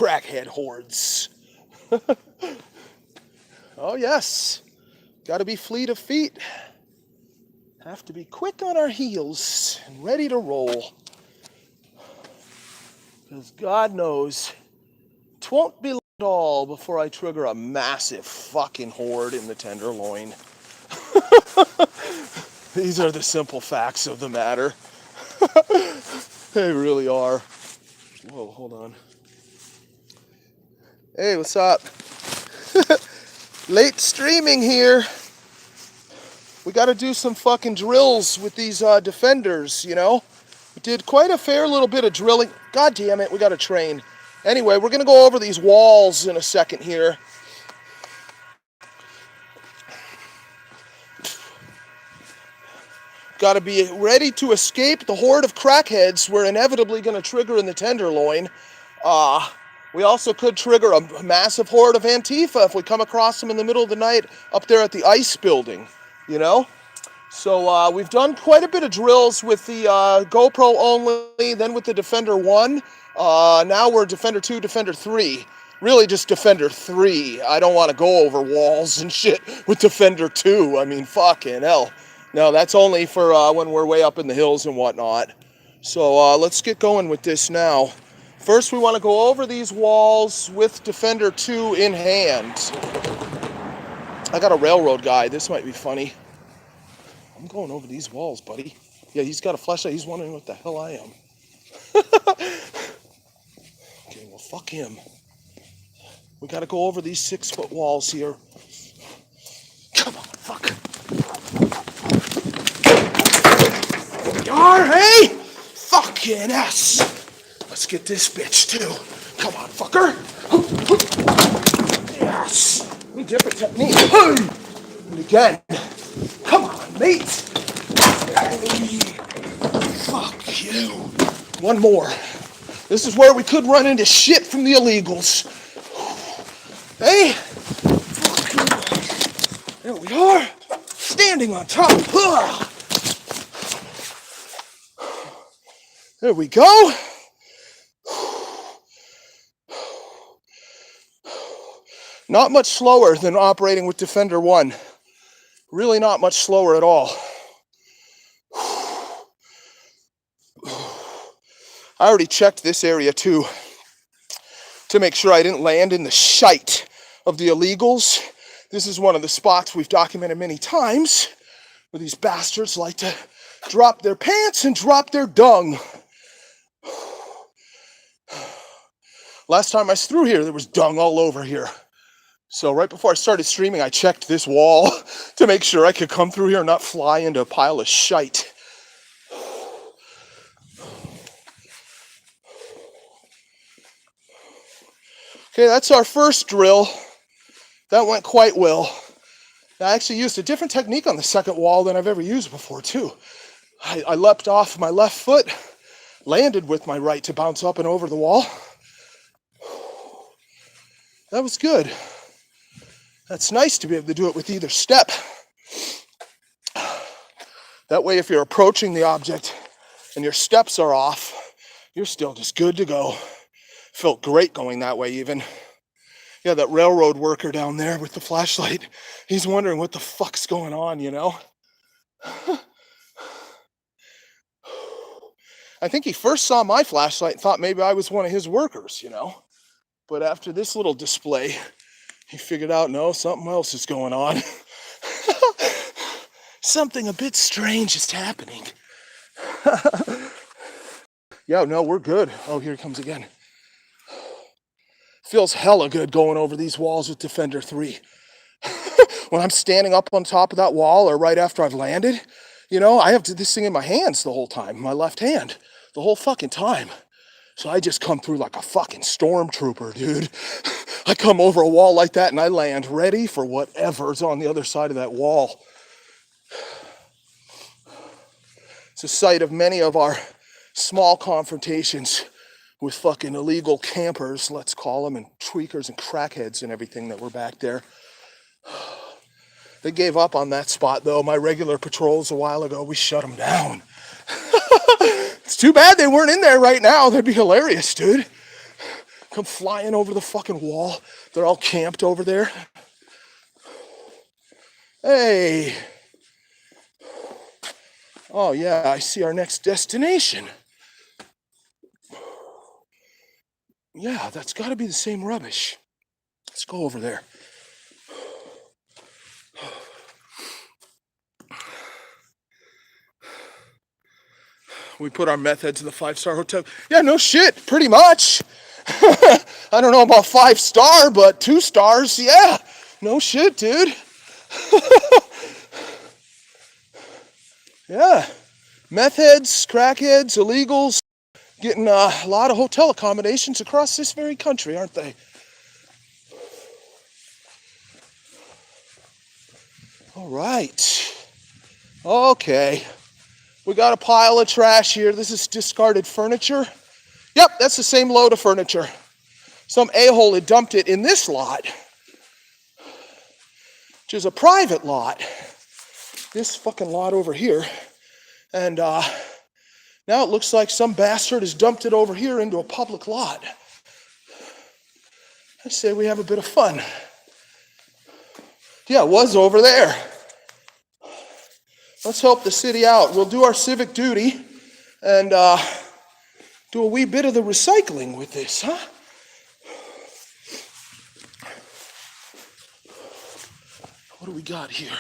crackhead hordes. Oh yes, gotta be fleet of feet. Have to be quick on our heels and ready to roll. Because God knows, it won't be long at all before I trigger a massive fucking horde in the Tenderloin. These are the simple facts of the matter. They really are. Whoa, hold on. Hey, what's up? Late streaming here. We got to do some fucking drills with these defenders, you know? We did quite a fair little bit of drilling. God damn it, we got to train. Anyway, we're going to go over these walls in a second here. Got to be ready to escape the horde of crackheads we're inevitably going to trigger in the Tenderloin. We also could trigger a massive horde of Antifa if we come across them in the middle of the night up there at the ice building, you know? So we've done quite a bit of drills with the GoPro only, then with the Defender 1. Now we're Defender 2, Defender 3. Really just Defender 3. I don't want to go over walls and shit with Defender 2. I mean, fucking hell. No, that's only for when we're way up in the hills and whatnot. So let's get going with this now. First, we want to go over these walls with Defender 2 in hand. I got a railroad guy. This might be funny. I'm going over these walls, buddy. Yeah, he's got a flashlight. He's wondering what the hell I am. Okay, well, fuck him. We got to go over these 6-foot walls here. Come on, fuck. Yar, hey! Fucking ass. Let's get this bitch, too. Come on, fucker. Yes. Different technique. And again. Come on, mate. Hey. Fuck you. One more. This is where we could run into shit from the illegals. Hey. There we are. Standing on top. There we go. Not much slower than operating with Defender 1. Really not much slower at all. I already checked this area too to make sure I didn't land in the shite of the illegals. This is one of the spots we've documented many times where these bastards like to drop their pants and drop their dung. Last time I was through here, there was dung all over here. So right before I started streaming, I checked this wall to make sure I could come through here and not fly into a pile of shite. Okay, that's our first drill. That went quite well. I actually used a different technique on the second wall than I've ever used before, too. I leapt off my left foot, landed with my right to bounce up and over the wall. That was good. That's nice to be able to do it with either step. That way, if you're approaching the object and your steps are off, you're still just good to go. Felt great going that way even. Yeah, that railroad worker down there with the flashlight, he's wondering what the fuck's going on, you know? I think he first saw my flashlight and thought maybe I was one of his workers, you know? But after this little display, he figured out, no, something else is going on. Something a bit strange is happening. Yeah, no, we're good. Oh, here he comes again. Feels hella good going over these walls with Defender 3. When I'm standing up on top of that wall or right after I've landed, you know, I have this thing in my hands the whole time, my left hand, the whole fucking time. So I just come through like a fucking stormtrooper, dude. I come over a wall like that and I land ready for whatever's on the other side of that wall. It's the site of many of our small confrontations with fucking illegal campers, let's call them, and tweakers and crackheads and everything that were back there. They gave up on that spot, though. My regular patrols a while ago, we shut them down. It's too bad they weren't in there right now. That'd be hilarious, dude. come flying over the fucking wall. They're all camped over there. Hey. Oh yeah, I see our next destination. Yeah, that's gotta be the same rubbish. Let's go over there. We put our meth heads in the 5-star hotel. Yeah, no shit, pretty much. I don't know about 5-star, but 2 stars, yeah. No shit, dude. Yeah. Meth heads, crackheads, illegals, getting a lot of hotel accommodations across this very country, aren't they? All right. Okay. We got a pile of trash here. This is discarded furniture. Yep, that's the same load of furniture. Some a-hole had dumped it in this lot, which is a private lot. This fucking lot over here. And now it looks like some bastard has dumped it over here into a public lot. I say we have a bit of fun. Yeah, it was over there. Let's help the city out. We'll do our civic duty and do a wee bit of the recycling with this, huh? What do we got here?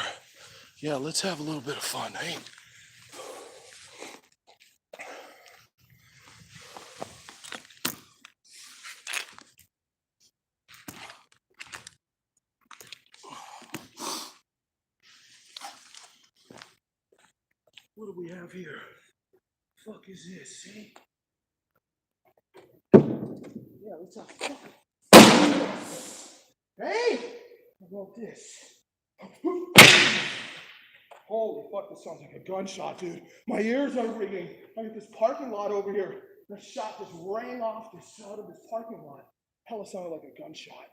Yeah, let's have a little bit of fun, hey? What do we have here? The fuck is this, see? Yeah, let's have fun. Hey! How about this? Holy fuck, this sounds like a gunshot, dude. My ears are ringing. I got this parking lot over here. That shot just rang off the side of this parking lot. Hell, it sounded like a gunshot.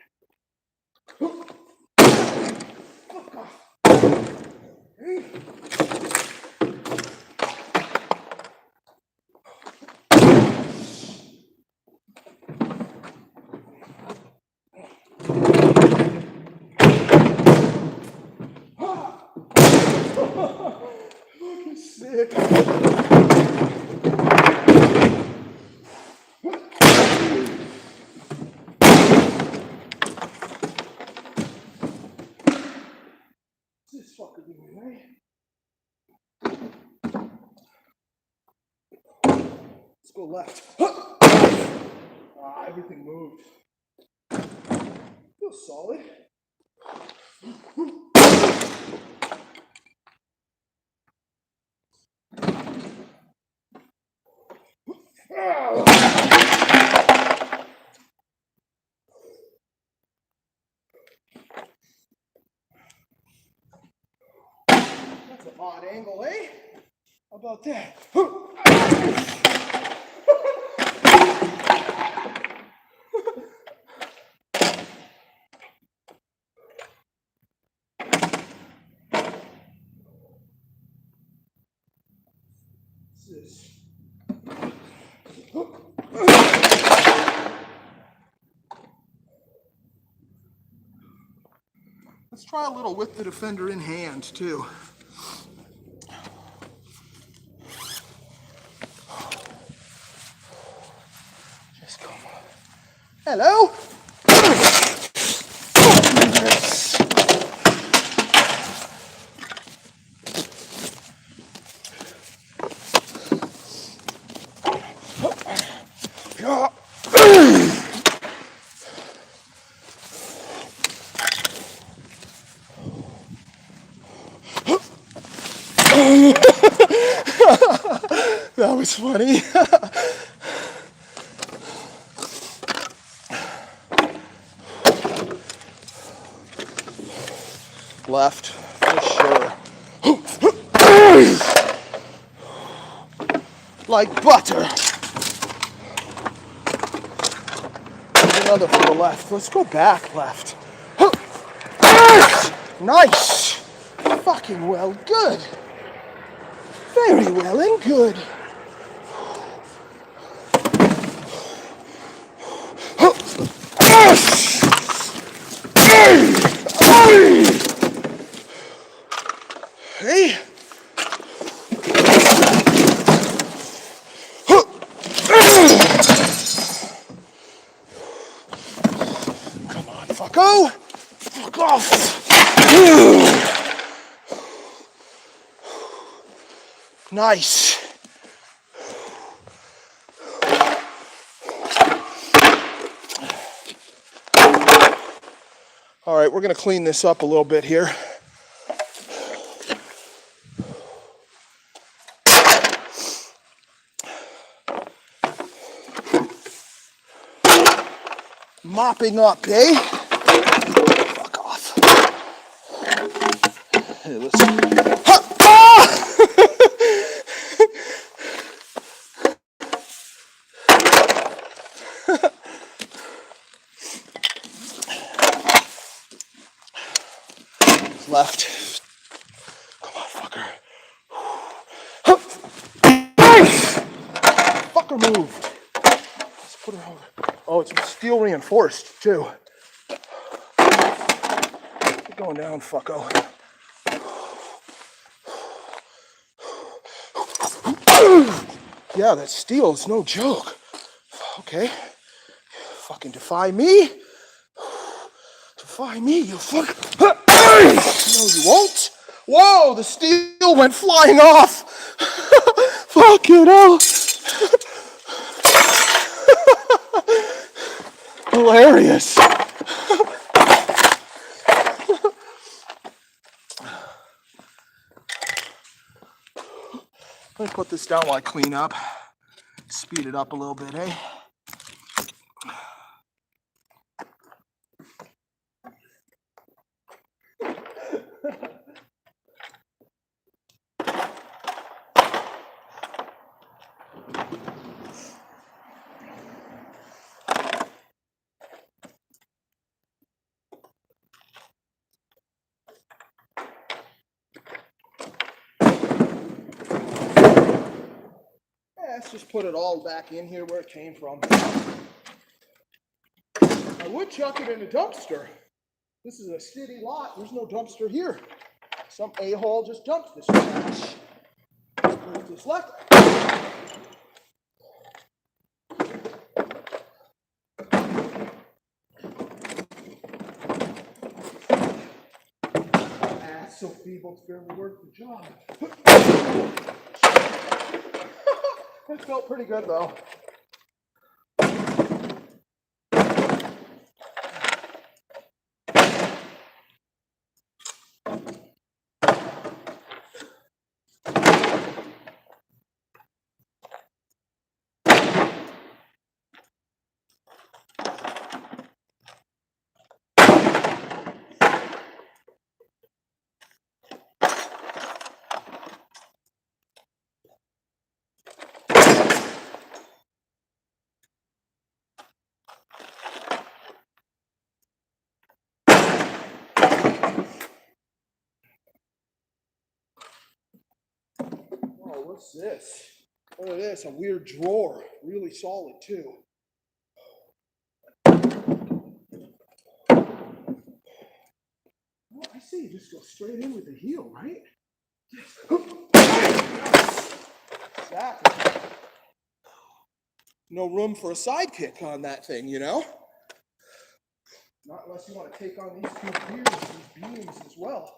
Fuck off. Hey. Fucking sick. This fucker doing, right? Let's go left. Everything moved. Feels solid. That's an odd angle, eh? How about that? What's this? Let's try a little with the defender in hand, too. Just come on. Hello? That was funny. Left, for sure. Like butter. Another for the left. Let's go back left. Nice. Fucking well, good. Very well and good. Nice. All right, we're going to clean this up a little bit here. Mopping up, eh? Fuck off. Hey, let's... Left. Come on, fucker. Fucker moved. Let's put her over. Oh, it's steel reinforced, too. Keep going down, fucko. Yeah, that steel is no joke. Okay. Fucking defy me. Defy me, you fuck. No, you won't. Whoa, the steel went flying off. Fucking hell. Hilarious. Let me put this down while I clean up. Speed it up a little bit, eh? Let's just put it all back in here where it came from. I would chuck it in a dumpster. This is a city lot. There's no dumpster here. Some a-hole just dumped this trash. There's this left. It's so feeble it's barely worth the job. It felt pretty good though. Oh, what's this? Look at this, a weird drawer. Really solid too. Well, I say you just go straight in with the heel, right? Exactly. No room for a sidekick on that thing, you know? Not unless you want to take on these two gears, these beams as well.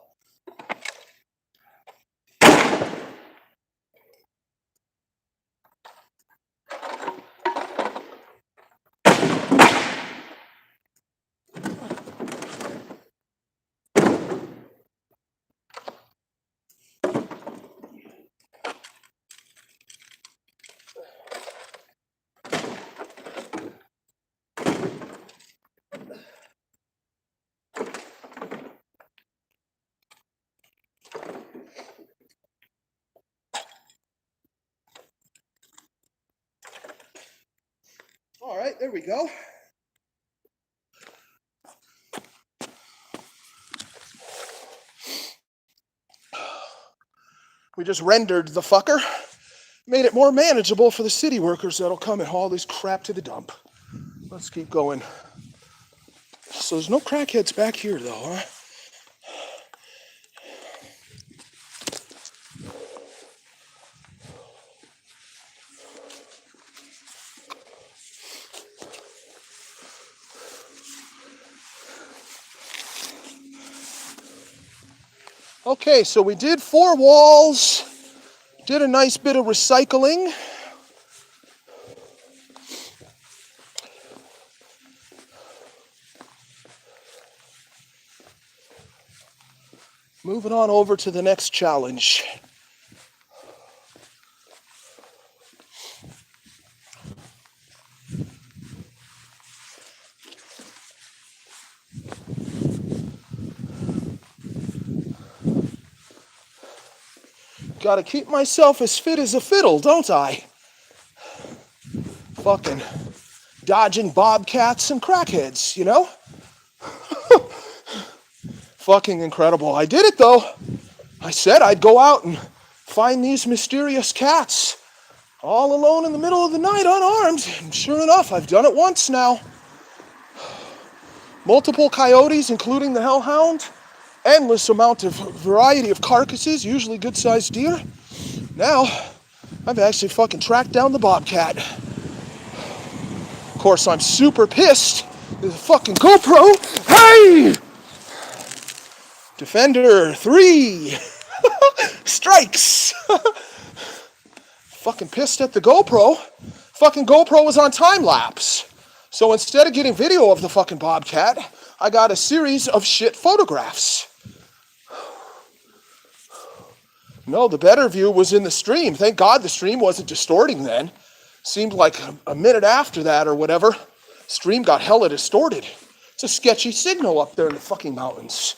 All right, there we go. We just rendered the fucker. Made it more manageable for the city workers that'll come and haul this crap to the dump. Let's keep going. So there's no crackheads back here though, huh? Okay, so we did 4 walls, Did a nice bit of recycling. Moving on over to the next challenge. Gotta keep myself as fit as a fiddle, don't I? Fucking dodging bobcats and crackheads, you know? Fucking incredible. I did it though. I said I'd go out and find these mysterious cats all alone in the middle of the night unarmed. And sure enough, I've done it once now. Multiple coyotes, including the hellhound. Endless amount of variety of carcasses, usually good-sized deer. Now, I've actually fucking tracked down the bobcat. Of course, I'm super pissed. There's a fucking GoPro. Hey! Defender 3. Strikes. Fucking pissed at the GoPro. Fucking GoPro was on time lapse. So instead of getting video of the fucking bobcat, I got a series of shit photographs. No, the better view was in the stream. Thank God the stream wasn't distorting then. Seemed like a minute after that or whatever, stream got hella distorted. It's a sketchy signal up there in the fucking mountains.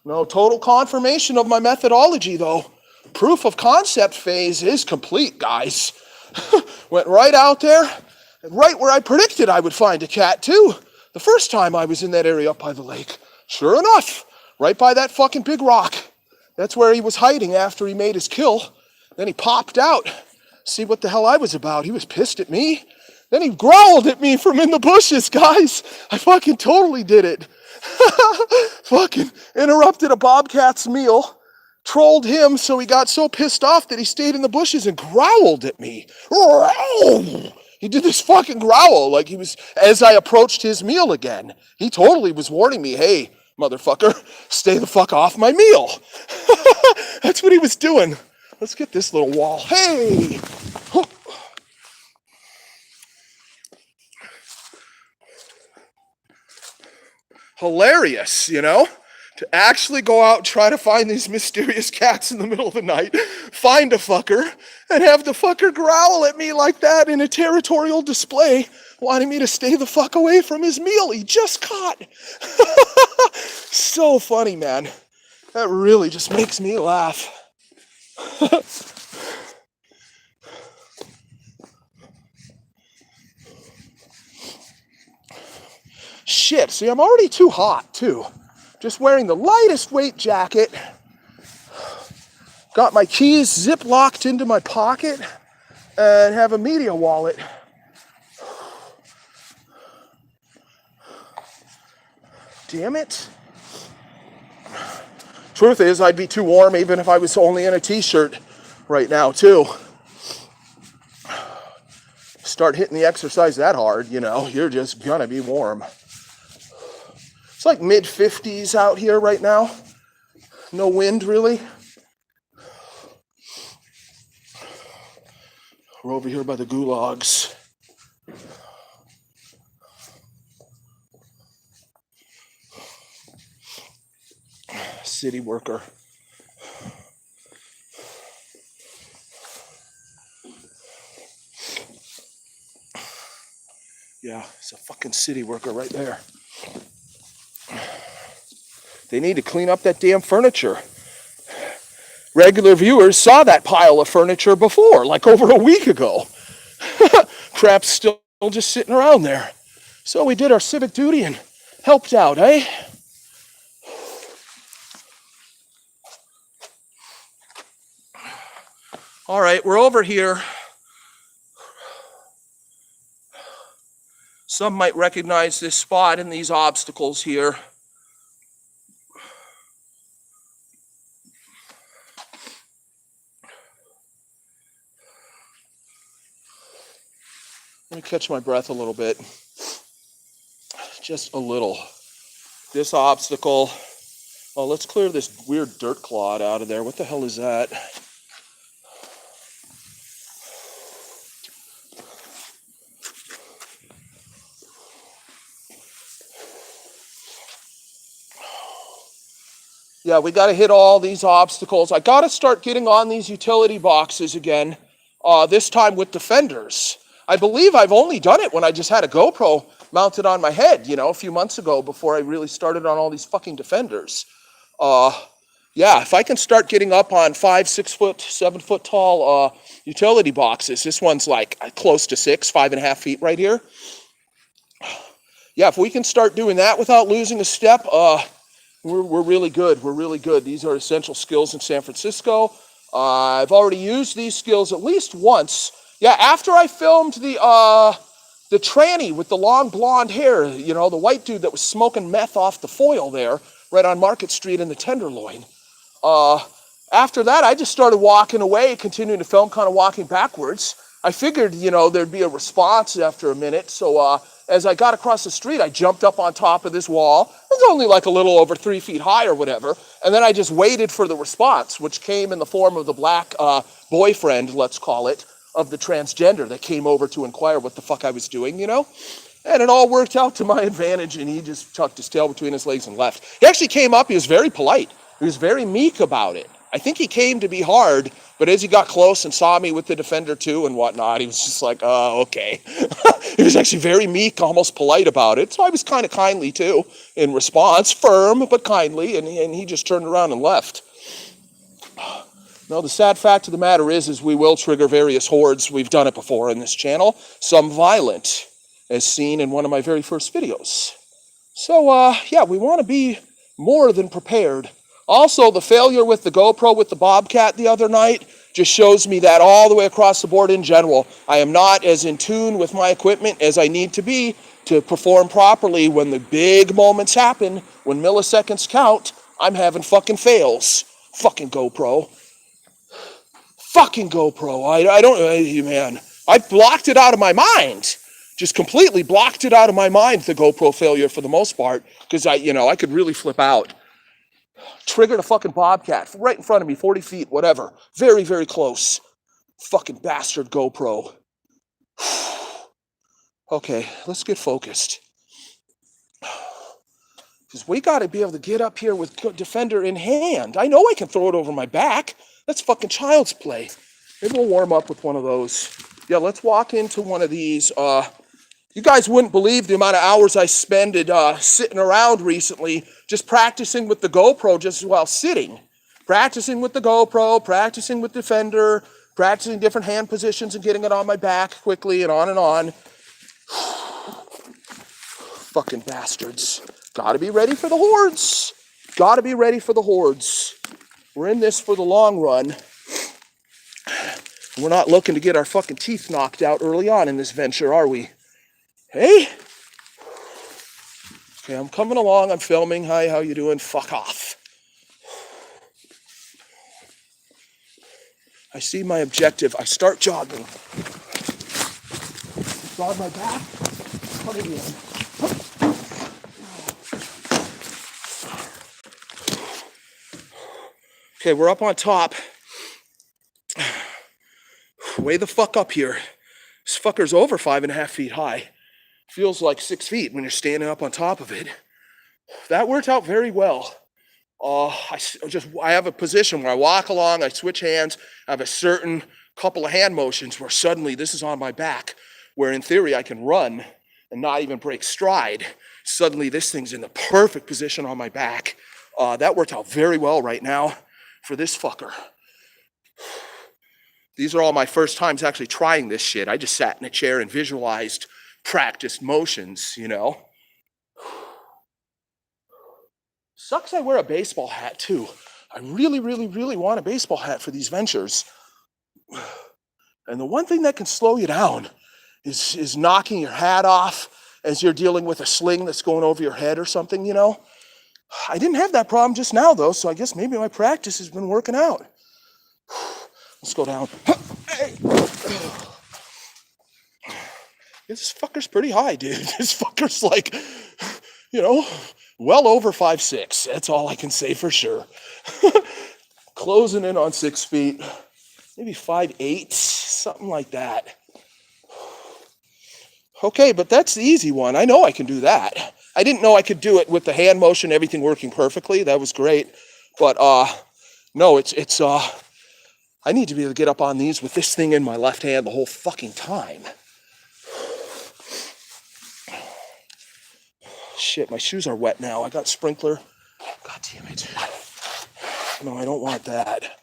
No, total confirmation of my methodology though. Proof of concept phase is complete, guys. Went right out there, and right where I predicted I would find a cat too. The first time I was in that area up by the lake. Sure enough, right by that fucking big rock. That's where he was hiding after he made his kill. Then he popped out. See what the hell I was about. He was pissed at me. Then he growled at me from in the bushes, guys. I fucking totally did it. Fucking interrupted a bobcat's meal. Trolled him so he got so pissed off that he stayed in the bushes and growled at me. He did this fucking growl like he was, as I approached his meal again. He totally was warning me, hey, motherfucker, stay the fuck off my meal. That's what he was doing. Let's get this little wall. Hey! Hilarious, you know? To actually go out and try to find these mysterious cats in the middle of the night, find a fucker, and have the fucker growl at me like that in a territorial display, wanting me to stay the fuck away from his meal he just caught. So funny, man. That really just makes me laugh. Shit, see, I'm already too hot, too. Just wearing the lightest weight jacket. Got my keys zip-locked into my pocket and have a media wallet. Damn it. Truth is, I'd be too warm even if I was only in a t-shirt right now, too. Start hitting the exercise that hard, you know, you're just gonna be warm. It's like mid-50s out here right now. No wind, really. We're over here by the gulags. City worker. Yeah, it's a fucking city worker right there. They need to clean up that damn furniture. Regular viewers saw that pile of furniture before, like over a week ago. Crap's still just sitting around there. So we did our civic duty and helped out, eh? All right, we're over here. Some might recognize this spot and these obstacles here. Let me catch my breath a little bit. Just a little. This obstacle Oh, let's clear this weird dirt clod out of there. What the hell is that? Yeah, we got to hit all these obstacles. I got to start getting on these utility boxes again, this time with defenders. I believe I've only done it when I just had a GoPro mounted on my head, a few months ago before I really started on all these fucking defenders. Yeah, if I can start getting up on 5, 6 foot, 7 foot tall utility boxes, this one's like close to 6, 5.5 feet right here. Yeah, if we can start doing that without losing a step, we're really good. We're really good. These are essential skills in San Francisco. I've already used these skills at least once. Yeah, after I filmed the tranny with the long blonde hair, the white dude that was smoking meth off the foil there, right on Market Street in the Tenderloin. After that, I just started walking away, continuing to film, kind of walking backwards. I figured, there'd be a response after a minute. So as I got across the street, I jumped up on top of this wall. It was only like a little over 3 feet high or whatever. And then I just waited for the response, which came in the form of the black boyfriend, let's call it, of the transgender that came over to inquire what the fuck I was doing, And it all worked out to my advantage, and he just tucked his tail between his legs and left. He actually came up. He was very polite. He was very meek about it. I think he came to be hard, but as he got close and saw me with the defender too and whatnot, he was just like, oh, okay. He was actually very meek, almost polite about it. So I was kind of kindly too in response, firm but kindly, and he just turned around and left. No, the sad fact of the matter is we will trigger various hordes. We've done it before in this channel. Some violent, as seen in one of my very first videos. So, yeah, we want to be more than prepared. Also, the failure with the GoPro with the bobcat the other night just shows me that all the way across the board in general, I am not as in tune with my equipment as I need to be to perform properly when the big moments happen, when milliseconds count. I'm having fucking fails. Fucking GoPro. Fucking GoPro. I don't, man. I blocked it out of my mind. Just completely blocked it out of my mind, the GoPro failure for the most part, because I could really flip out. Triggered a fucking bobcat right in front of me, 40 feet, whatever. Very, very close. Fucking bastard GoPro. Okay, let's get focused. Because we got to be able to get up here with defender in hand. I know I can throw it over my back. That's fucking child's play. Maybe we'll warm up with one of those. Yeah, let's walk into one of these. You guys wouldn't believe the amount of hours I spent sitting around recently just practicing with the GoPro just while sitting. Practicing with the GoPro, practicing with Defender, practicing different hand positions and getting it on my back quickly and on and on. Fucking bastards. Gotta be ready for the hordes. Gotta be ready for the hordes. We're in this for the long run. We're not looking to get our fucking teeth knocked out early on in this venture, are we? Hey? Okay, I'm coming along. I'm filming. Hi, how you doing? Fuck off. I see my objective. I start jogging. Jog my back. Put it in. Okay, we're up on top. Way the fuck up here. This fucker's over 5.5 feet high. Feels like 6 feet when you're standing up on top of it. That worked out very well. I have a position where I walk along, I switch hands, I have a certain couple of hand motions where suddenly this is on my back, where in theory I can run and not even break stride. Suddenly this thing's in the perfect position on my back. That worked out very well right now for this fucker. These are all my first times actually trying this shit. I just sat in a chair and visualized practiced motions, Sucks I wear a baseball hat too. I really, really, really want a baseball hat for these ventures. And the one thing that can slow you down is knocking your hat off as you're dealing with a sling that's going over your head or something, I didn't have that problem just now though, so I guess maybe my practice has been working out. Let's go down. Hey. This fucker's pretty high, dude. This fucker's like, Well over 5'6". That's all I can say for sure. Closing in on 6 feet, maybe 5'8", something like that. Okay, but that's the easy one. I know I can do that. I didn't know I could do it with the hand motion, everything working perfectly. That was great. But no, it's I need to be able to get up on these with this thing in my left hand the whole fucking time. Shit, my shoes are wet now. I got sprinkler. God damn it. No, I don't want that.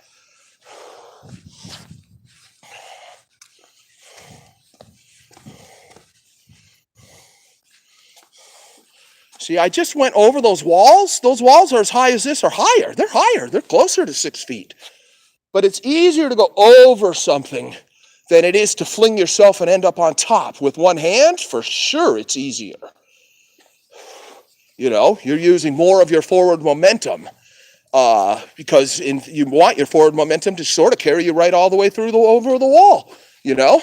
See, I just went over those walls. Those walls are as high as this or higher. They're higher. They're closer to 6 feet. But it's easier to go over something than it is to fling yourself and end up on top. With one hand, for sure it's easier. You know, you're using more of your forward momentum because you want your forward momentum to sort of carry you right all the way through over the wall, you know?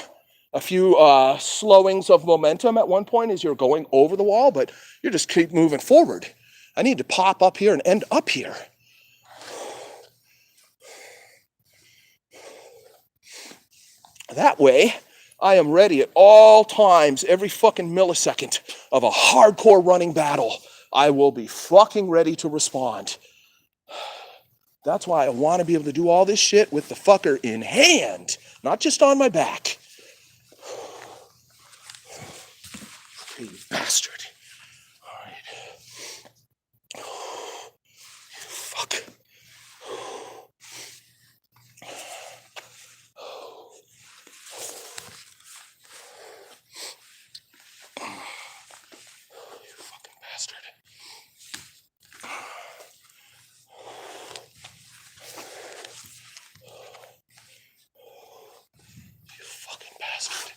A few slowings of momentum at one point as you're going over the wall, but you just keep moving forward. I need to pop up here and end up here. That way, I am ready at all times, every fucking millisecond of a hardcore running battle. I will be fucking ready to respond. That's why I want to be able to do all this shit with the fucker in hand, not just on my back. You bastard. All right. Fuck. You fucking bastard. You fucking bastard.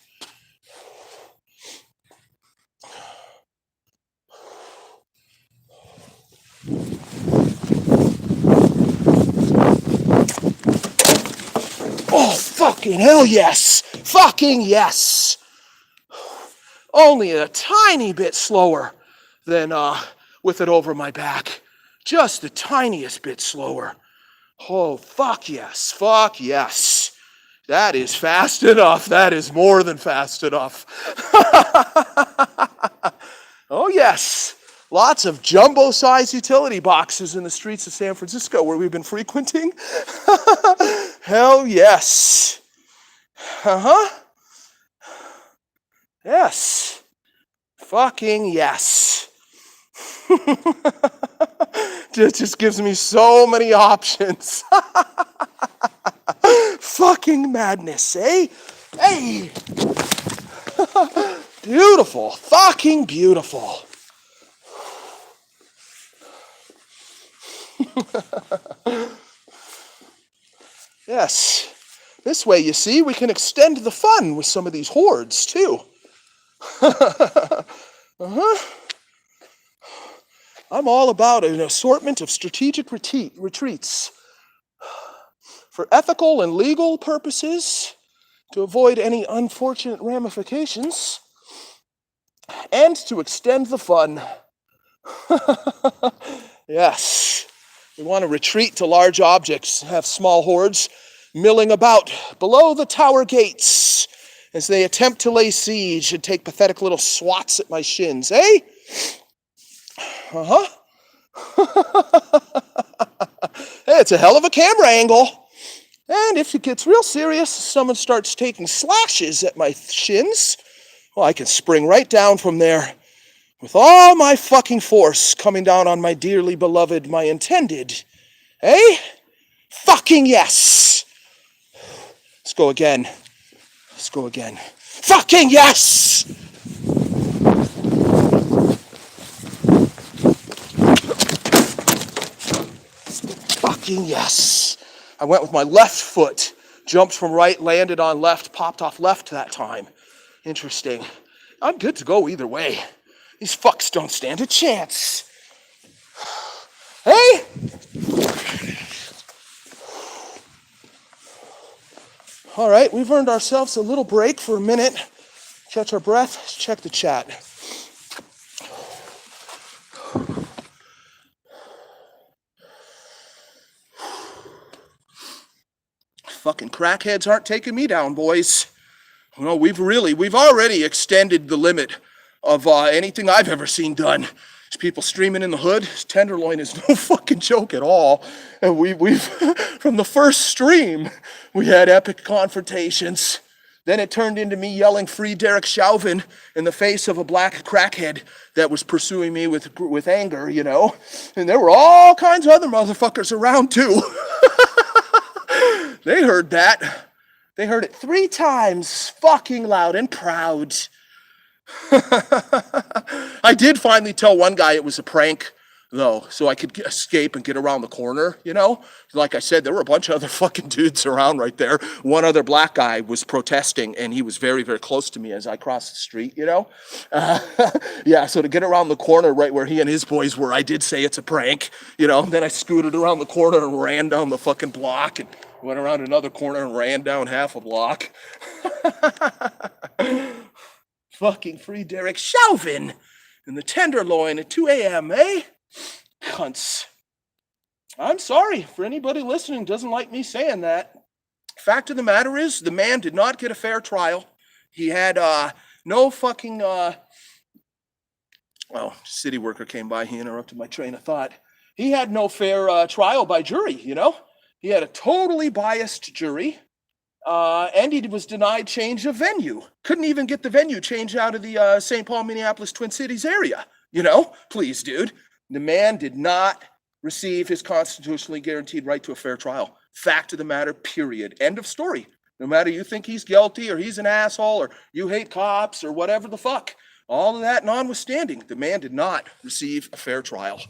Oh, fucking hell yes! Fucking yes! Only a tiny bit slower than with it over my back. Just the tiniest bit slower. Oh, fuck yes. Fuck yes. That is fast enough. That is more than fast enough. Oh, yes. Lots of jumbo-sized utility boxes in the streets of San Francisco where we've been frequenting. Hell yes. Uh-huh. Yes. Fucking yes. It just gives me so many options. Fucking madness, eh? Hey! Beautiful. Fucking beautiful. Yes. This way, you see, we can extend the fun with some of these hordes, too. Uh-huh. I'm all about an assortment of strategic retreats for ethical and legal purposes to avoid any unfortunate ramifications and to extend the fun. Yes. We want to retreat to large objects, have small hordes milling about below the tower gates as they attempt to lay siege and take pathetic little swats at my shins, eh? Uh-huh. Hey, it's a hell of a camera angle. And if it gets real serious, someone starts taking slashes at my shins, well, I can spring right down from there with all my fucking force coming down on my dearly beloved, my intended. Eh? Fucking yes! Let's go again. Let's go again. Fucking yes! Fucking yes. I went with my left foot, jumped from right, landed on left, popped off left that time. Interesting. I'm good to go either way. These fucks don't stand a chance. Hey! All right, we've earned ourselves a little break for a minute. Catch our breath, check the chat. Fucking crackheads aren't taking me down, boys. No, we've already extended the limit of anything I've ever seen done. There's people streaming in the hood. Tenderloin is no fucking joke at all. And we've from the first stream, we had epic confrontations. Then it turned into me yelling "Free Derek Chauvin" in the face of a black crackhead that was pursuing me with anger, you know. And there were all kinds of other motherfuckers around too. They heard that. They heard it 3 times, fucking loud and proud. I did finally tell one guy it was a prank, though, so I could escape and get around the corner, you know? Like I said, there were a bunch of other fucking dudes around right there. One other black guy was protesting, and he was very, very close to me as I crossed the street, you know? Yeah, so to get around the corner right where he and his boys were, I did say it's a prank, you know? Then I scooted around the corner and ran down the fucking block and went around another corner and ran down half a block. Fucking Free Derek Chauvin in the Tenderloin at 2 a.m., eh? Cunts. I'm sorry for anybody listening who doesn't like me saying that. Fact of the matter is, the man did not get a fair trial. He had no fucking... city worker came by. He interrupted my train of thought. He had no fair trial by jury, you know? He had a totally biased jury, and he was denied change of venue. Couldn't even get the venue changed out of the St. Paul, Minneapolis, Twin Cities area. You know? Please, dude. The man did not receive his constitutionally guaranteed right to a fair trial. Fact of the matter, period. End of story. No matter you think he's guilty or he's an asshole or you hate cops or whatever the fuck. All of that notwithstanding, the man did not receive a fair trial.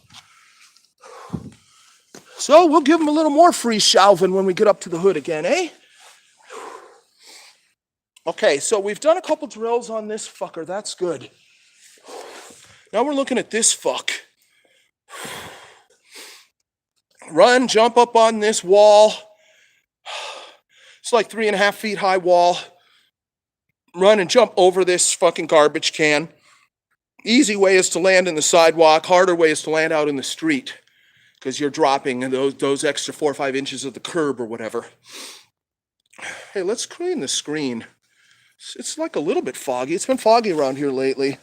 So we'll give him a little more free Chauvin when we get up to the hood again, eh? Okay, so we've done a couple drills on this fucker. That's good. Now we're looking at this fuck. Run, jump up on this wall. It's like 3.5 feet high wall. Run and jump over this fucking garbage can. Easy way is to land in the sidewalk. Harder way is to land out in the street, because you're dropping those extra 4 or 5 inches of the curb or whatever. Hey, let's clean the screen. It's like a little bit foggy. It's been foggy around here lately.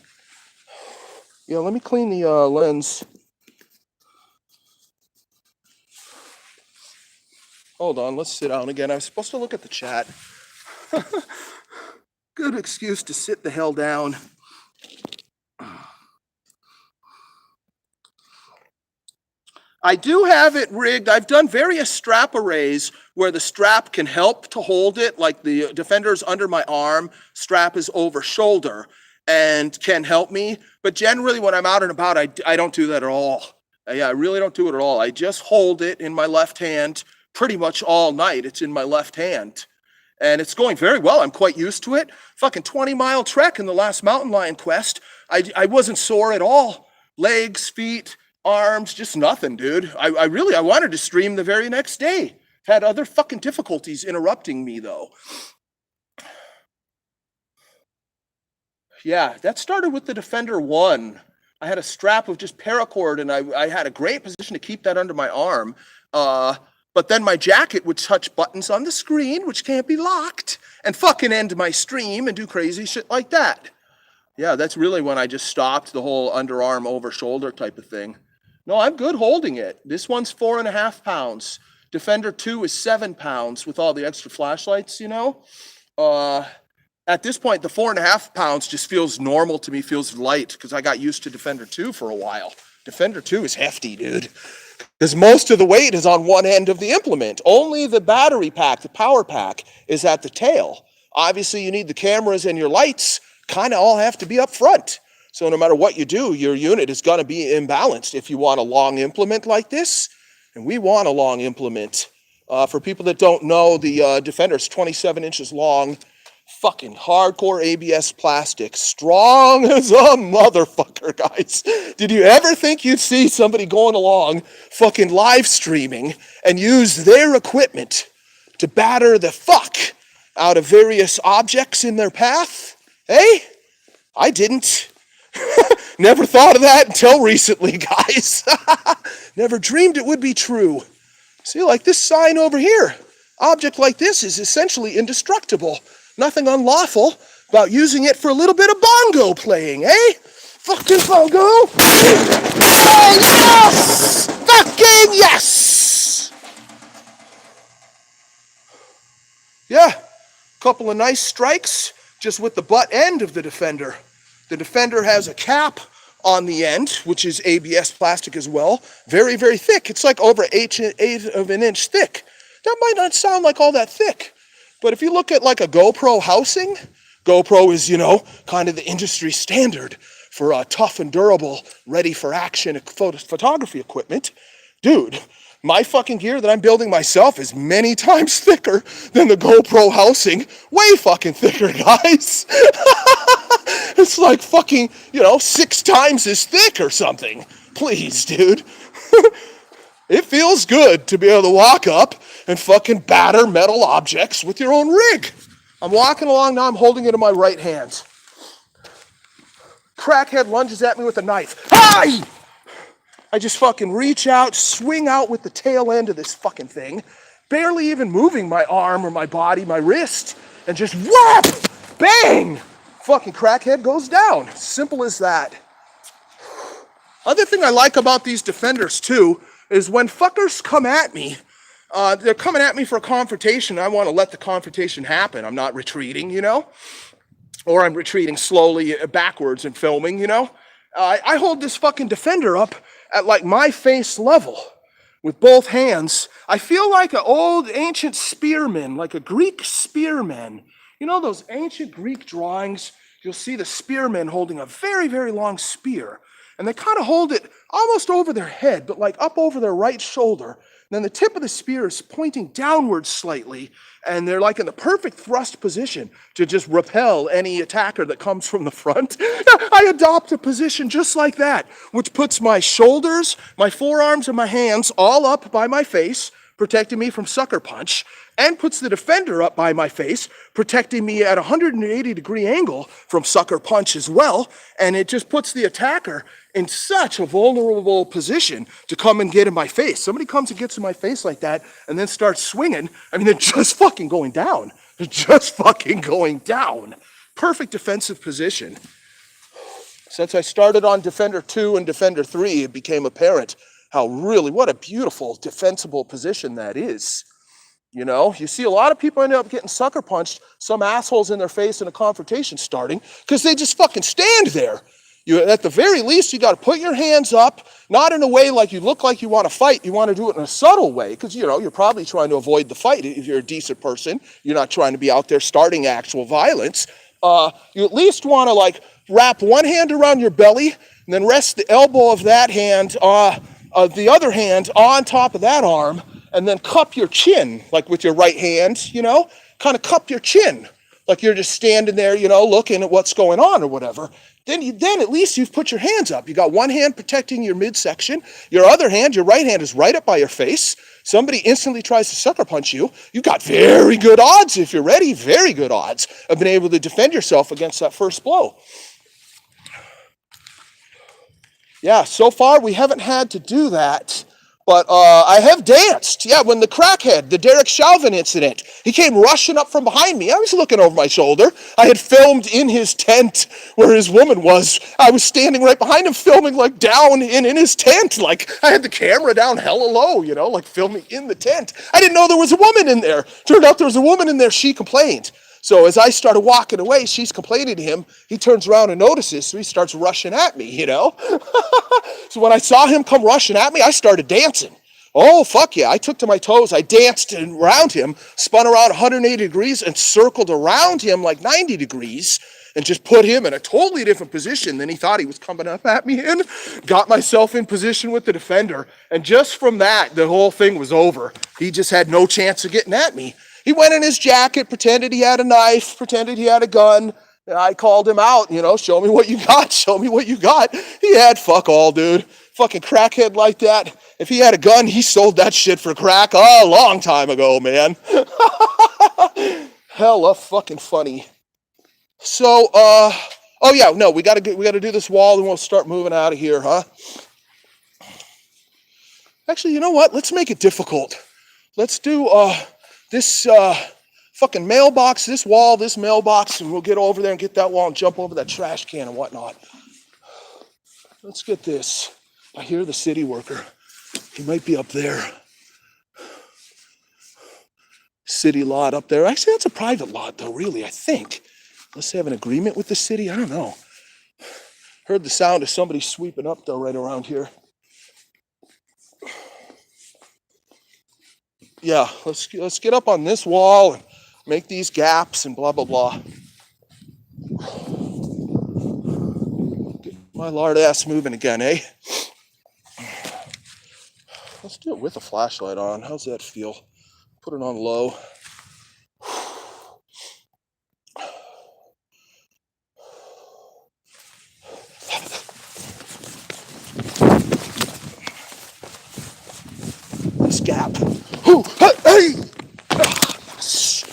Yeah, let me clean the lens. Hold on, let's sit down again. I was supposed to look at the chat. Good excuse to sit the hell down. I do have it rigged. I've done various strap arrays where the strap can help to hold it, like the defender's under my arm, strap is over shoulder and can help me. But generally when I'm out and about, I don't do that at all. Yeah, I really don't do it at all. I just hold it in my left hand pretty much all night. It's in my left hand. And it's going very well. I'm quite used to it. Fucking 20-mile trek in the last mountain lion quest. I wasn't sore at all. Legs, feet, arms, just nothing, dude. I wanted to stream the very next day. Had other fucking difficulties interrupting me, though. Yeah, that started with the Defender 1. I had a strap of just paracord, and I had a great position to keep that under my arm. But then my jacket would touch buttons on the screen, which can't be locked, and fucking end my stream and do crazy shit like that. Yeah, that's really when I just stopped the whole underarm over shoulder type of thing. No, I'm good holding it. This one's 4.5 pounds. Defender 2 is 7 pounds with all the extra flashlights, you know? At this point, the 4.5 pounds just feels normal to me, feels light, because I got used to Defender 2 for a while. Defender 2 is hefty, dude. Because most of the weight is on one end of the implement. Only the battery pack, the power pack, is at the tail. Obviously, you need the cameras and your lights kind of all have to be up front. So no matter what you do, your unit is going to be imbalanced if you want a long implement like this. And we want a long implement. For people that don't know, the Defender is 27 inches long. Fucking hardcore ABS plastic. Strong as a motherfucker, guys. Did you ever think you'd see somebody going along fucking live streaming and use their equipment to batter the fuck out of various objects in their path? Hey? I didn't. Never thought of that until recently, guys. Never dreamed it would be true. See, like this sign over here. Object like this is essentially indestructible. Nothing unlawful about using it for a little bit of bongo playing, eh? Fucking bongo! Oh, yes! Fucking yes! Yeah, couple of nice strikes just with the butt end of the Defender. The Defender has a cap on the end, which is ABS plastic as well. Very, very thick. It's like over eighth of an inch thick. That might not sound like all that thick, but if you look at like a GoPro housing, GoPro is, kind of the industry standard for tough and durable, ready for action photography equipment. Dude, my fucking gear that I'm building myself is many times thicker than the GoPro housing. Way fucking thicker, guys. It's like fucking, 6 times as thick or something. Please, dude. It feels good to be able to walk up and fucking batter metal objects with your own rig. I'm walking along now, I'm holding it in my right hand. Crackhead lunges at me with a knife. Hi! I just fucking reach out, swing out with the tail end of this fucking thing, barely even moving my arm or my body, my wrist, and just whap! Bang! Fucking crackhead goes down. Simple as that. Other thing I like about these Defenders too is when fuckers come at me, they're coming at me for a confrontation. I want to let the confrontation happen. I'm not retreating, or I'm retreating slowly backwards and filming, I hold this fucking Defender up at like my face level with both hands. I feel like an old ancient spearman, like a Greek spearman. Those ancient Greek drawings, you'll see the spearmen holding a very, very long spear. And they kind of hold it almost over their head, but like up over their right shoulder. And then the tip of the spear is pointing downwards slightly, and they're like in the perfect thrust position to just repel any attacker that comes from the front. I adopt a position just like that, which puts my shoulders, my forearms, and my hands all up by my face, protecting me from sucker punch, and puts the Defender up by my face, protecting me at a 180-degree angle from sucker punch as well, and it just puts the attacker in such a vulnerable position to come and get in my face. Somebody comes and gets in my face like that and then starts swinging, they're just fucking going down. They're just fucking going down. Perfect defensive position. Since I started on Defender 2 and Defender 3, it became apparent what a beautiful defensible position that is. You see a lot of people end up getting sucker punched, some assholes in their face in a confrontation starting, because they just fucking stand there. At the very least, you got to put your hands up, not in a way like you look like you want to fight. You want to do it in a subtle way, because, you're probably trying to avoid the fight. If you're a decent person, you're not trying to be out there starting actual violence. You at least want to, wrap one hand around your belly, and then rest the elbow of that hand, the other hand on top of that arm, and then cup your chin, like with your right hand, kind of cup your chin, like you're just standing there, looking at what's going on or whatever. Then at least you've put your hands up. You got one hand protecting your midsection, your other hand, your right hand is right up by your face. Somebody instantly tries to sucker punch you. You got very good odds, if you're ready, very good odds of being able to defend yourself against that first blow. Yeah, so far we haven't had to do that. But I have danced. Yeah, when the crackhead, the Derek Chauvin incident, he came rushing up from behind me. I was looking over my shoulder. I had filmed in his tent where his woman was. I was standing right behind him filming down in his tent. I had the camera down hella low, filming in the tent. I didn't know there was a woman in there. Turned out there was a woman in there. She complained. So as I started walking away, she's complaining to him. He turns around and notices, so he starts rushing at me, So when I saw him come rushing at me, I started dancing. Oh, fuck yeah. I took to my toes. I danced around him, spun around 180 degrees, and circled around him like 90 degrees, and just put him in a totally different position than he thought he was coming up at me in. Got myself in position with the Defender, and just from that, the whole thing was over. He just had no chance of getting at me. He went in his jacket, pretended he had a knife, pretended he had a gun. And I called him out, show me what you got, show me what you got. He had fuck all, dude. Fucking crackhead like that. If he had a gun, he sold that shit for crack a long time ago, man. Hella fucking funny. So, oh yeah, no, we gotta do this wall and we'll start moving out of here, huh? Actually, you know what? Let's make it difficult. Let's do this fucking mailbox, this wall, this mailbox, and we'll get over there and get that wall and jump over that trash can and whatnot. Let's get this. I hear the city worker. He might be up there. City lot up there. Actually, that's a private lot, though, really, I think. Unless they have an agreement with the city, I don't know. Heard the sound of somebody sweeping up, though, right around here. Yeah, let's get up on this wall and make these gaps and blah, blah, blah. Get my lard ass moving again, eh? Let's do it with a flashlight on. How's that feel? Put it on low. This gap. Ooh, hey! Yes.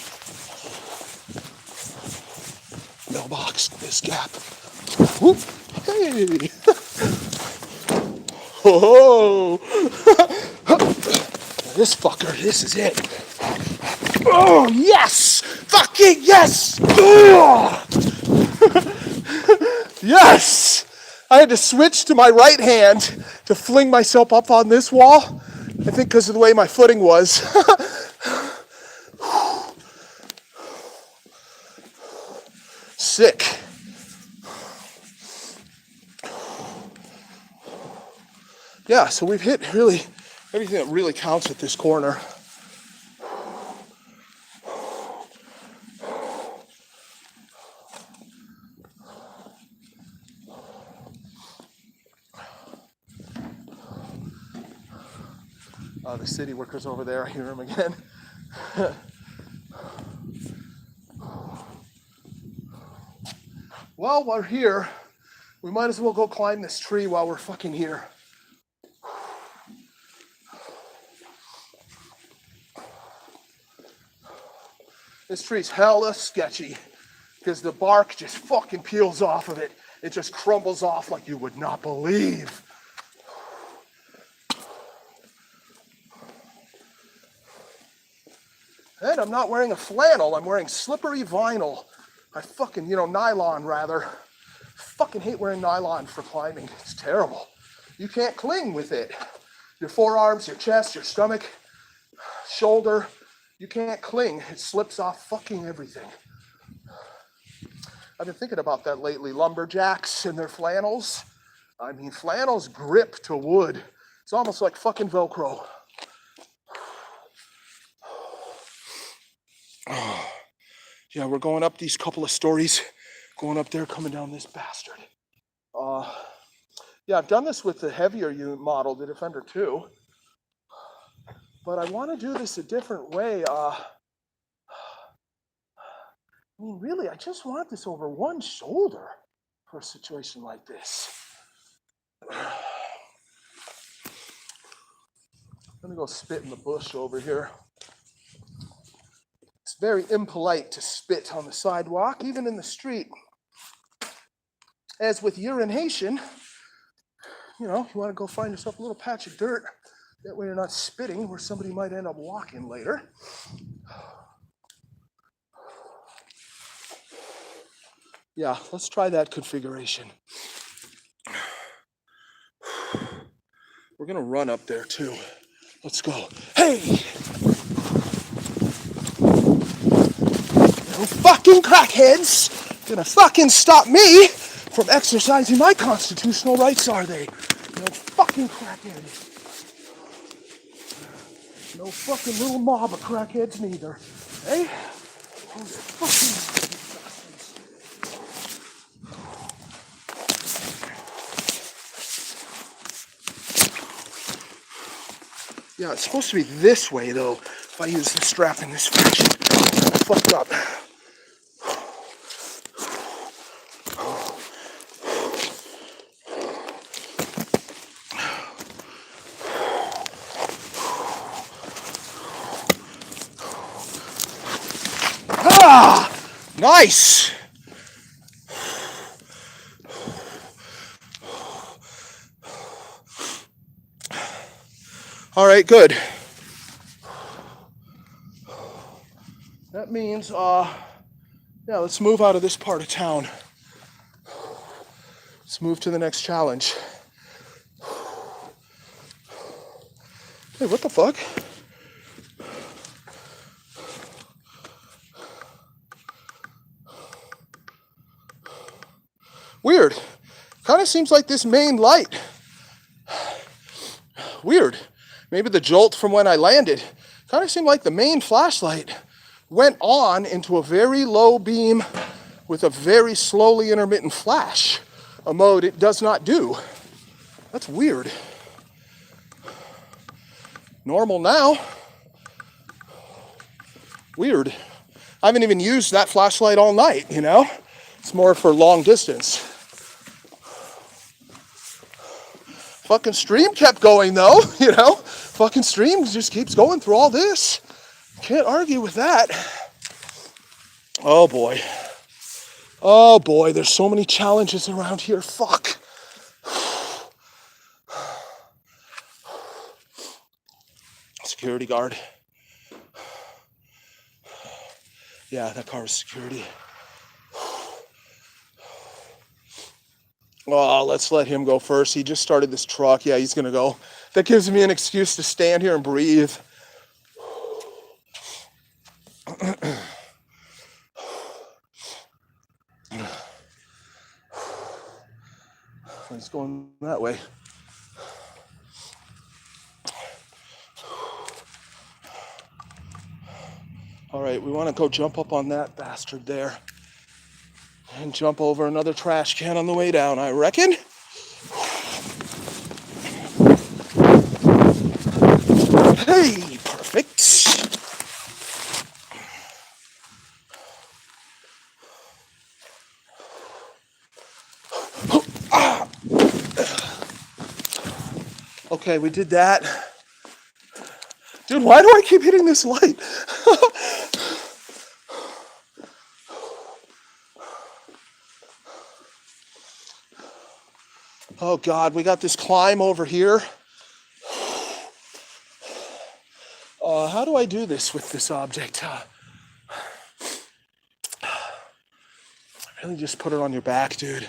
Mailbox, this gap. Ooh, hey! Oh! This fucker, this is it. Oh, yes! Fucking yes! Yes! I had to switch to my right hand to fling myself up on this wall. I think because of the way my footing was. Sick. Yeah, so we've hit really everything that really counts at this corner. The city workers over there, I hear them again. Well, we're here. We might as well go climb this tree while we're fucking here. This tree's hella sketchy because the bark just fucking peels off of it. It just crumbles off like you would not believe. And I'm not wearing a flannel, I'm wearing slippery vinyl. I fucking, nylon rather. Fucking hate wearing nylon for climbing. It's terrible. You can't cling with it. Your forearms, your chest, your stomach, shoulder, you can't cling. It slips off fucking everything. I've been thinking about that lately. Lumberjacks and their flannels. I mean, flannels grip to wood. It's almost like fucking Velcro. Yeah, we're going up these couple of stories, going up there, coming down this bastard. Yeah, I've done this with the heavier unit model, the Defender 2, but I want to do this a different way. Really, I just want this over one shoulder for a situation like this. I'm gonna go spit in the bush over here. It's very impolite to spit on the sidewalk, even in the street. As with urination, you want to go find yourself a little patch of dirt. That way you're not spitting where somebody might end up walking later. Yeah, let's try that configuration. We're gonna run up there too. Let's go. Hey! No fucking crackheads gonna fucking stop me from exercising my constitutional rights, are they? No fucking crackheads. No fucking little mob of crackheads neither. Hey? Those fucking yeah, it's supposed to be this way though. If I use the strap in this fashion, I'm fucked up. Ah! Nice! All right, good. That means, yeah, let's move out of this part of town. Let's move to the next challenge. Hey, what the fuck? Weird. Kind of seems like this main light. Weird. Maybe the jolt from when I landed. Kind of seemed like the main flashlight went on into a very low beam with a very slowly intermittent flash. A mode it does not do. That's weird. Normal now. Weird. I haven't even used that flashlight all night, you know? It's more for long distance. Fucking stream kept going though, you know? Fucking stream just keeps going through all this. Can't argue with that. Oh boy. Oh boy, there's so many challenges around here. Fuck. Security guard. Yeah, that car is security. Oh, let's let him go first. He just started this truck. Yeah, he's gonna go. That gives me an excuse to stand here and breathe. He's going that way. All right, we want to go jump up on that bastard there and jump over another trash can on the way down, I reckon. Hey, perfect. Okay, we did that. Dude, why do I keep hitting this light? Oh God, we got this climb over here. How do I do this with this object? Really just put it on your back, dude.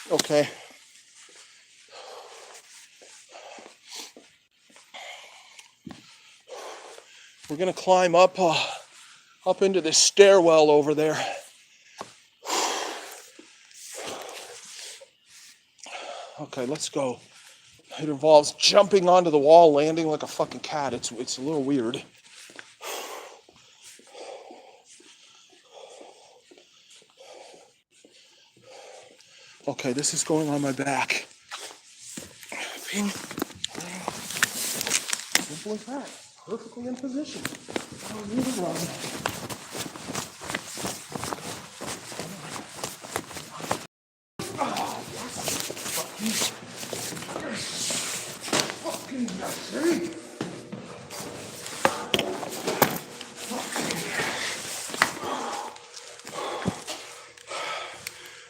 Okay. We're gonna climb up into this stairwell over there. Okay, let's go. It involves jumping onto the wall, landing like a fucking cat. It's a little weird. Okay, this is going on my back. Ping. Simple as that. Perfectly in position. I don't need to run. Oh, yes. Fucking messy.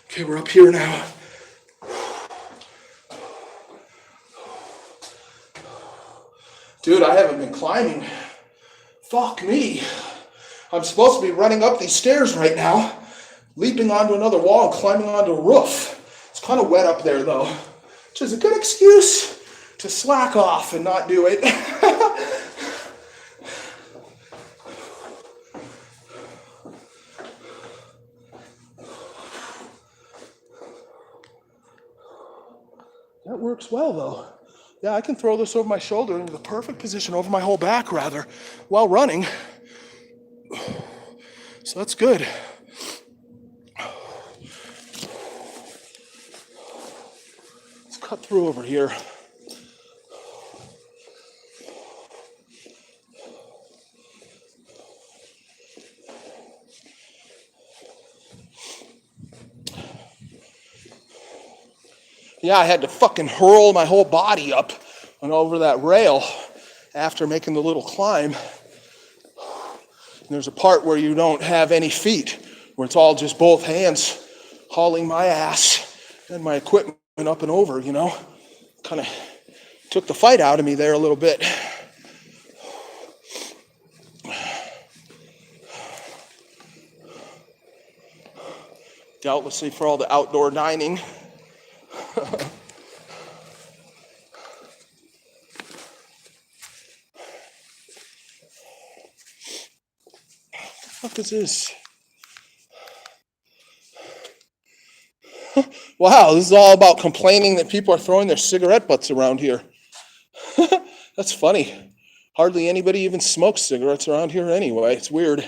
Okay, we're up here now. Dude, I haven't been climbing. Fuck me. I'm supposed to be running up these stairs right now, leaping onto another wall and climbing onto a roof. It's kind of wet up there though, which is a good excuse to slack off and not do it. That works well though. Yeah, I can throw this over my shoulder into the perfect position, over my whole back rather, while running. So that's good. Let's cut through over here. Yeah, I had to fucking hurl my whole body up and over that rail after making the little climb. And there's a part where you don't have any feet, where it's all just both hands hauling my ass and my equipment up and over, you know. Kind of took the fight out of me there a little bit. Doubtlessly for all the outdoor dining. What the fuck is this? Wow, this is all about complaining that people are throwing their cigarette butts around here. That's funny. Hardly anybody even smokes cigarettes around here anyway. It's weird.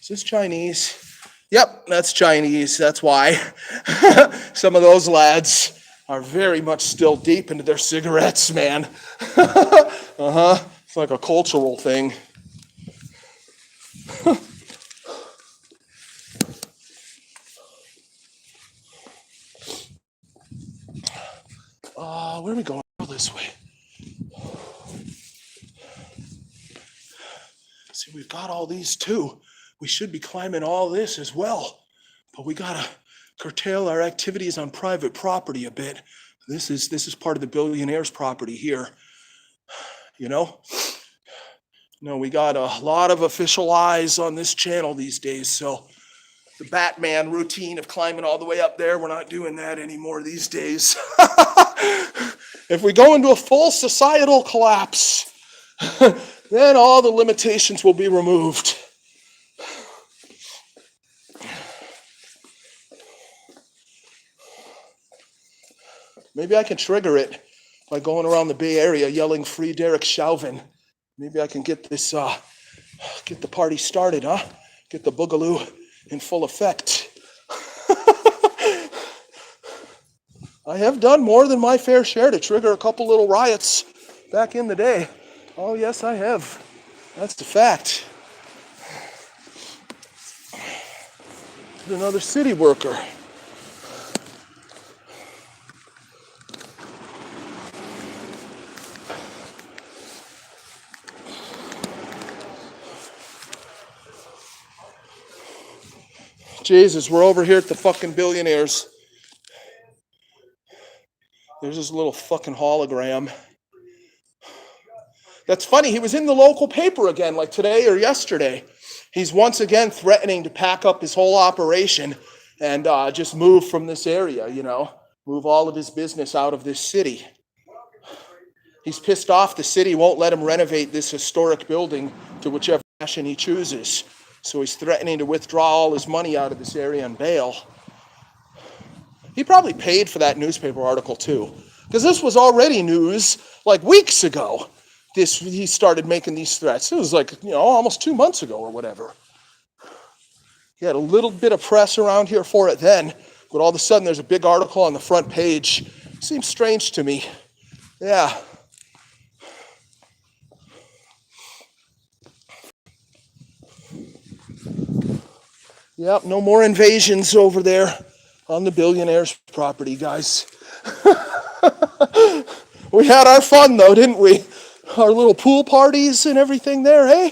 Is this Chinese? Yep, that's Chinese. That's why. Some of those lads are very much still deep into their cigarettes, man. It's like a cultural thing. Where are we going? Go this way. See, we've got all these too. We should be climbing all this as well. But we gotta curtail our activities on private property a bit. This is part of the billionaire's property here. You know? No, we got a lot of official eyes on this channel these days, so the Batman routine of climbing all the way up there, we're not doing that anymore these days. If we go into a full societal collapse, then all the limitations will be removed. Maybe I can trigger it by going around the Bay Area yelling "Free Derek Chauvin." Maybe I can get this, get the party started, huh? Get the boogaloo in full effect. I have done more than my fair share to trigger a couple little riots back in the day. Oh, yes, I have. That's the fact. Another city worker. Jesus, we're over here at the fucking billionaires. There's this little fucking hologram. That's funny, he was in the local paper again, like today or yesterday. He's once again threatening to pack up his whole operation and just move from this area, you know, move all of his business out of this city. He's pissed off the city won't let him renovate this historic building to whichever fashion he chooses. So he's threatening to withdraw all his money out of this area on bail. He probably paid for that newspaper article too, because this was already news like weeks ago. He started making these threats. It was like, you know, almost 2 months ago or whatever. He had a little bit of press around here for it then, but all of a sudden there's a big article on the front page. Seems strange to me. Yeah. Yep, no more invasions over there on the billionaire's property, guys. We had our fun, though, didn't we? Our little pool parties and everything there, eh?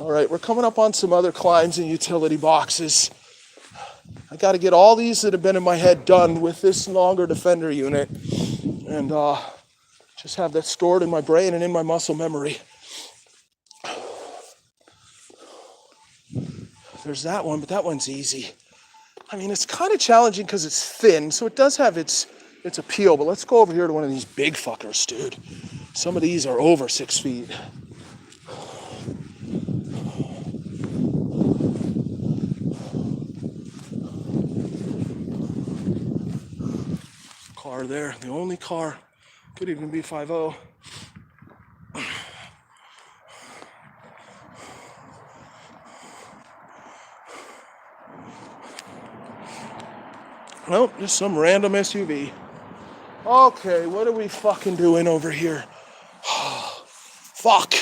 All right, we're coming up on some other climbs and utility boxes. I got to get all these that have been in my head done with this longer defender unit and just have that stored in my brain and in my muscle memory. There's that one, but that one's easy. I mean, it's kind of challenging because it's thin, so it does have its appeal, but let's go over here to one of these big fuckers, dude. Some of these are over 6 feet. Car there, the only car. Could even be 5.0. Nope, just some random SUV. Okay, what are we fucking doing over here? Fuck.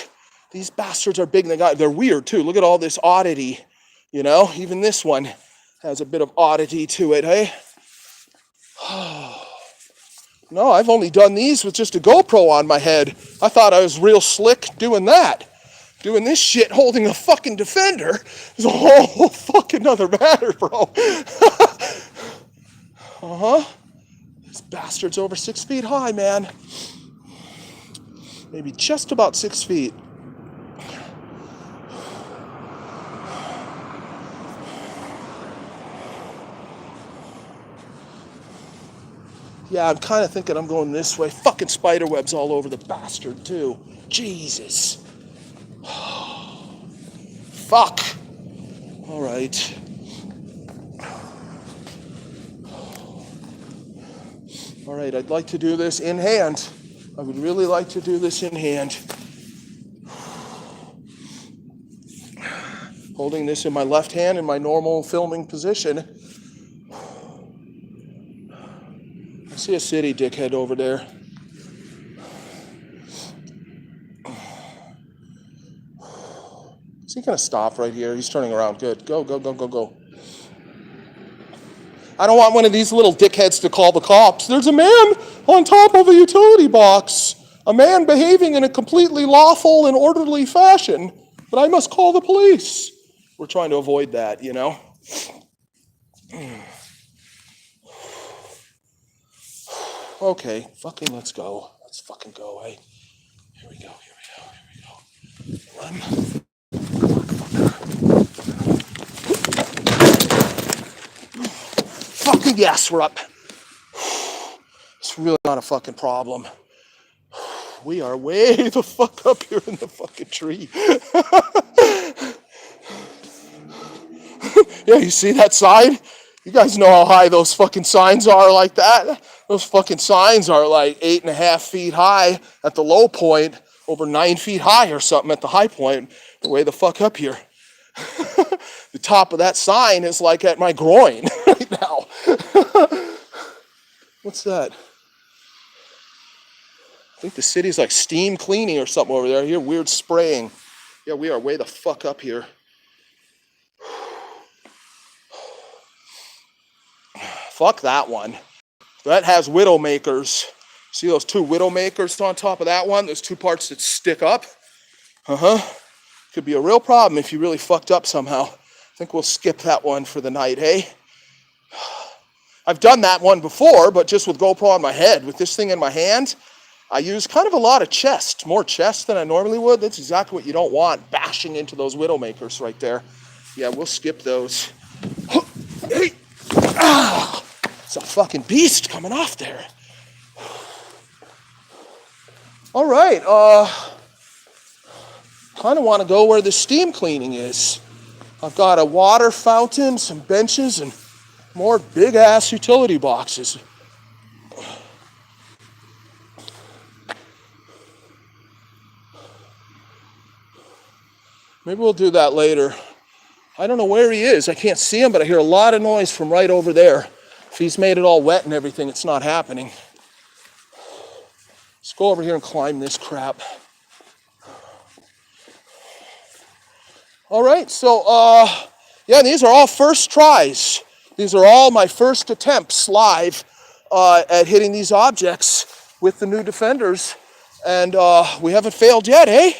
These bastards are big. They're weird too. Look at all this oddity. You know, even this one has a bit of oddity to it, hey? No, I've only done these with just a GoPro on my head. I thought I was real slick doing that. Doing this shit holding a fucking defender is a whole fucking other matter, bro. This bastard's over 6 feet high, man. Maybe just about 6 feet. Yeah, I'm kind of thinking I'm going this way. Fucking spider webs all over the bastard, too. Jesus. Fuck. All right. All right, I'd like to do this in hand. I would really like to do this in hand. Holding this in my left hand in my normal filming position. I see a city dickhead over there. Is he gonna stop right here? He's turning around. Good. Go, go, go, go, go. I don't want one of these little dickheads to call the cops. There's a man on top of a utility box. A man behaving in a completely lawful and orderly fashion. But I must call the police. We're trying to avoid that, you know? Okay, fucking let's go. Let's fucking go, eh? Here we go, here we go, here we go. Run. Fucking yes, we're up. It's really not a fucking problem. We are way the fuck up here in the fucking tree. Yeah, you see that sign? You guys know how high those fucking signs are like that? Those fucking signs are like 8.5 feet high at the low point, over 9 feet high or something at the high point. We're way the fuck up here. The top of that sign is like at my groin right now. What's that? I think the city's like steam cleaning or something over there. I hear weird spraying. Yeah, we are way the fuck up here. Fuck that one. That has widowmakers. See those two widowmakers on top of that one? Those two parts that stick up? Could be a real problem if you really fucked up somehow. I think we'll skip that one for the night, hey? I've done that one before, but just with GoPro on my head. With this thing in my hand, I use kind of a lot of chest. More chest than I normally would. That's exactly what you don't want, bashing into those widowmakers right there. Yeah, we'll skip those. Hey! Ah! It's a fucking beast coming off there. All right, kind of want to go where the steam cleaning is. I've got a water fountain, some benches, and more big-ass utility boxes. Maybe we'll do that later. I don't know where he is. I can't see him, but I hear a lot of noise from right over there. If he's made it all wet and everything, it's not happening. Let's go over here and climb this crap. All right, so, yeah, these are all first tries. These are all my first attempts live at hitting these objects with the new defenders. And we haven't failed yet, eh?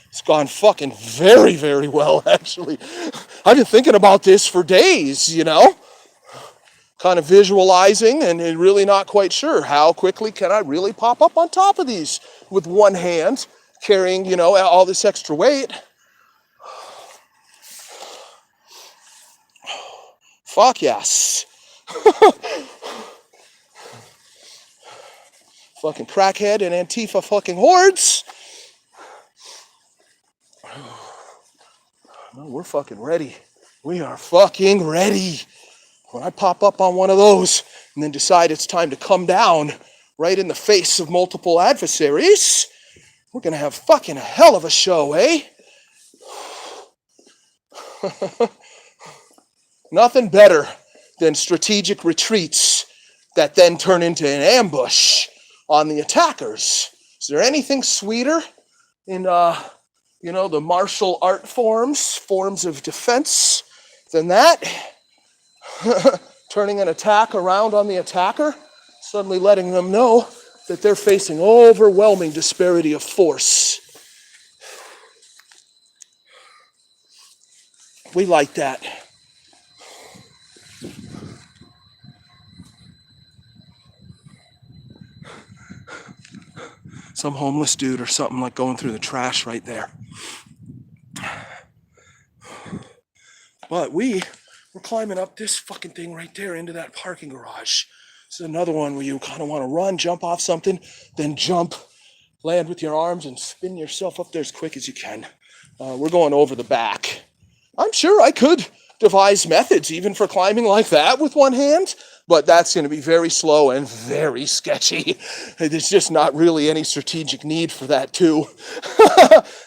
It's gone fucking very, very well, actually. I've been thinking about this for days, you know? Kind of visualizing and really not quite sure how quickly can I really pop up on top of these with one hand, carrying, you know, all this extra weight. Fuck yes. Fucking crackhead and Antifa fucking hordes. No, we're fucking ready. We are fucking ready. When I pop up on one of those and then decide it's time to come down right in the face of multiple adversaries, we're going to have fucking a hell of a show, eh? Nothing better than strategic retreats that then turn into an ambush on the attackers. Is there anything sweeter in, you know, the martial art forms of defense than that? turning an attack around on the attacker, suddenly letting them know that they're facing overwhelming disparity of force. We like that. Some homeless dude or something like going through the trash right there. But we're climbing up this fucking thing right there into that parking garage. This is another one where you kind of want to run, jump off something, then jump, land with your arms, and spin yourself up there as quick as you can. We're going over the back. I'm sure I could devise methods even for climbing like that with one hand, but that's going to be very slow and very sketchy. There's just not really any strategic need for that too.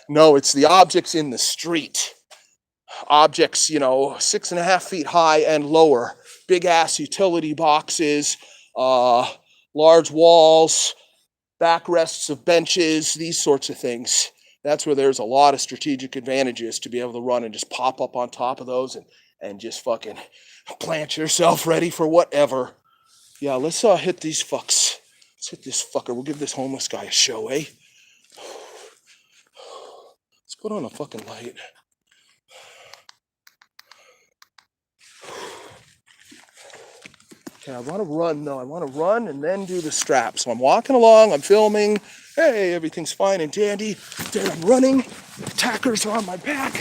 No, it's the objects in the street. Objects, 6.5 feet high and lower. Big ass utility boxes, large walls, backrests of benches, these sorts of things. That's where there's a lot of strategic advantages to be able to run and just pop up on top of those and just fucking plant yourself ready for whatever. Yeah, let's hit these fucks. Let's hit this fucker. We'll give this homeless guy a show, eh? Let's put on a fucking light. Okay, I want to run though. I want to run and then do the strap. So I'm walking along, I'm filming. Hey, everything's fine and dandy. Then I'm running. Attackers are on my back.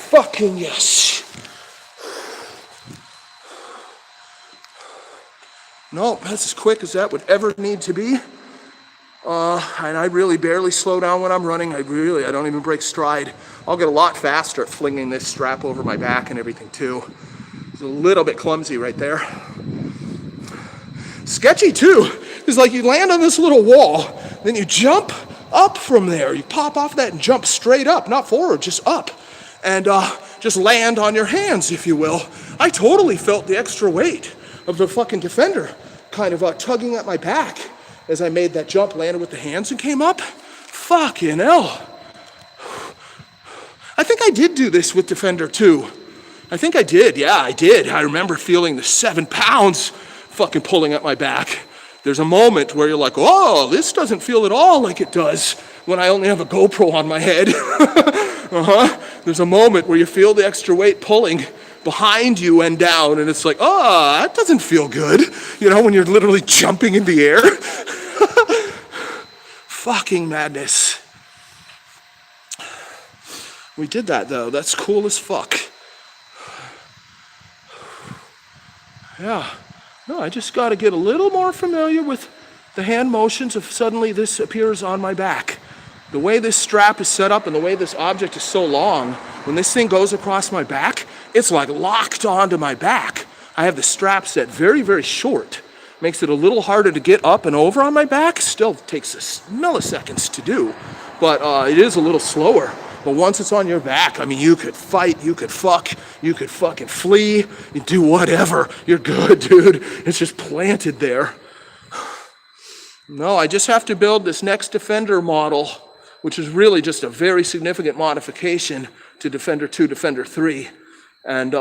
Fucking yes. Nope, that's as quick as that would ever need to be. And I really barely slow down when I'm running. I don't even break stride. I'll get a lot faster at flinging this strap over my back and everything too. It's a little bit clumsy right there. Sketchy too, because like you land on this little wall, then you jump up from there. You pop off that and jump straight up, not forward, just up. And just land on your hands, if you will. I totally felt the extra weight of the fucking defender kind of tugging at my back as I made that jump, landed with the hands and came up. Fucking hell. I think I did do this with Defender 2. I think I did, yeah, I did. I remember feeling the 7 pounds fucking pulling at my back. There's a moment where you're like, oh, this doesn't feel at all like it does when I only have a GoPro on my head. There's a moment where you feel the extra weight pulling behind you and down, and it's like, oh, that doesn't feel good. When you're literally jumping in the air. Fucking madness. We did that though. That's cool as fuck. Yeah. No, I just got to get a little more familiar with the hand motions if suddenly this appears on my back. The way this strap is set up and the way this object is so long, when this thing goes across my back, it's like locked onto my back. I have the strap set very, very short. Makes it a little harder to get up and over on my back. Still takes milliseconds to do, but it is a little slower. But once it's on your back, I mean, you could fight, you could fuck, you could fucking flee, you do whatever. You're good, dude. It's just planted there. No, I just have to build this next Defender model, which is really just a very significant modification to Defender 2, Defender 3. And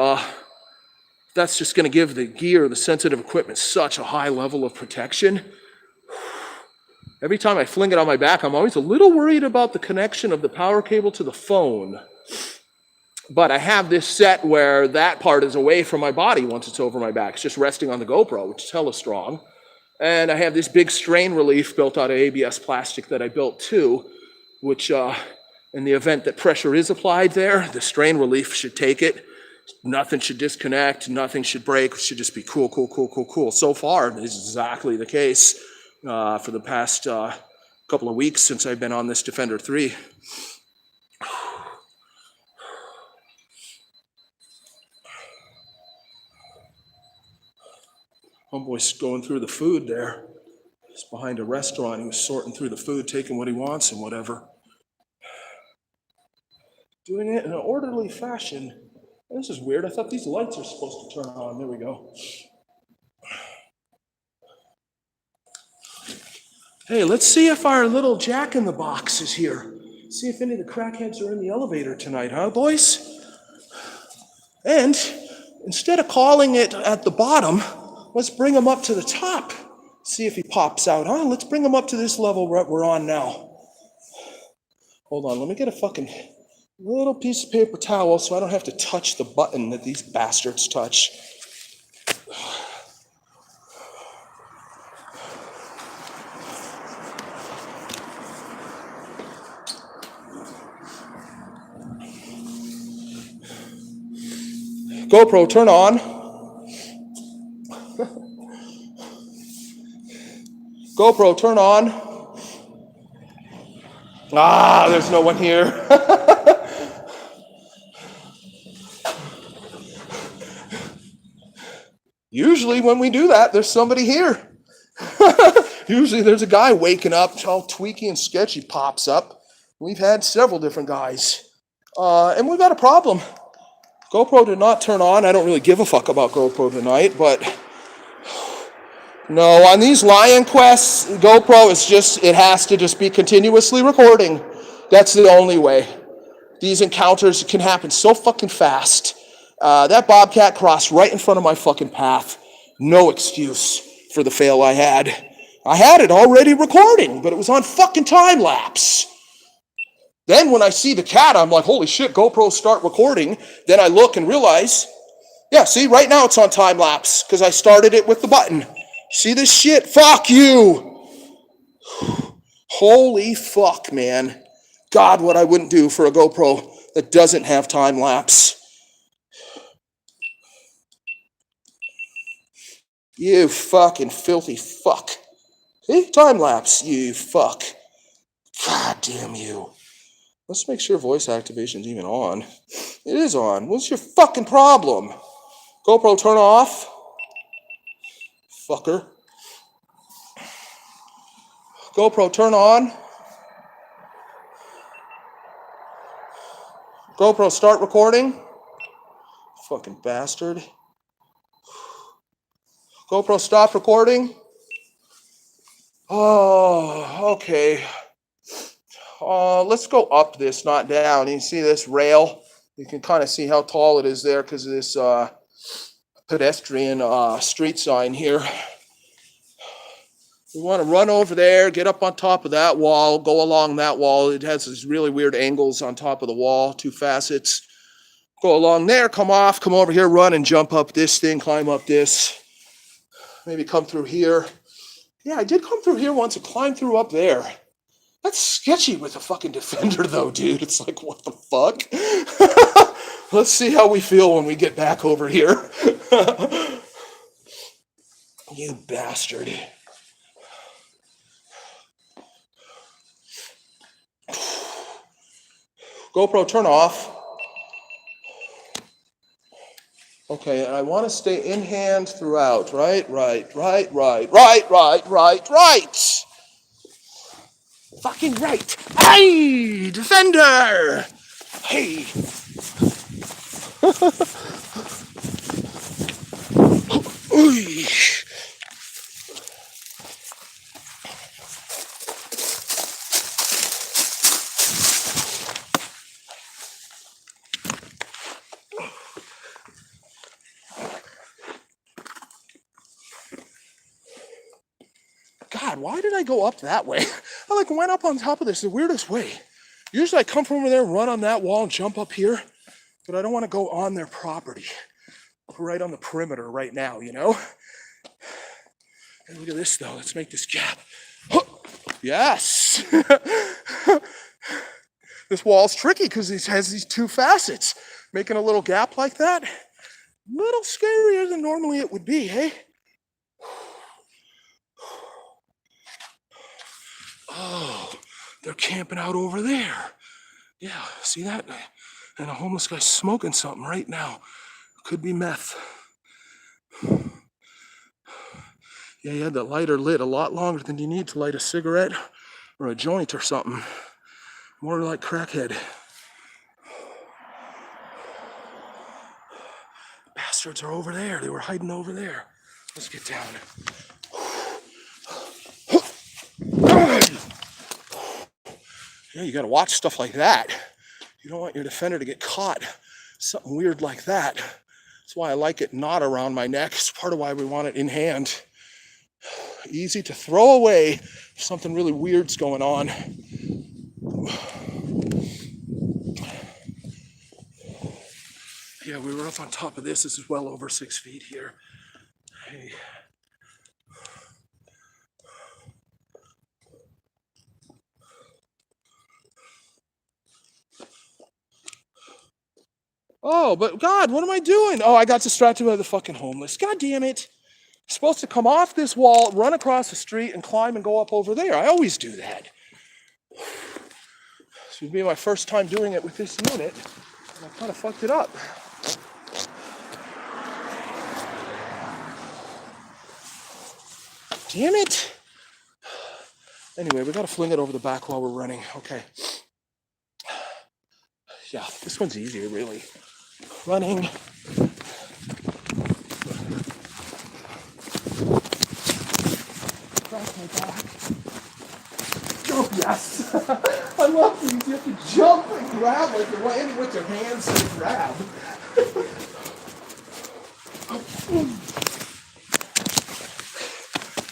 that's just going to give the gear, the sensitive equipment, such a high level of protection. Every time I fling it on my back, I'm always a little worried about the connection of the power cable to the phone. But I have this set where that part is away from my body once it's over my back. It's just resting on the GoPro, which is hella strong. And I have this big strain relief built out of ABS plastic that I built too, which in the event that pressure is applied there, the strain relief should take it. Nothing should disconnect, nothing should break. It should just be cool, cool, cool, cool, cool. So far, this is exactly the case for the past couple of weeks since I've been on this Defender 3. Homeboy's going through the food there. He's behind a restaurant. He was sorting through the food, taking what he wants and whatever. Doing it in an orderly fashion. This is weird. I thought these lights are supposed to turn on. There we go. Hey, let's see if our little jack-in-the-box is here. See if any of the crackheads are in the elevator tonight, huh, boys? And instead of calling it at the bottom, let's bring him up to the top. See if he pops out, huh? Let's bring him up to this level we're on now. Hold on, let me get a fucking little piece of paper towel so I don't have to touch the button that these bastards touch. GoPro, turn on. GoPro, turn on. Ah, there's no one here. Usually when we do that, there's somebody here. Usually there's a guy waking up, all tweaky and sketchy pops up. We've had several different guys. And we've got a problem. GoPro did not turn on. I don't really give a fuck about GoPro tonight, but no, on these lion quests, GoPro is just, it has to just be continuously recording. That's the only way. These encounters can happen so fucking fast. That bobcat crossed right in front of my fucking path. No excuse for the fail I had. I had it already recording, but it was on fucking time lapse. Then when I see the cat, I'm like, holy shit, GoPro start recording. Then I look and realize, yeah, see, right now it's on time lapse because I started it with the button. See this shit? Fuck you. Holy fuck, man. God, what I wouldn't do for a GoPro that doesn't have time lapse. You fucking filthy fuck. See? Time lapse, you fuck. God damn you. Let's make sure voice activation's even on. It is on. What's your fucking problem? GoPro, turn off. Fucker. GoPro, turn on. GoPro, start recording. Fucking bastard. GoPro, stop recording. Oh, okay. Let's go up this, not down. You see this rail? You can kind of see how tall it is there because of this pedestrian street sign here. We want to run over there, get up on top of that wall, go along that wall. It has these really weird angles on top of the wall, 2 facets. Go along there, come off, come over here, run and jump up this thing, climb up this. Maybe come through here. Yeah, I did come through here once and climb through up there. That's sketchy with a fucking defender though, dude. It's like, what the fuck? Let's see how we feel when we get back over here. You bastard. GoPro, turn off. Okay, and I want to stay in hand throughout. Right. Fucking right. Hey, defender. Hey. God, why did I go up that way? I went up on top of this the weirdest way. Usually I come from over there, run on that wall and jump up here, but I don't want to go on their property. Right on the perimeter right now, you know? And look at this though, let's make this gap. Yes! This wall's tricky because it has these 2 facets. Making a little gap like that, a little scarier than normally it would be, hey? Oh, they're camping out over there. Yeah, see that? And a homeless guy's smoking something right now. Could be meth. Yeah, you had that lighter lit a lot longer than you need to light a cigarette or a joint or something. More like crackhead. Bastards are over there. They were hiding over there. Let's get down. Yeah, you gotta watch stuff like that. You don't want your defender to get caught. Something weird like that. That's why I like it not around my neck. It's part of why we want it in hand. Easy to throw away if something really weird's going on. Yeah, we were up on top of this. This is well over 6 feet here. Hey. Oh, but God, what am I doing? Oh, I got distracted by the fucking homeless. God damn it. I'm supposed to come off this wall, run across the street, and climb and go up over there. I always do that. This would be my first time doing it with this unit, and I kind of fucked it up. Damn it. Anyway, we gotta fling it over the back while we're running. Okay. Yeah, this one's easier, really. Running. Across my back. Oh, yes. I love these. You have to jump and grab like you're landing with your hands to grab.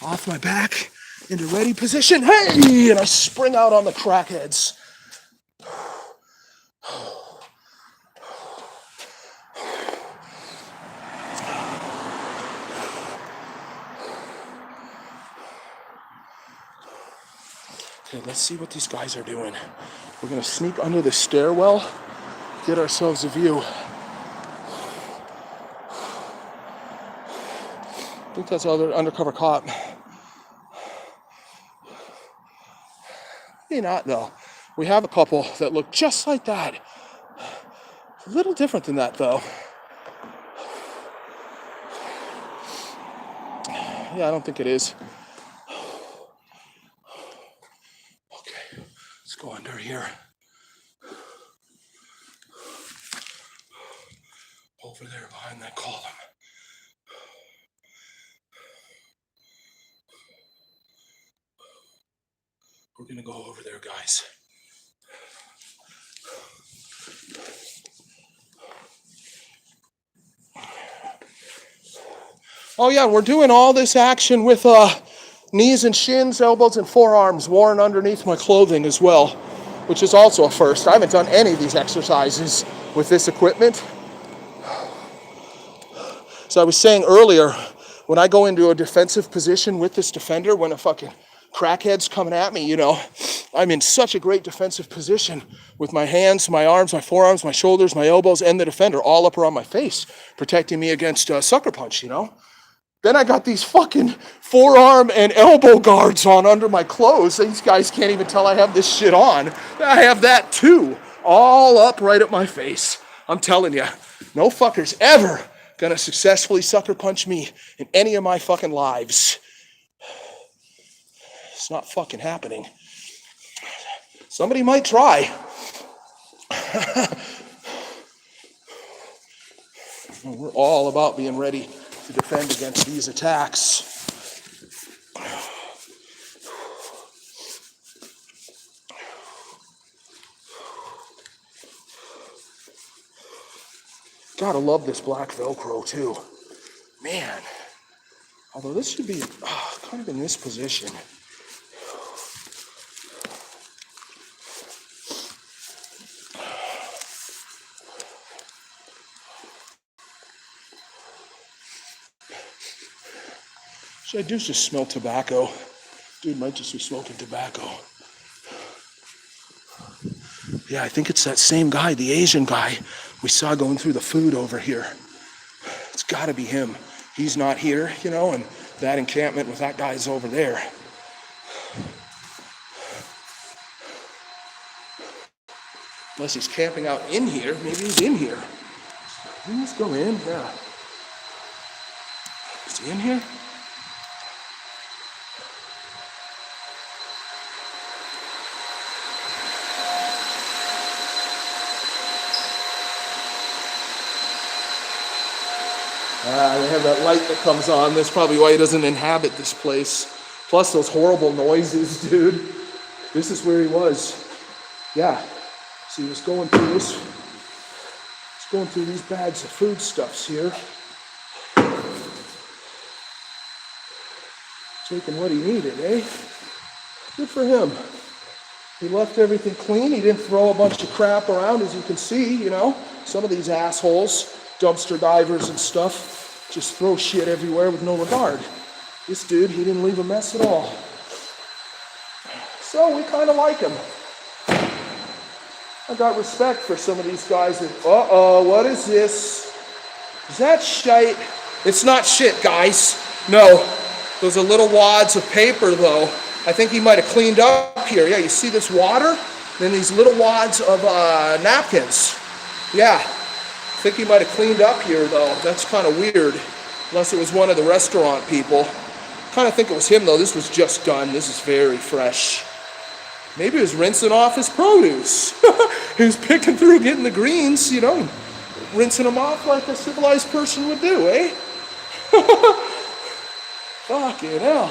Off my back, into ready position. Hey! And I spring out on the crackheads. Okay, let's see what these guys are doing. We're gonna sneak under the stairwell, get ourselves a view. I think that's the undercover cop. Maybe not, though. We have a couple that look just like that. A little different than that, though. Yeah, I don't think it is. Okay, let's go under here. Over there behind that column. We're gonna go over there, guys. Oh yeah, we're doing all this action with knees and shins, elbows and forearms worn underneath my clothing as well, which is also a first. I haven't done any of these exercises with this equipment. So I was saying earlier, when I go into a defensive position with this defender, when a fucking crackhead's coming at me, you know, I'm in such a great defensive position with my hands, my arms, my forearms, my shoulders, my elbows, and the defender all up around my face, protecting me against a sucker punch, you know? Then I got these fucking forearm and elbow guards on under my clothes. These guys can't even tell I have this shit on. I have that too, all up right at my face. I'm telling you, no fucker's ever gonna successfully sucker punch me in any of my fucking lives. It's not fucking happening. Somebody might try. We're all about being ready to defend against these attacks. Gotta love this black Velcro too. Man. Although this should be kind of in this position. I do just smell tobacco. Dude might just be smoking tobacco. Yeah, I think it's that same guy, the Asian guy we saw going through the food over here. It's gotta be him. He's not here, you know, and that encampment with that guy's over there. Unless he's camping out in here, maybe he's in here. Let's go in, yeah. Is he in here? They have that light that comes on. That's probably why he doesn't inhabit this place. Plus those horrible noises, dude. This is where he was. Yeah. So he was going through this. He's going through these bags of foodstuffs here. Taking what he needed, eh? Good for him. He left everything clean. He didn't throw a bunch of crap around, as you can see, you know. Some of these assholes, dumpster divers and stuff, just throw shit everywhere with no regard. This dude, he didn't leave a mess at all. So we kind of like him. I got respect for some of these guys that, what is this? Is that shite? It's not shit, guys. No. Those are little wads of paper, though. I think he might have cleaned up here. Yeah, you see this water? Then these little wads of napkins. Yeah, I think he might have cleaned up here, though. That's kind of weird, unless it was one of the restaurant people. Kind of think it was him, though. This was just done. This is very fresh. Maybe he was rinsing off his produce. He was picking through, getting the greens, you know, rinsing them off like a civilized person would do, eh? Fucking hell.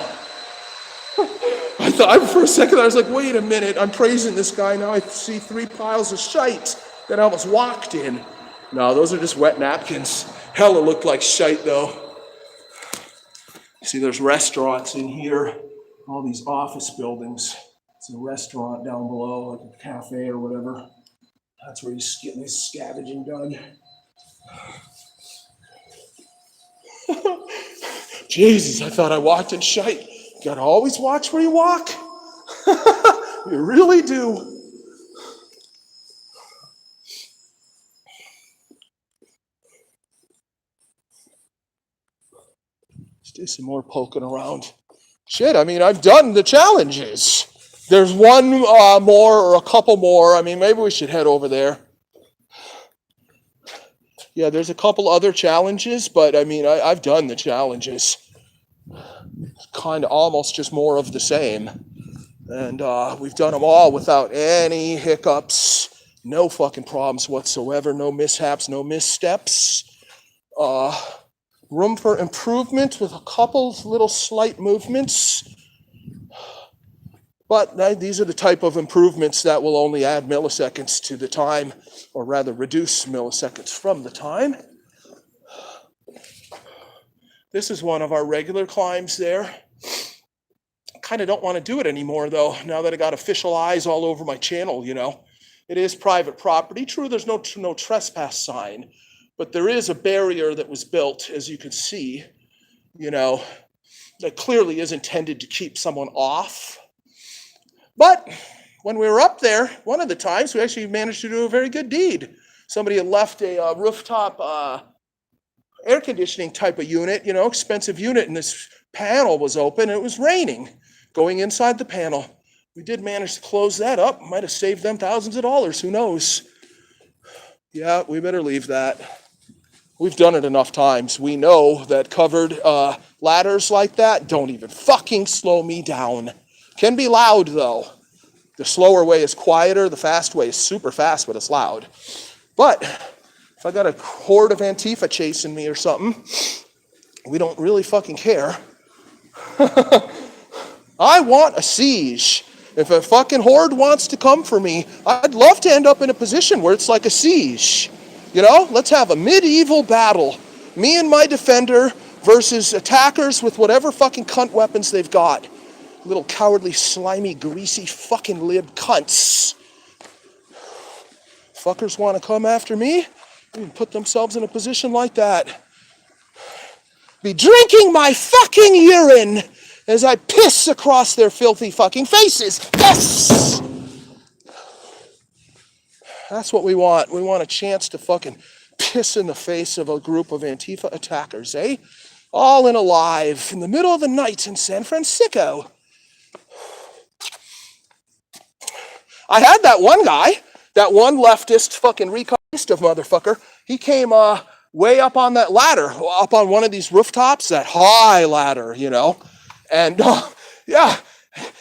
I thought for a second, I was like, wait a minute, I'm praising this guy, now I see 3 piles of shite that I almost walked in. No, those are just wet napkins. Hell, it looked like shite, though. See, there's restaurants in here, all these office buildings. It's a restaurant down below, like a cafe or whatever. That's where he's getting his scavenging done. Jesus, I thought I walked in shite. You gotta always watch where you walk. You really do. Let's do some more poking around. Shit, I mean, I've done the challenges. There's one more or a couple more. I mean, maybe we should head over there. Yeah, there's a couple other challenges, but I mean, I've done the challenges. Kind of almost just more of the same. And we've done them all without any hiccups, no fucking problems whatsoever, no mishaps, no missteps. Room for improvement with a couple little slight movements. But these are the type of improvements that will only add milliseconds to the time, or rather reduce milliseconds from the time. This is one of our regular climbs there. I kind of don't want to do it anymore, though, now that I got official eyes all over my channel, you know. It is private property. True, there's no trespass sign, but there is a barrier that was built, as you can see, you know, that clearly is intended to keep someone off. But when we were up there, one of the times, we actually managed to do a very good deed. Somebody had left a rooftop air conditioning type of unit, you know, expensive unit, and this panel was open, and it was raining going inside the panel. We did manage to close that up. Might have saved them thousands of dollars, who knows? Yeah, we better leave that. We've done it enough times. We know that covered ladders like that don't even fucking slow me down. Can be loud, though. The slower way is quieter. The fast way is super fast, but it's loud. But if I got a horde of Antifa chasing me or something, we don't really fucking care. I want a siege. If a fucking horde wants to come for me, I'd love to end up in a position where it's like a siege. You know, let's have a medieval battle. Me and my defender versus attackers with whatever fucking cunt weapons they've got. Little cowardly, slimy, greasy, fucking lib cunts. Fuckers want to come after me and put themselves in a position like that. Be drinking my fucking urine as I piss across their filthy fucking faces. Yes! That's what we want. We want a chance to fucking piss in the face of a group of Antifa attackers, eh? All in alive in the middle of the night in San Francisco. I had that one guy, that one leftist fucking reconist of motherfucker. He came way up on that ladder, up on one of these rooftops, that high ladder, you know. And yeah,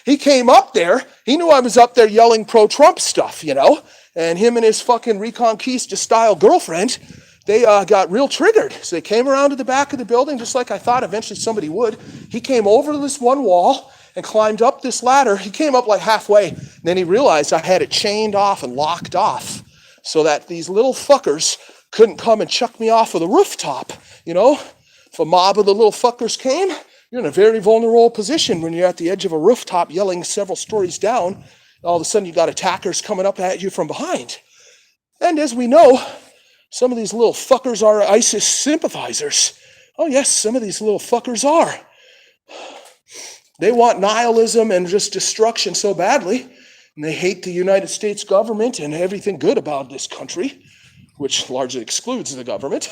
he came up there. He knew I was up there yelling pro-Trump stuff, you know. And him and his fucking Reconquista-style girlfriend, they got real triggered. So they came around to the back of the building, just like I thought eventually somebody would. He came over to this one wall, and climbed up this ladder. He came up like halfway, and then he realized I had it chained off and locked off so that these little fuckers couldn't come and chuck me off of the rooftop. You know, if a mob of the little fuckers came, you're in a very vulnerable position when you're at the edge of a rooftop yelling several stories down. All of a sudden, you got attackers coming up at you from behind. And as we know, some of these little fuckers are ISIS sympathizers. Oh yes, some of these little fuckers are. They want nihilism and just destruction so badly, and they hate the United States government and everything good about this country, which largely excludes the government.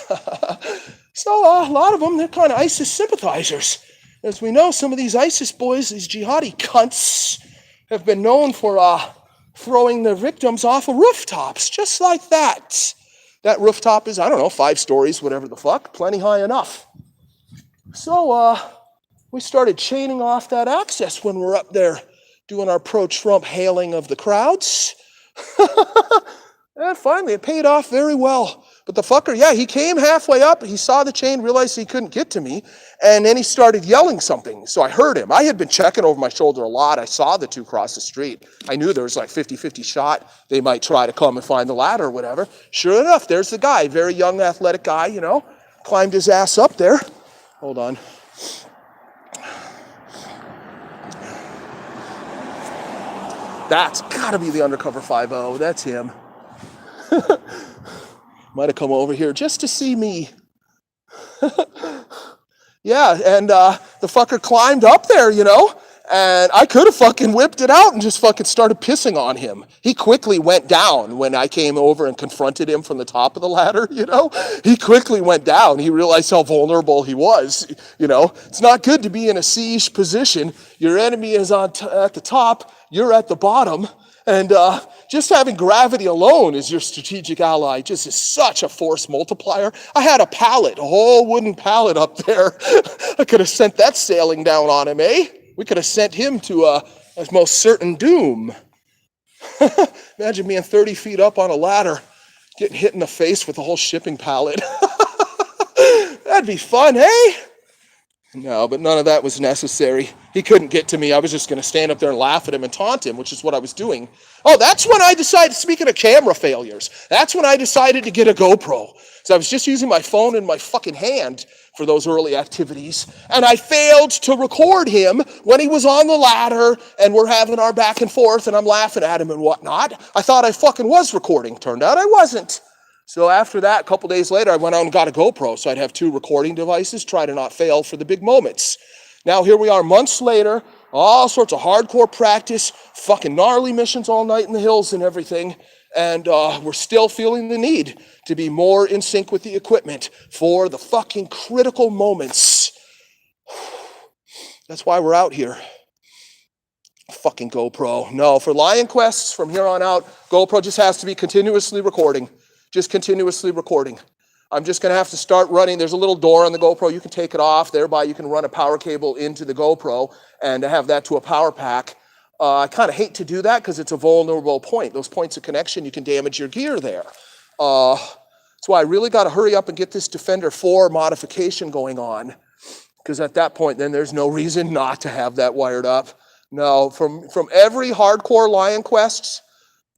So a lot of them, they're kind of ISIS sympathizers. As we know, some of these ISIS boys, these jihadi cunts, have been known for throwing their victims off of rooftops, just like that. That rooftop is, I don't know, 5 stories, whatever the fuck, plenty high enough. So we started chaining off that access when we're up there doing our pro-Trump hailing of the crowds. And finally, it paid off very well. But the fucker, yeah, he came halfway up, he saw the chain, realized he couldn't get to me, and then he started yelling something. So I heard him. I had been checking over my shoulder a lot. I saw the two cross the street. I knew there was like 50-50 shot. They might try to come and find the ladder or whatever. Sure enough, there's the guy, very young, athletic guy, you know, climbed his ass up there. Hold on. That's gotta be the undercover 5-0. That's him. Might have come over here just to see me. Yeah, and the fucker climbed up there, you know, and I could have fucking whipped it out and just fucking started pissing on him. He quickly went down when I came over and confronted him from the top of the ladder, you know. He quickly went down. He realized how vulnerable he was, you know. It's not good to be in a siege position. Your enemy is at the top, you're at the bottom. And just having gravity alone as your strategic ally just is such a force multiplier. I had a pallet, a whole wooden pallet up there. I could have sent that sailing down on him, eh? We could have sent him to a most certain doom. Imagine being 30 feet up on a ladder, getting hit in the face with a whole shipping pallet. That'd be fun, eh? No, but none of that was necessary. He couldn't get to me. I was just going to stand up there and laugh at him and taunt him, which is what I was doing. Oh, that's when I decided, speaking of camera failures, that's when I decided to get a GoPro. So I was just using my phone in my fucking hand for those early activities, and I failed to record him when he was on the ladder, and we're having our back and forth, and I'm laughing at him and whatnot. I thought I fucking was recording. Turned out I wasn't. So after that, a couple days later, I went out and got a GoPro, so I'd have 2 recording devices, try to not fail for the big moments. Now here we are months later, all sorts of hardcore practice, fucking gnarly missions all night in the hills and everything, and we're still feeling the need to be more in sync with the equipment for the fucking critical moments. That's why we're out here. Fucking GoPro. No, for Lion Quests, from here on out, GoPro just has to be continuously recording. Just continuously recording. I'm just going to have to start running. There's a little door on the GoPro. You can take it off. Thereby, you can run a power cable into the GoPro and have that to a power pack. I kind of hate to do that because it's a vulnerable point. Those points of connection, you can damage your gear there. That's why I really got to hurry up and get this Defender 4 modification going on, because at that point, then there's no reason not to have that wired up. No, from every hardcore Lion Quests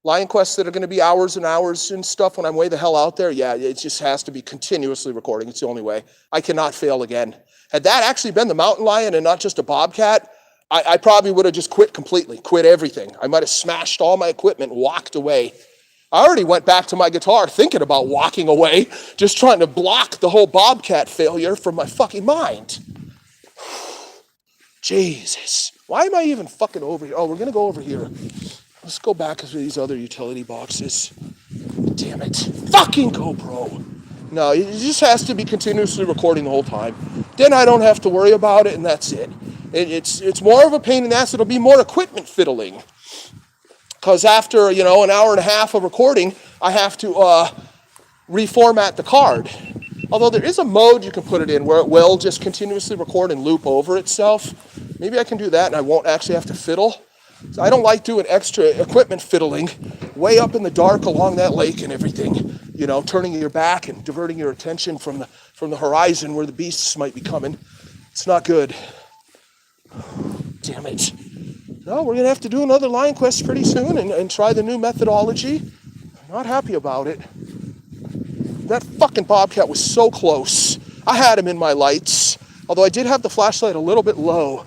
that are going to be hours and hours and stuff when I'm way the hell out there, yeah, it just has to be continuously recording. It's the only way. I cannot fail again. Had that actually been the mountain lion and not just a bobcat, I probably would have just quit completely, quit everything. I might have smashed all my equipment and walked away. I already went back to my guitar thinking about walking away, just trying to block the whole bobcat failure from my fucking mind. Jesus. Why am I even fucking over here? Oh, we're going to go over here. Let's go back to these other utility boxes. Damn it. Fucking GoPro. No, it just has to be continuously recording the whole time. Then I don't have to worry about it, and that's it. It's more of a pain in the ass. It'll be more equipment fiddling. Because after, an hour and a half of recording, I have to reformat the card. Although there is a mode you can put it in where it will just continuously record and loop over itself. Maybe I can do that and I won't actually have to fiddle. So I don't like doing extra equipment fiddling way up in the dark along that lake and everything. Turning your back and diverting your attention from the horizon where the beasts might be coming. It's not good. Damn it. No, we're going to have to do another line quest pretty soon and try the new methodology. Not happy about it. That fucking bobcat was so close. I had him in my lights, although I did have the flashlight a little bit low.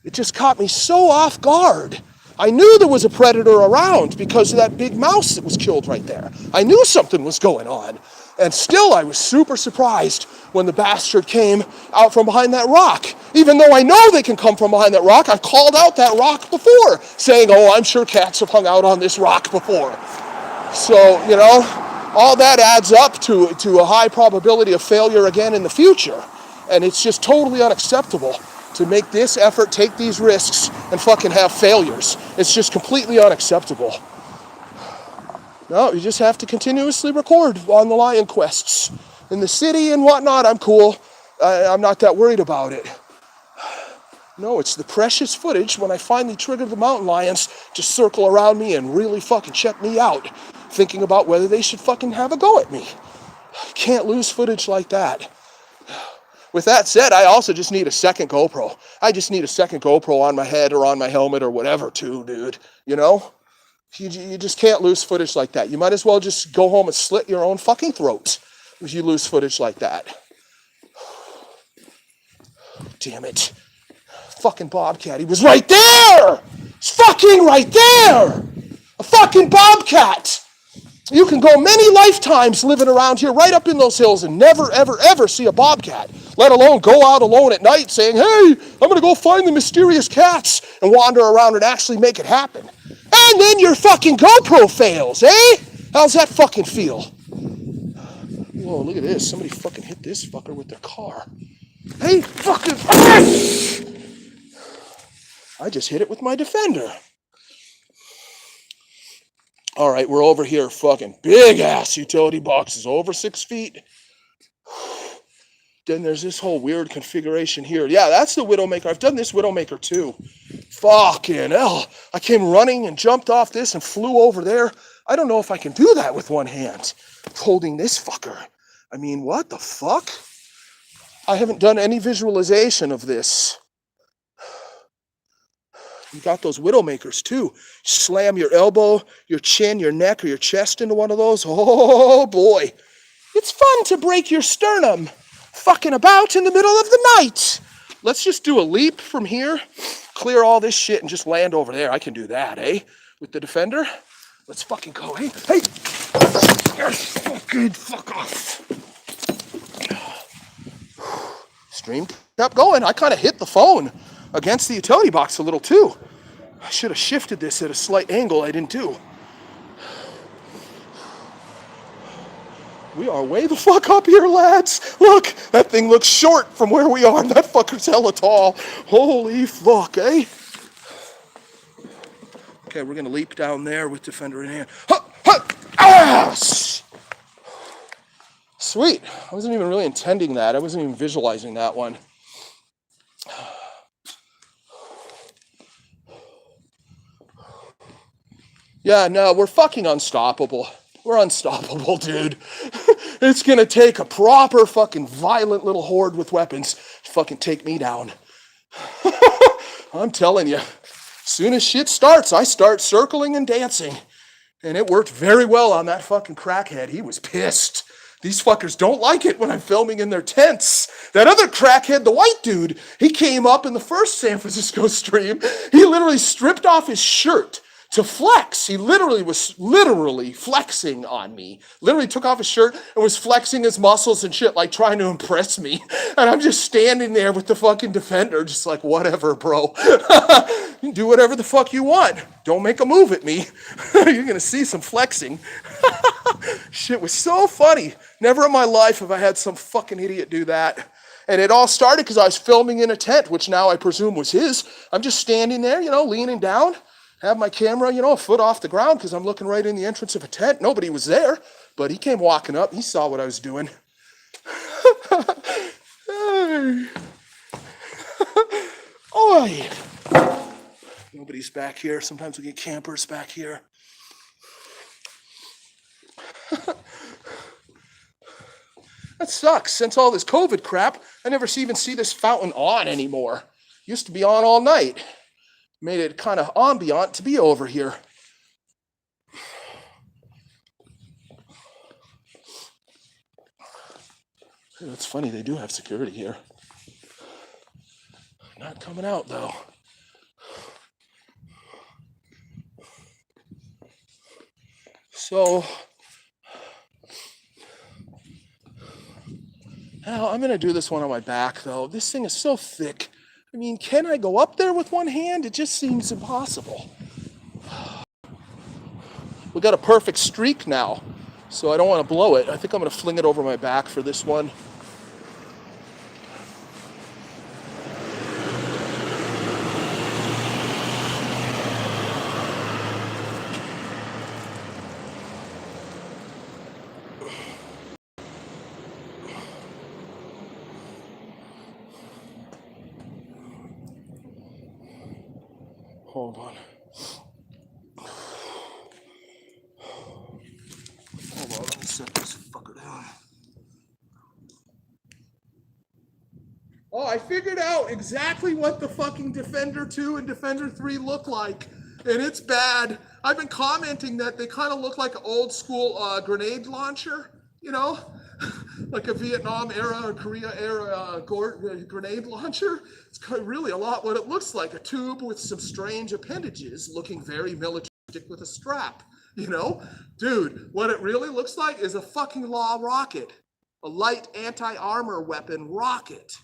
It just caught me so off guard. I knew there was a predator around because of that big mouse that was killed right there. I knew something was going on. And still I was super surprised when the bastard came out from behind that rock. Even though I know they can come from behind that rock, I've called out that rock before, saying, oh, I'm sure cats have hung out on this rock before. So, you know, all that adds up to a high probability of failure again in the future. And it's just totally unacceptable to make this effort, take these risks, and fucking have failures. It's just completely unacceptable. No, you just have to continuously record on the lion quests. In the city and whatnot, I'm cool. I'm not that worried about it. No, it's the precious footage when I finally trigger the mountain lions to circle around me and really fucking check me out, thinking about whether they should fucking have a go at me. Can't lose footage like that. With that said, I also just need a second GoPro. I just need a second GoPro on my head or on my helmet or whatever too, dude. You know? You just can't lose footage like that. You might as well just go home and slit your own fucking throat if you lose footage like that. Damn it. Fucking bobcat. He was right there! He's fucking right there! A fucking bobcat! You can go many lifetimes living around here right up in those hills and never, ever, ever see a bobcat, let alone go out alone at night saying, hey, I'm going to go find the mysterious cats and wander around and actually make it happen. And then your fucking GoPro fails, eh? How's that fucking feel? Whoa, look at this. Somebody fucking hit this fucker with their car. Hey, fucking... I just hit it with my Defender. All right, we're over here, fucking big-ass utility boxes, over 6 feet. Then there's this whole weird configuration here. Yeah, that's the Widowmaker. I've done this Widowmaker too. Fucking hell. I came running and jumped off this and flew over there. I don't know if I can do that with one hand, holding this fucker. I mean, what the fuck? I haven't done any visualization of this. You got those Widowmakers too. Slam your elbow, your chin, your neck, or your chest into one of those. Oh boy. It's fun to break your sternum fucking about in the middle of the night. Let's just do a leap from here, clear all this shit, and just land over there. I can do that, eh? With the Defender. Let's fucking go, eh? Hey! Fucking fuck off. Stream kept going. I kind of hit the phone against the utility box a little too. I should have shifted this at a slight angle. I didn't do. We are way the fuck up here, lads. Look, that thing looks short from where we are. That fucker's hella tall. Holy fuck, eh? Okay, we're gonna leap down there with Defender in hand. Huh, huh, ah! Sweet. I wasn't even really intending that. I wasn't even visualizing that one. Yeah, no, we're fucking unstoppable. We're unstoppable, dude. It's gonna take a proper fucking violent little horde with weapons to fucking take me down. I'm telling you, as soon as shit starts, I start circling and dancing. And it worked very well on that fucking crackhead. He was pissed. These fuckers don't like it when I'm filming in their tents. That other crackhead, the white dude, he came up in the first San Francisco stream. He literally stripped off his shirt to flex. He literally was flexing on me. Literally took off his shirt and was flexing his muscles and shit, like trying to impress me. And I'm just standing there with the fucking Defender, just like, whatever, bro. You can do whatever the fuck you want. Don't make a move at me. You're gonna see some flexing. Shit was so funny. Never in my life have I had some fucking idiot do that. And it all started because I was filming in a tent, which now I presume was his. I'm just standing there, leaning down. Have my camera, a foot off the ground because I'm looking right in the entrance of a tent. Nobody was there, but he came walking up. He saw what I was doing. Oi! Nobody's back here. Sometimes we get campers back here. That sucks. Since all this COVID crap, I never even see this fountain on anymore. Used to be on all night. Made it kind of ambient to be over here. It's funny, they do have security here. Not coming out, though. So, now I'm going to do this one on my back, though. This thing is so thick. I mean, can I go up there with one hand? It just seems impossible. We got a perfect streak now, so I don't want to blow it. I think I'm going to fling it over my back for this one. Hold on. Hold on, let me set this fucker down. Oh, I figured out exactly what the fucking Defender 2 and Defender 3 look like, and it's bad. I've been commenting that they kind of look like an old school grenade launcher, you know? Like a Vietnam era or Korea era grenade launcher. It's really a lot what it looks like. A tube with some strange appendages looking very militaristic with a strap, you know? Dude, what it really looks like is a fucking law rocket. A light anti-armor weapon rocket.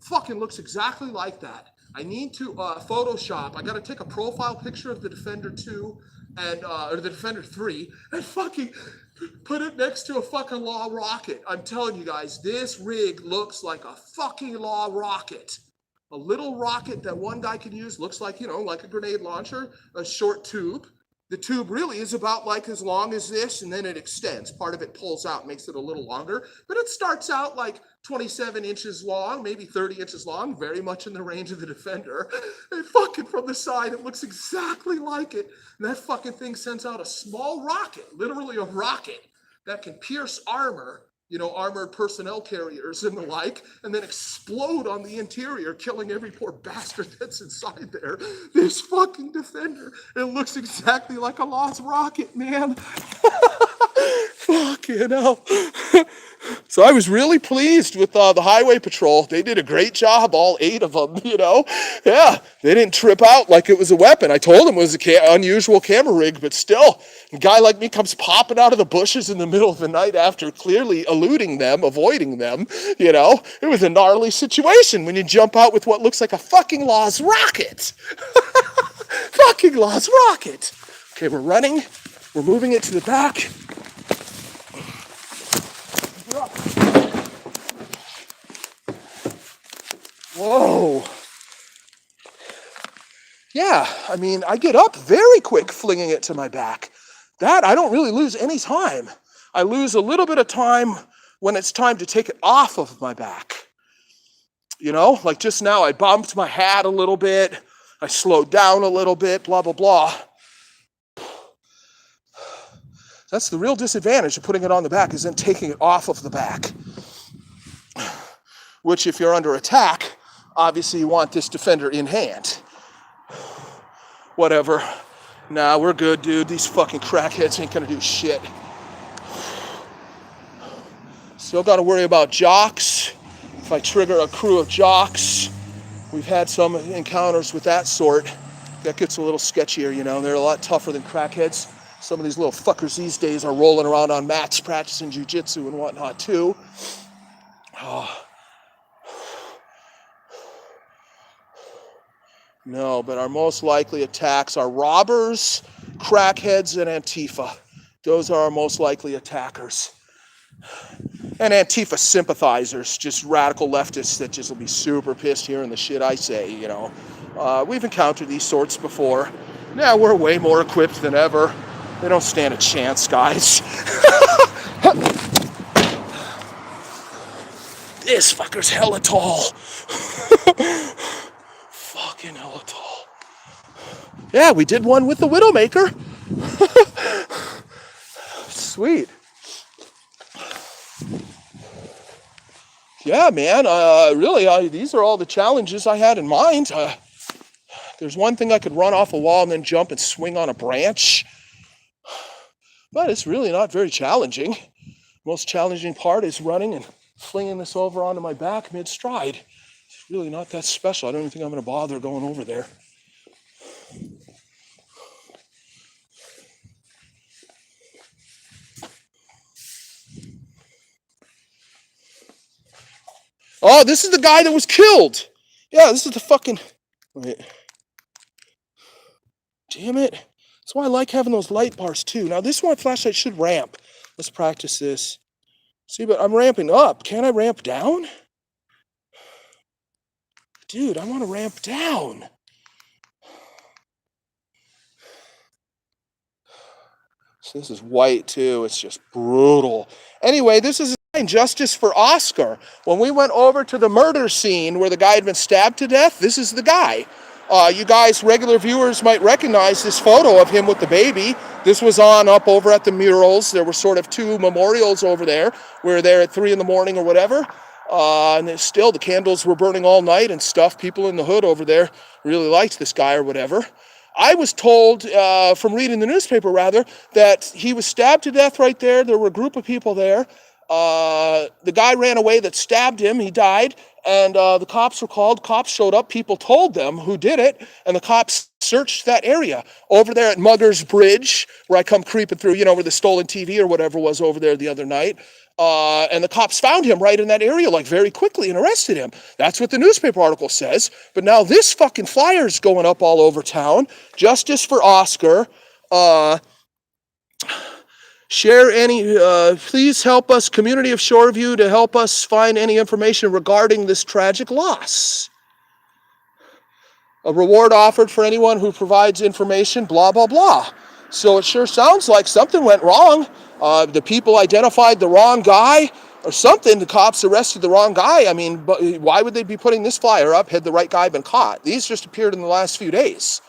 Fucking looks exactly like that. I need to Photoshop. I gotta take a profile picture of the Defender 2 and or the Defender 3 and fucking put it next to a fucking law rocket. I'm telling you guys, this rig looks like a fucking law rocket. A little rocket that one guy can use, looks like, you know, like a grenade launcher, a short tube. The tube really is about like as long as this, and then it extends. Part of it pulls out, makes it a little longer, but it starts out like 27 inches long, maybe 30 inches long, very much in the range of the Defender. And fucking from the side, it looks exactly like it. And that fucking thing sends out a small rocket, literally a rocket, that can pierce armor, you know, armored personnel carriers and the like, and then explode on the interior, killing every poor bastard that's inside there. This fucking Defender, it looks exactly like a lost rocket, man. Fucking hell. So I was really pleased with the highway patrol. They did a great job, all 8 of them, you know. Yeah, they didn't trip out like it was a weapon. I told them it was an unusual camera rig, but still, a guy like me comes popping out of the bushes in the middle of the night after clearly eluding them, avoiding them, you know. It was a gnarly situation when you jump out with what looks like a fucking lost rocket. Fucking lost rocket. Okay, we're running. We're moving it to the back. Whoa. Yeah, I mean, I get up very quick flinging it to my back. That, I don't really lose any time. I lose a little bit of time when it's time to take it off of my back. You know, like just now I bumped my hat a little bit. I slowed down a little bit, blah, blah, blah. That's the real disadvantage of putting it on the back, is then taking it off of the back. Which, if you're under attack, obviously you want this Defender in hand. Whatever. Nah, we're good, dude. These fucking crackheads ain't gonna do shit. Still gotta worry about jocks. If I trigger a crew of jocks, we've had some encounters with that sort. That gets a little sketchier, you know. They're a lot tougher than crackheads. Some of these little fuckers these days are rolling around on mats practicing jiu-jitsu and whatnot too. Oh. No, but our most likely attacks are robbers, crackheads, and Antifa. Those are our most likely attackers. And Antifa sympathizers, just radical leftists that just will be super pissed hearing the shit I say, you know. We've encountered these sorts before. Now we're way more equipped than ever. They don't stand a chance, guys. This fucker's hella tall. Fucking hella tall. Yeah, we did one with the Widowmaker. Sweet. Yeah, man, really, these are all the challenges I had in mind. There's one thing I could run off a wall and then jump and swing on a branch, but it's really not very challenging. Most challenging part is running and flinging this over onto my back mid-stride. It's really not that special. I don't even think I'm going to bother going over there. Oh, this is the guy that was killed. Yeah, this is the fucking... Wait. Damn it. That's why I like having those light bars too. Now this one flashlight should ramp. Let's practice this. See, but I'm ramping up. Can I ramp down? Dude, I want to ramp down. So this is white too. It's just brutal. Anyway, this is Justice for Oscar. When we went over to the murder scene where the guy had been stabbed to death, this is the guy. You guys, regular viewers, might recognize this photo of him with the baby. This was on up over at the murals. There were sort of two memorials over there. We were there at 3 in the morning or whatever. And still, the candles were burning all night and stuff. People in the hood over there really liked this guy or whatever. I was told, from reading the newspaper rather, that he was stabbed to death right there. There were a group of people there. The guy ran away that stabbed him. He died. And the cops were called. Cops showed up. People told them who did it. And the cops searched that area. Over there at Mugger's Bridge, where I come creeping through, where the stolen TV or whatever was over there the other night. And the cops found him right in that area, like very quickly, and arrested him. That's what the newspaper article says. But now this fucking flyer's going up all over town. Justice for Oscar. Share any, please help us, community of Shoreview, to help us find any information regarding this tragic loss. A reward offered for anyone who provides information, blah, blah, blah. So it sure sounds like something went wrong. The people identified the wrong guy or something. The cops arrested the wrong guy. I mean, but why would they be putting this flyer up had the right guy been caught? These just appeared in the last few days.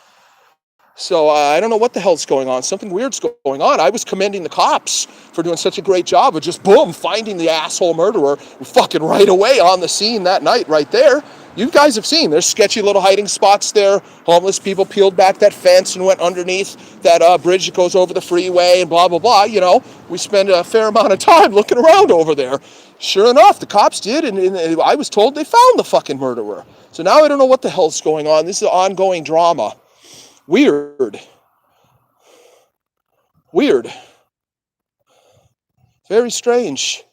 So I don't know what the hell's going on. Something weird's going on. I was commending the cops for doing such a great job of just, boom, finding the asshole murderer fucking right away on the scene that night right there. You guys have seen, there's sketchy little hiding spots there. Homeless people peeled back that fence and went underneath that bridge that goes over the freeway and blah, blah, blah. We spend a fair amount of time looking around over there. Sure enough, the cops did, and I was told they found the fucking murderer. So now I don't know what the hell's going on. This is ongoing drama. Weird. Very strange.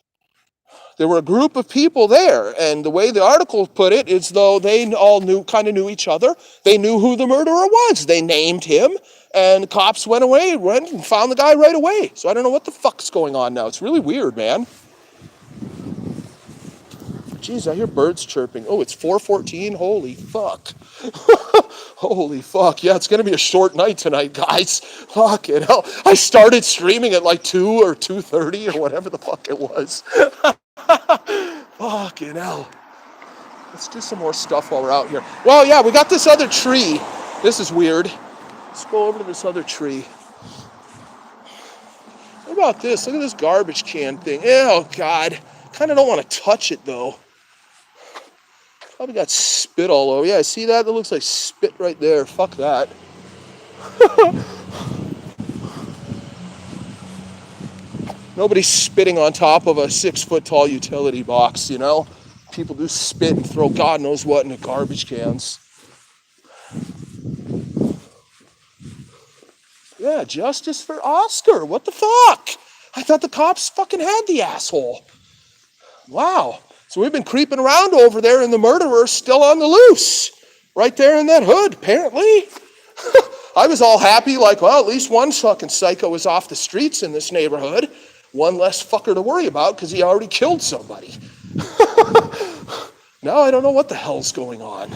There were a group of people there, and the way the article put it is though they all kind of knew each other. They knew who the murderer was. They named him, and the cops went and found the guy right away. So I don't know what the fuck's going on now. It's really weird, man. Jeez, I hear birds chirping. Oh, it's 4:14. Holy fuck. Holy fuck. Yeah, it's going to be a short night tonight, guys. Fucking hell. I started streaming at like 2 or 2:30 or whatever the fuck it was. Fucking hell. Let's do some more stuff while we're out here. Well, yeah, we got this other tree. This is weird. Let's go over to this other tree. What about this? Look at this garbage can thing. Oh, God. Kind of don't want to touch it, though. Probably got spit all over. Yeah, see that? That looks like spit right there. Fuck that. Nobody's spitting on top of a 6-foot-tall utility box, People do spit and throw God knows what into garbage cans. Yeah, justice for Oscar. What the fuck? I thought the cops fucking had the asshole. Wow. So we've been creeping around over there and the murderer's still on the loose. Right there in that hood, apparently. I was all happy, like, well, at least one fucking psycho is off the streets in this neighborhood. One less fucker to worry about because he already killed somebody. Now I don't know what the hell's going on.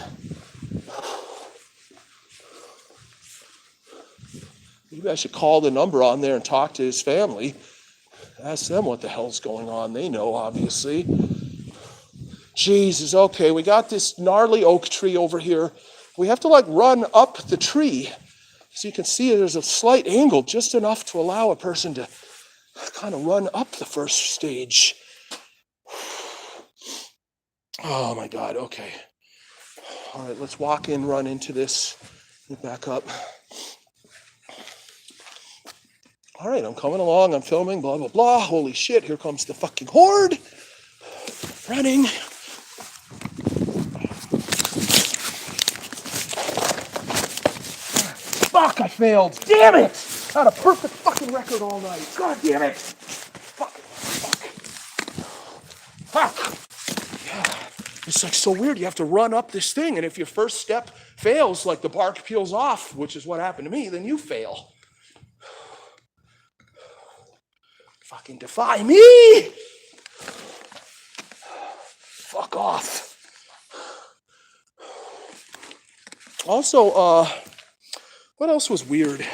Maybe I should call the number on there and talk to his family. Ask them what the hell's going on. They know, obviously. Jesus, okay, we got this gnarly oak tree over here. We have to, run up the tree. So you can see there's a slight angle, just enough to allow a person to kind of run up the first stage. Oh, my God, okay. All right, let's walk in, run into this Get back up. All right, I'm coming along. I'm filming, blah, blah, blah. Holy shit, here comes the fucking horde. Running. Fuck, I failed. Damn it! I had a perfect fucking record all night. God damn it. Fuck. It's like so weird. You have to run up this thing, and if your first step fails, like the bark peels off, which is what happened to me, then you fail. Fucking defy me! Fuck off. Also, what else was weird?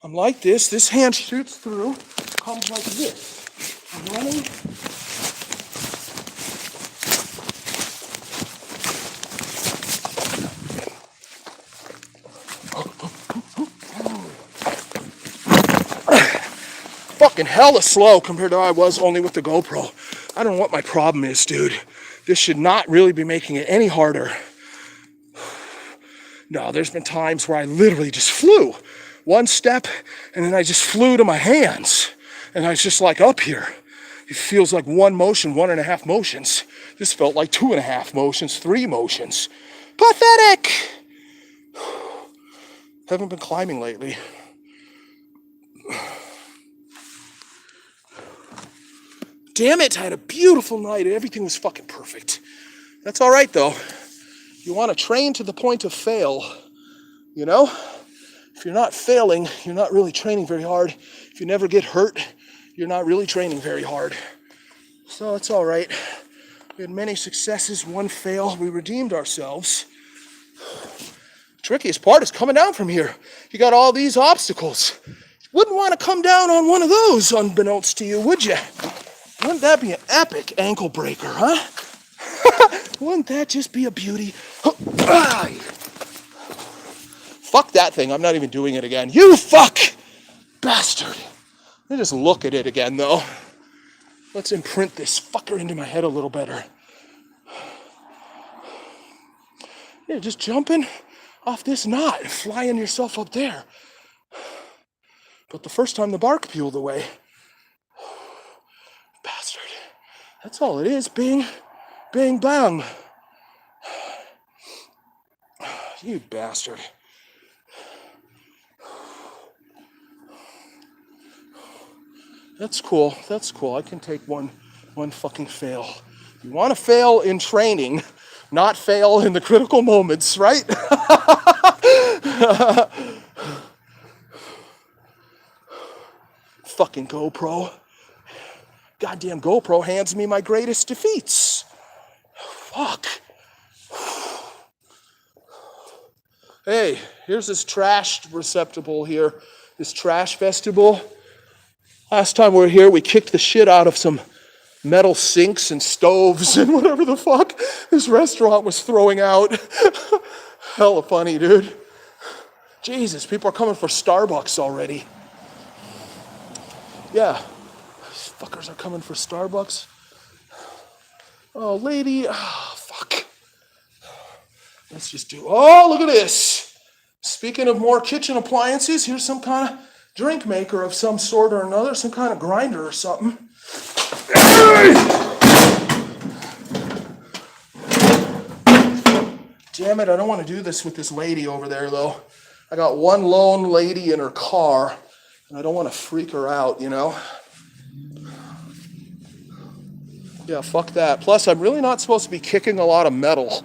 I'm like this. This hand shoots through, comes like this. I'm running. Fucking hella slow compared to how I was only with the GoPro. I don't know what my problem is, dude. This should not really be making it any harder. No, there's been times where I literally just flew. One step, and then I just flew to my hands. And I was just like up here. It feels like one motion, 1.5 motions. This felt like 2.5 motions, 3 motions. Pathetic! Haven't been climbing lately. Damn it, I had a beautiful night. Everything was fucking perfect. That's all right, though. You want to train to the point of fail, you know? If you're not failing, you're not really training very hard. If you never get hurt, you're not really training very hard. So it's all right. We had many successes, one fail. We redeemed ourselves. Trickiest part is coming down from here. You got all these obstacles. Wouldn't want to come down on one of those, unbeknownst to you, would you? Wouldn't that be an epic ankle breaker, huh? Wouldn't that just be a beauty? Fuck that thing. I'm not even doing it again. You fuck! Bastard. Let me just look at it again, though. Let's imprint this fucker into my head a little better. Yeah, just jumping off this knot and flying yourself up there. But the first time the bark peeled away. Bastard. That's all it is. Bing, bang, bang. You bastard. That's cool. That's cool. I can take one fucking fail. You want to fail in training, not fail in the critical moments, right? Fucking GoPro. Goddamn GoPro hands me my greatest defeats. Fuck. Hey, here's this trash receptacle here. This trash vestibule. Last time we were here, we kicked the shit out of some metal sinks and stoves and whatever the fuck this restaurant was throwing out. Hella funny, dude. Jesus, people are coming for Starbucks already. Yeah, these fuckers are coming for Starbucks. Oh, lady, fuck. Let's just do, oh, look at this. Speaking of more kitchen appliances, here's some kind of drink maker of some sort or another, some kind of grinder or something. Damn it, I don't want to do this with this lady over there, though. I got one lone lady in her car, and I don't want to freak her out, you know? Yeah, fuck that. Plus, I'm really not supposed to be kicking a lot of metal.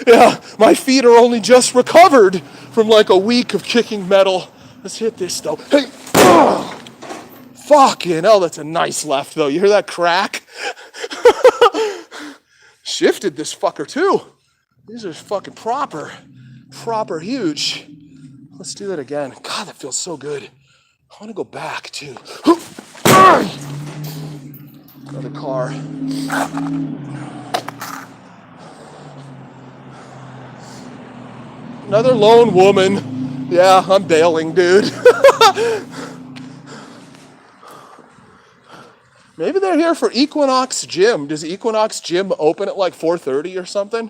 Yeah, my feet are only just recovered from like a week of kicking metal. Let's hit this, though. Hey! Oh, fucking hell, that's a nice left, though. You hear that crack? Shifted this fucker, too. These are fucking proper huge. Let's do that again. God, that feels so good. I want to go back, too. Another car. Another lone woman. Yeah, I'm bailing, dude. Maybe they're here for Equinox Gym. Does Equinox Gym open at like 4:30 or something?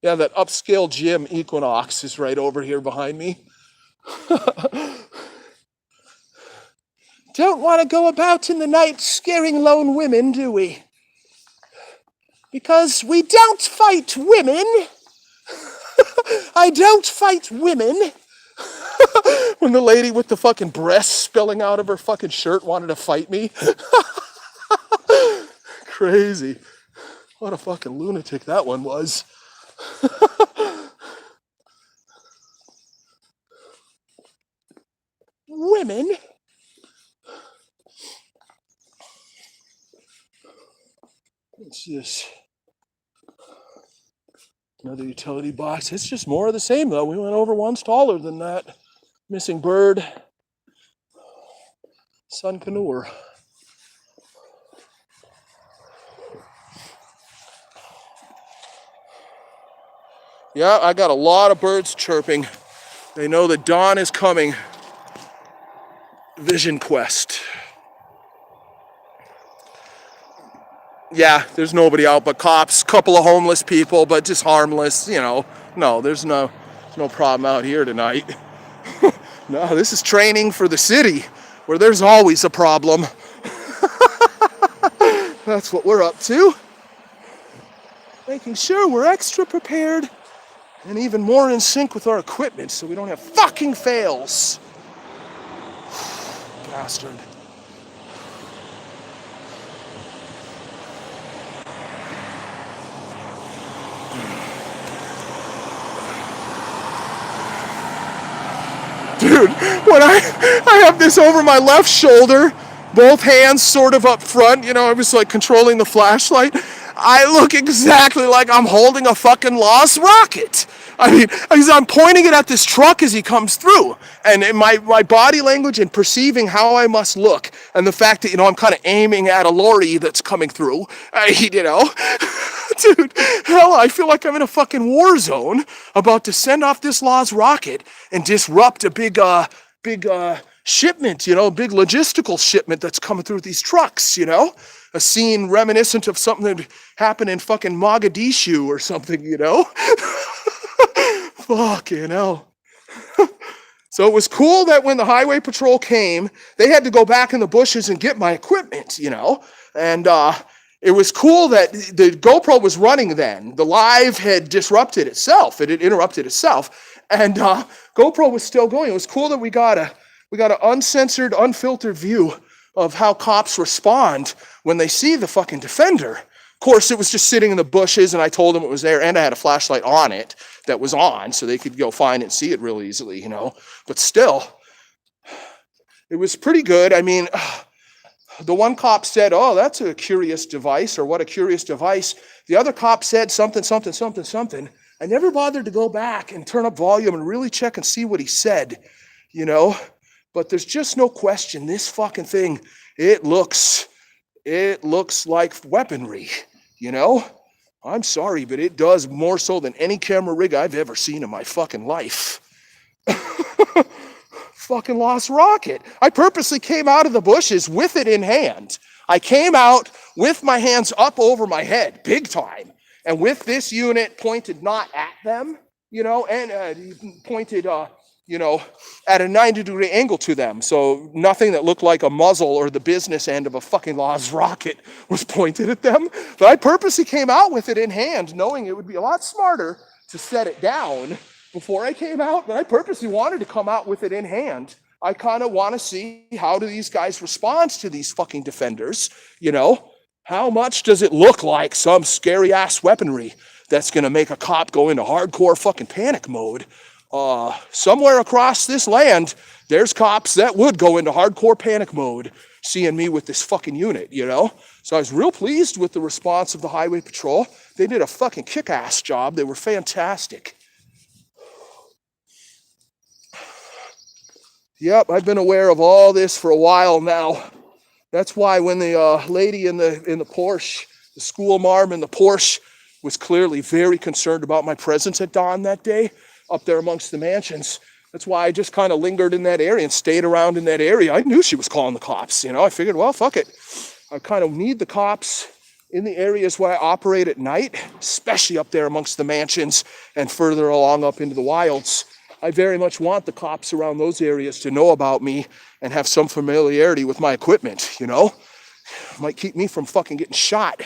Yeah, that upscale gym, Equinox, is right over here behind me. Don't want to go about in the night scaring lone women, do we? Because we don't fight women. I don't fight women. When the lady with the fucking breasts spilling out of her fucking shirt wanted to fight me. Crazy. What a fucking lunatic that one was. Women? What's this? Another utility box. It's just more of the same, though. We went over one's taller than that. Missing bird. Sun Canur. Yeah, I got a lot of birds chirping. They know that dawn is coming. Vision quest. Yeah, there's nobody out but cops, couple of homeless people, but just harmless, you know. No, there's no problem out here tonight. No, this is training for the city, where there's always a problem. That's what we're up to. Making sure we're extra prepared and even more in sync with our equipment so we don't have fucking fails. Bastard. Dude, when I have this over my left shoulder, both hands sort of up front, you know, I was like controlling the flashlight, I look exactly like I'm holding a fucking lost rocket. I mean, because I'm pointing it at this truck as he comes through. And in my body language and perceiving how I must look, and the fact that, you know, I'm kind of aiming at a lorry that's coming through, you know. Dude, hell, I feel like I'm in a fucking war zone about to send off this lost rocket and disrupt a big shipment, you know, a big logistical shipment that's coming through these trucks, you know? A scene reminiscent of something that happened in fucking Mogadishu or something, you know? Fucking hell. So it was cool that when the highway patrol came, they had to go back in the bushes and get my equipment, you know? And it was cool that the GoPro was running then. The live had disrupted itself. It had interrupted itself. And GoPro was still going. It was cool that we got an uncensored, unfiltered view of how cops respond when they see the fucking defender. Of course, it was just sitting in the bushes, and I told them it was there, and I had a flashlight on it that was on, so they could go find it and see it real easily, you know. But still, it was pretty good. I mean, the one cop said, "Oh, that's a curious device," or "What a curious device." The other cop said something, something, something, something. I never bothered to go back and turn up volume and really check and see what he said, you know. But there's just no question, this fucking thing, it looks like weaponry, you know? I'm sorry, but it does more so than any camera rig I've ever seen in my fucking life. Fucking lost rocket. I purposely came out of the bushes with it in hand. I came out with my hands up over my head, big time. And with this unit pointed not at them, you know, and pointed, you know, at a 90-degree angle to them. So nothing that looked like a muzzle or the business end of a fucking lost rocket was pointed at them. But I purposely came out with it in hand, knowing it would be a lot smarter to set it down before I came out. But I purposely wanted to come out with it in hand. I kind of want to see, how do these guys respond to these fucking defenders, you know? How much does it look like some scary ass weaponry that's going to make a cop go into hardcore fucking panic mode? Somewhere across this land, there's cops that would go into hardcore panic mode seeing me with this fucking unit, you know? So I was real pleased with the response of the highway patrol. They did a fucking kick-ass job. They were fantastic. Yep, I've been aware of all this for a while now. That's why when the lady in the Porsche, the school marm in the Porsche, was clearly very concerned about my presence at dawn that day, up there amongst the mansions, That's why I just kind of lingered in that area and stayed around in that area. I knew she was calling the cops, I figured, well, fuck it. I kind of need the cops in the areas where I operate at night, especially up there amongst the mansions and further along up into the wilds. I very much want the cops around those areas to know about me and have some familiarity with my equipment, Might keep me from fucking getting shot.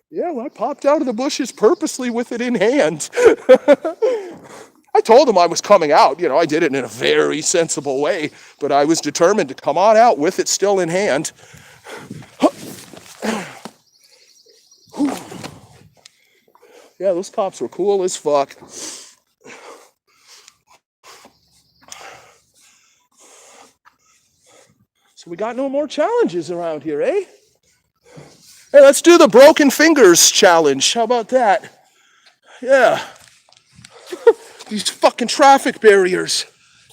Yeah, well, I popped out of the bushes purposely with it in hand. I told them I was coming out. I did it in a very sensible way, but I was determined to come on out with it still in hand. Yeah, those cops were cool as fuck. So we got no more challenges around here, eh? Hey, let's do the broken fingers challenge. How about that? Yeah. These fucking traffic barriers.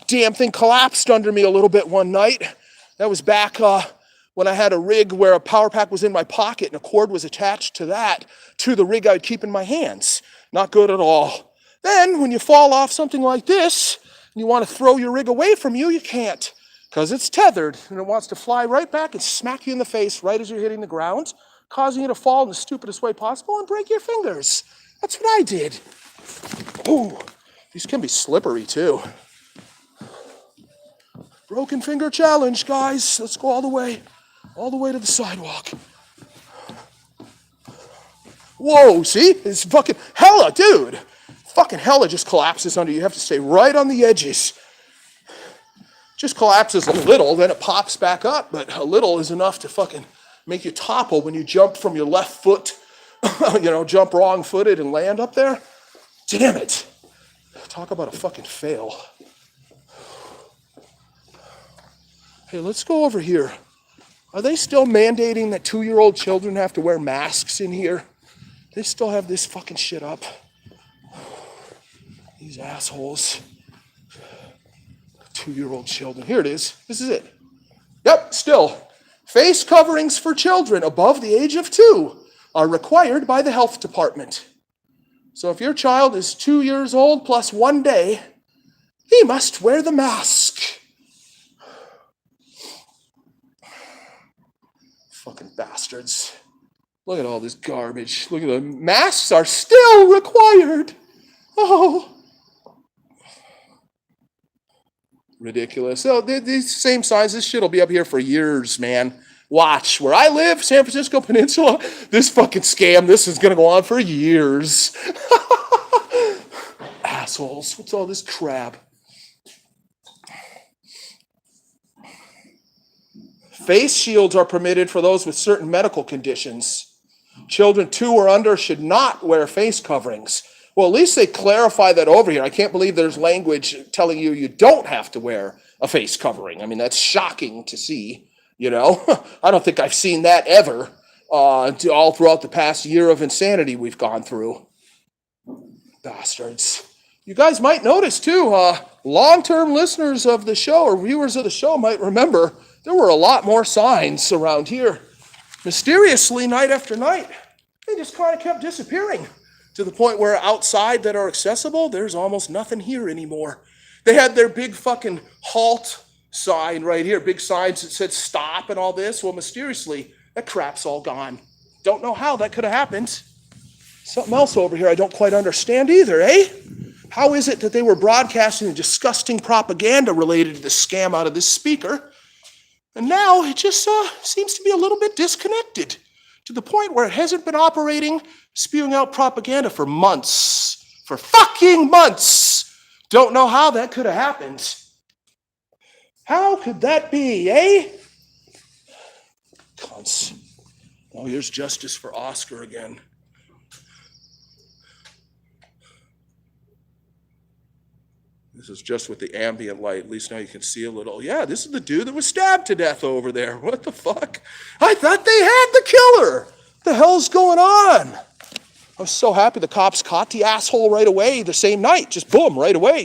Damn thing collapsed under me a little bit one night. That was back when I had a rig where a power pack was in my pocket and a cord was attached to the rig I would keep in my hands. Not good at all. Then, when you fall off something like this, and you want to throw your rig away from you, you can't. Because it's tethered, and it wants to fly right back and smack you in the face right as you're hitting the ground, causing you to fall in the stupidest way possible and break your fingers. That's what I did. Ooh, these can be slippery too. Broken finger challenge, guys. Let's go all the way to the sidewalk. Whoa, see? It's fucking hella, dude. Fucking hella just collapses under you. You have to stay right on the edges. Just collapses a little, then it pops back up, but a little is enough to fucking make you topple when you jump from your left foot, jump wrong-footed and land up there. Damn it. Talk about a fucking fail. Hey, let's go over here. Are they still mandating that 2-year-old children have to wear masks in here? They still have this fucking shit up. These assholes. 2-year-old children. Here it is. This is it. Yep, still. Face coverings for children above the age of 2 are required by the health department. So if your child is 2 years old plus 1 day, he must wear the mask. Fucking bastards. Look at all this garbage. Look at the masks are still required. Oh. Ridiculous. So these same sizes, this shit will be up here for years, man. Watch. Where I live, San Francisco Peninsula, this fucking scam, this is going to go on for years. Assholes. What's all this crap? Face shields are permitted for those with certain medical conditions. Children 2 or under should not wear face coverings. Well, at least they clarify that over here. I can't believe there's language telling you don't have to wear a face covering. I mean, that's shocking to see, I don't think I've seen that ever all throughout the past year of insanity we've gone through. Bastards. You guys might notice, too, long-term listeners of the show or viewers of the show might remember there were a lot more signs around here. Mysteriously, night after night, they just kind of kept disappearing. To the point where outside that are accessible, there's almost nothing here anymore. They had their big fucking halt sign right here, big signs that said stop and all this. Well, mysteriously, that crap's all gone. Don't know how that could have happened. Something else over here I don't quite understand either, eh? How is it that they were broadcasting disgusting propaganda related to the scam out of this speaker? And now it just seems to be a little bit disconnected to the point where it hasn't been operating, spewing out propaganda for months. For fucking months! Don't know how that could have happened. How could that be, eh? Cunts. Oh, here's justice for Oscar again. This is just with the ambient light. At least now you can see a little. Yeah, this is the dude that was stabbed to death over there. What the fuck? I thought they had the killer. What the hell's going on? I was so happy the cops caught the asshole right away the same night. Just boom, right away,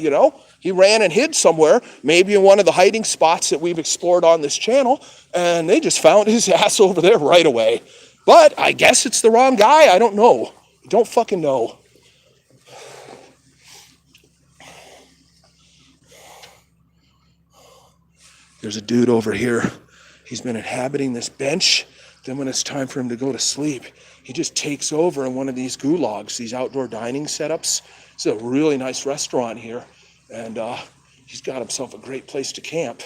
He ran and hid somewhere, maybe in one of the hiding spots that we've explored on this channel, and they just found his ass over there right away. But I guess it's the wrong guy. I don't know. I don't fucking know. There's a dude over here. He's been inhabiting this bench. Then when it's time for him to go to sleep, he just takes over in one of these gulags, these outdoor dining setups. It's a really nice restaurant here. And he's got himself a great place to camp.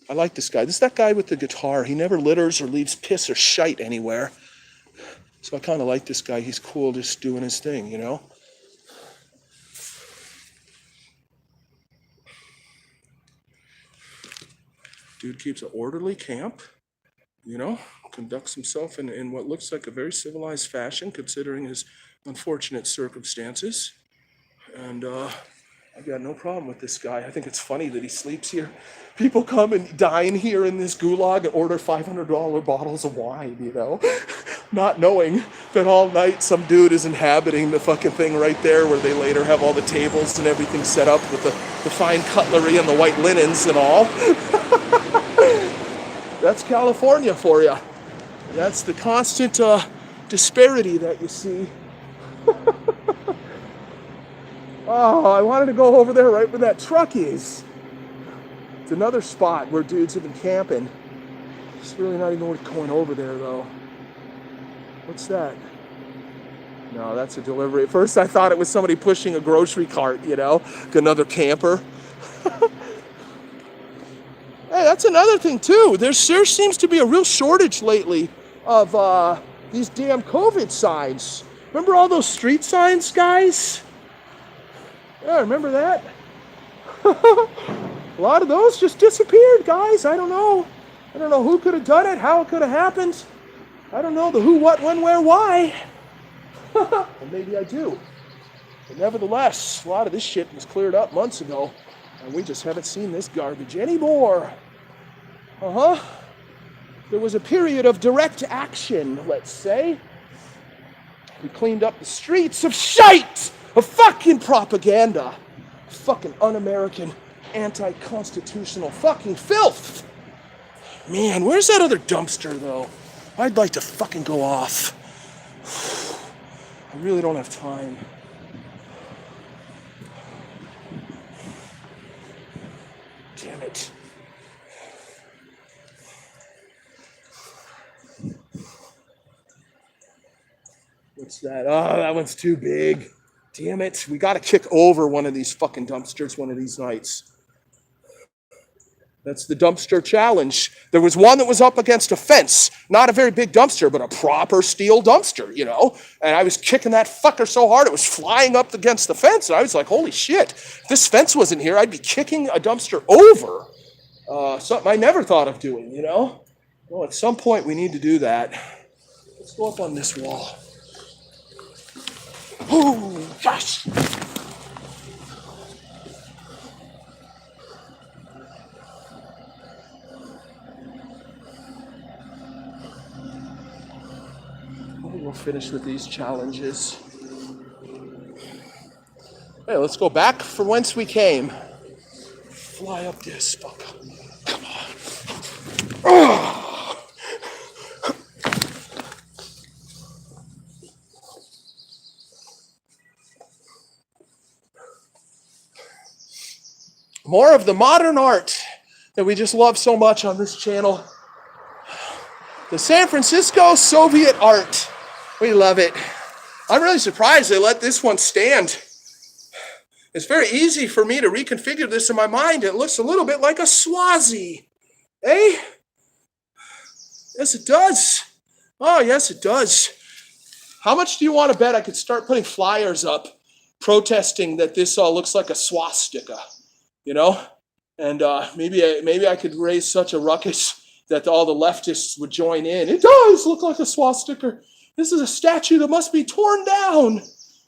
I like this guy. This is that guy with the guitar. He never litters or leaves piss or shite anywhere. So I kind of like this guy. He's cool just doing his thing, you know? Dude keeps an orderly camp, you know, conducts himself in what looks like a very civilized fashion considering his unfortunate circumstances. And I've got no problem with this guy. I think it's funny that he sleeps here. People come and dine here in this gulag and order $500 bottles of wine, you know, not knowing that all night some dude is inhabiting the fucking thing right there where they later have all the tables and everything set up with the fine cutlery and the white linens and all. That's California for you. That's the constant disparity that you see. Oh, I wanted to go over there right where that truck is. It's another spot where dudes have been camping. It's really not even worth going over there, though. What's that? No, that's a delivery. At first, I thought it was somebody pushing a grocery cart, you know, another camper. Hey, that's another thing, too. There seems to be a real shortage lately of these damn COVID signs. Remember all those street signs, guys? Yeah, remember that? A lot of those just disappeared, guys. I don't know. I don't know who could have done it, how it could have happened. I don't know the who, what, when, where, why. Well, maybe I do. But nevertheless, a lot of this shit was cleared up months ago, and we just haven't seen this garbage anymore. There was a period of direct action, let's say. We cleaned up the streets of shite, of fucking propaganda, fucking un-American, anti-constitutional fucking filth. Man, where's that other dumpster, though? I'd like to fucking go off. I really don't have time. Damn it. What's that? Oh, that one's too big. Damn it. We gotta kick over one of these fucking dumpsters one of these nights. That's the dumpster challenge. There was one that was up against a fence. Not a very big dumpster, but a proper steel dumpster, you know? And I was kicking that fucker so hard, it was flying up against the fence. And I was like, holy shit. If this fence wasn't here, I'd be kicking a dumpster over. Something I never thought of doing, you know? Well, at some point, we need to do that. Let's go up on this wall. Oh, gosh. We'll finish with these challenges. Hey, let's go back from whence we came. Fly up this fucker. Come on. Oh. More of the modern art that we just love so much on this channel. The San Francisco Soviet art. We love it. I'm really surprised they let this one stand. It's very easy for me to reconfigure this in my mind. It looks a little bit like a Swazi. Eh? Yes, it does. Oh, yes, it does. How much do you want to bet I could start putting flyers up protesting that this all looks like a swastika? You know? And maybe I could raise such a ruckus that all the leftists would join in. It does look like a swastika. This is a statue that must be torn down.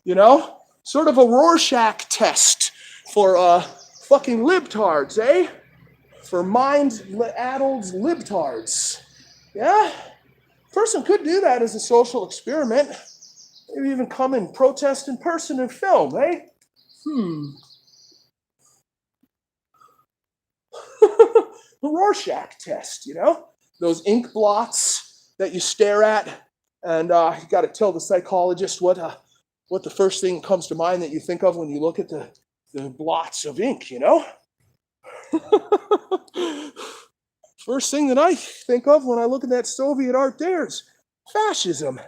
You know? Sort of a Rorschach test for fucking libtards, eh? For mind-addled libtards. Yeah? Person could do that as a social experiment. Maybe even come and protest in person and film, eh? The Rorschach test, you know? Those ink blots that you stare at, and you got to tell the psychologist what the first thing comes to mind that you think of when you look at the blots of ink, you know? First thing that I think of when I look at that Soviet art there is fascism.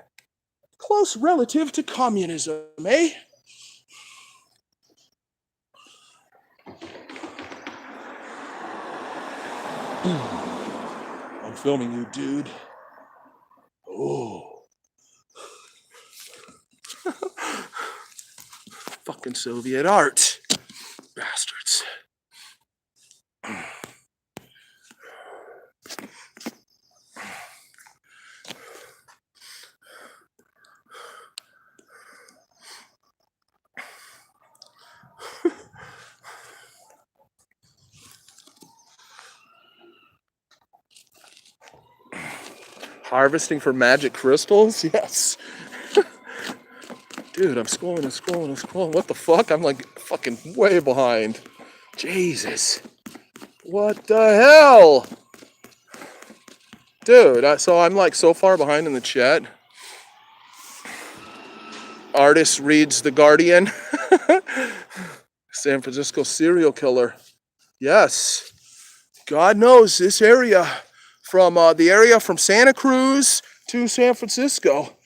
Close relative to communism, eh? I'm filming you, dude. Oh. Fucking Soviet art. Bastards. Harvesting for magic crystals? Yes. Dude, I'm scrolling. What the fuck? I'm like fucking way behind. Jesus. What the hell? Dude, so I'm like so far behind in the chat. Artist reads The Guardian. San Francisco serial killer. Yes. God knows this area. From the area from Santa Cruz to San Francisco.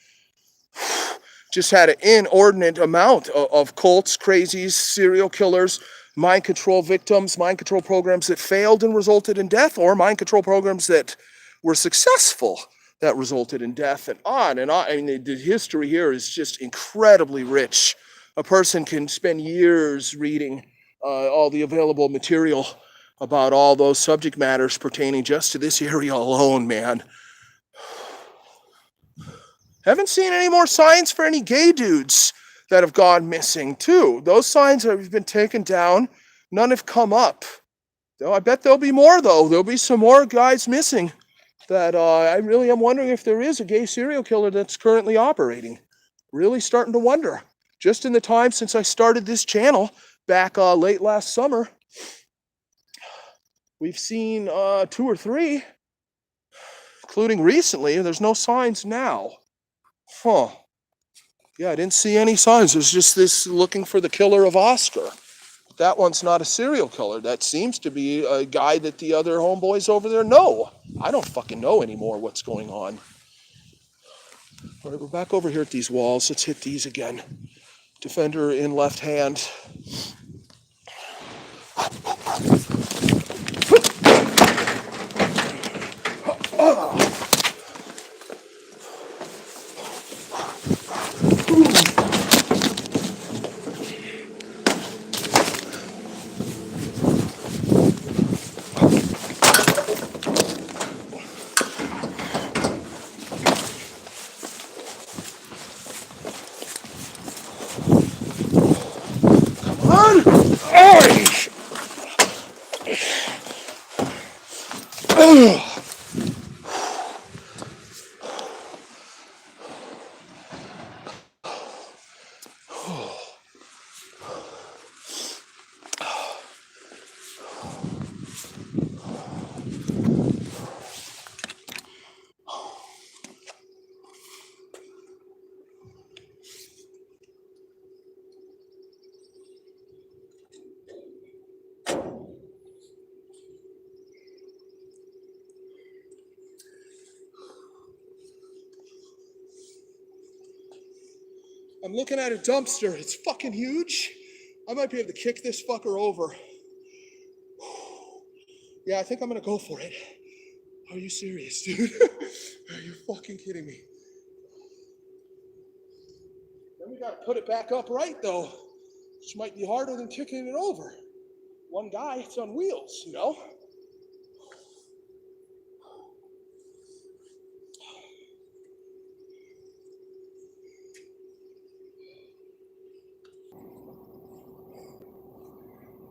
Just had an inordinate amount of cults, crazies, serial killers, mind control victims, mind control programs that failed and resulted in death, or mind control programs that were successful that resulted in death, and on and on. I mean, the history here is just incredibly rich. A person can spend years reading all the available material about all those subject matters pertaining just to this area alone, man. Haven't seen any more signs for any gay dudes that have gone missing, too. Those signs have been taken down. None have come up. I bet there'll be more, though. There'll be some more guys missing that I really am wondering if there is a gay serial killer that's currently operating. Really starting to wonder. Just in the time since I started this channel back late last summer, we've seen 2 or 3, including recently. There's no signs now. Huh. Yeah, I didn't see any signs. There's just this looking for the killer of Oscar. That one's not a serial killer. That seems to be a guy that the other homeboys over there know. I don't fucking know anymore what's going on. All right, we're back over here at these walls. Let's hit these again. Defender in left hand. I'm looking at a dumpster. It's fucking huge. I might be able to kick this fucker over. Yeah, I think I'm gonna go for it. Are you serious, dude? Are you fucking kidding me? Then we gotta put it back up right, though, which might be harder than kicking it over. One guy, it's on wheels, you know?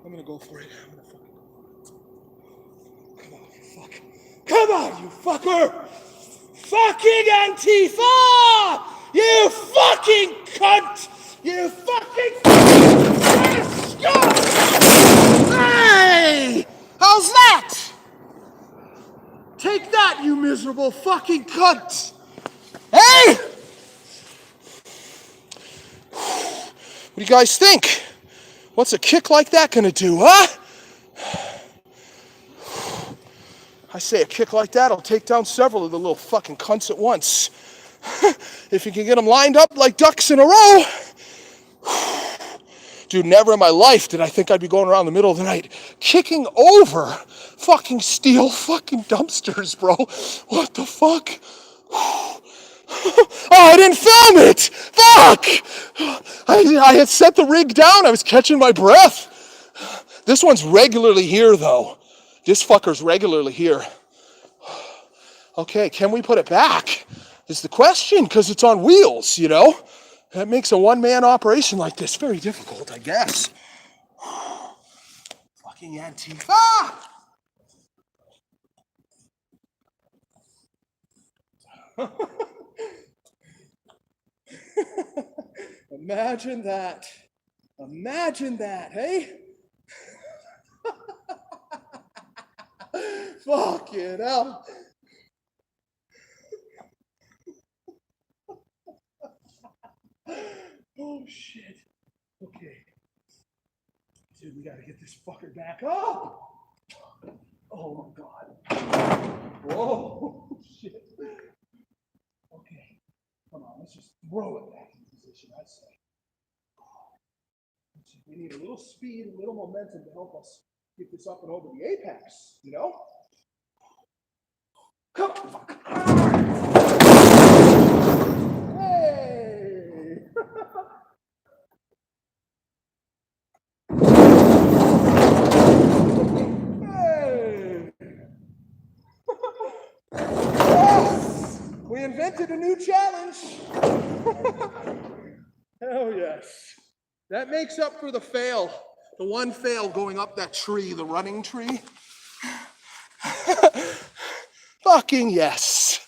I'm gonna go for it. I'm gonna fucking Come on, you fuck. Come on, you fucker! Fucking Antifa! You fucking cunt! You fucking Hey! How's that? Take that, you miserable fucking cunt! Hey! What do you guys think? What's a kick like that gonna do, huh? I say a kick like that will take down several of the little fucking cunts at once. If you can get them lined up like ducks in a row. Dude, never in my life did I think I'd be going around the middle of the night kicking over fucking steel fucking dumpsters, bro. What the fuck? Oh, I didn't film it! Fuck! I had set the rig down. I was catching my breath. This one's regularly here, though. This fucker's regularly here. Okay, can we put it back? Is the question, because it's on wheels, you know? That makes a one-man operation like this very difficult, I guess. Fucking Antifa! Imagine that. Imagine that, hey? Fucking hell. Oh, shit. Okay. Dude, we gotta get this fucker back up. Oh, my God. Whoa, shit. Okay. Come on, let's just throw it back in position, I'd say. We need a little speed, a little momentum to help us get this up and over the apex, you know? Come on, fuck. Hey! Hey! Yes! We invented a new challenge! Hell yes. That makes up for the fail. The one fail going up that tree, the running tree. Fucking yes.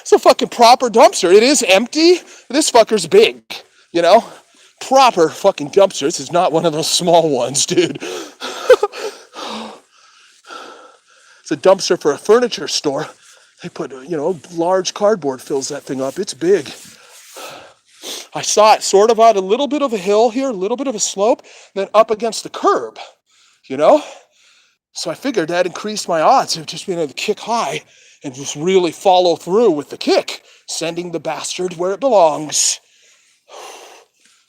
It's a fucking proper dumpster. It is empty. This fucker's big, you know? Proper fucking dumpster. This is not one of those small ones, dude. It's a dumpster for a furniture store. They put, you know, large cardboard fills that thing up. It's big. I saw it sort of on a little bit of a hill here, a little bit of a slope, then up against the curb, you know? So I figured that increased my odds of just being able to kick high and just really follow through with the kick, sending the bastard where it belongs.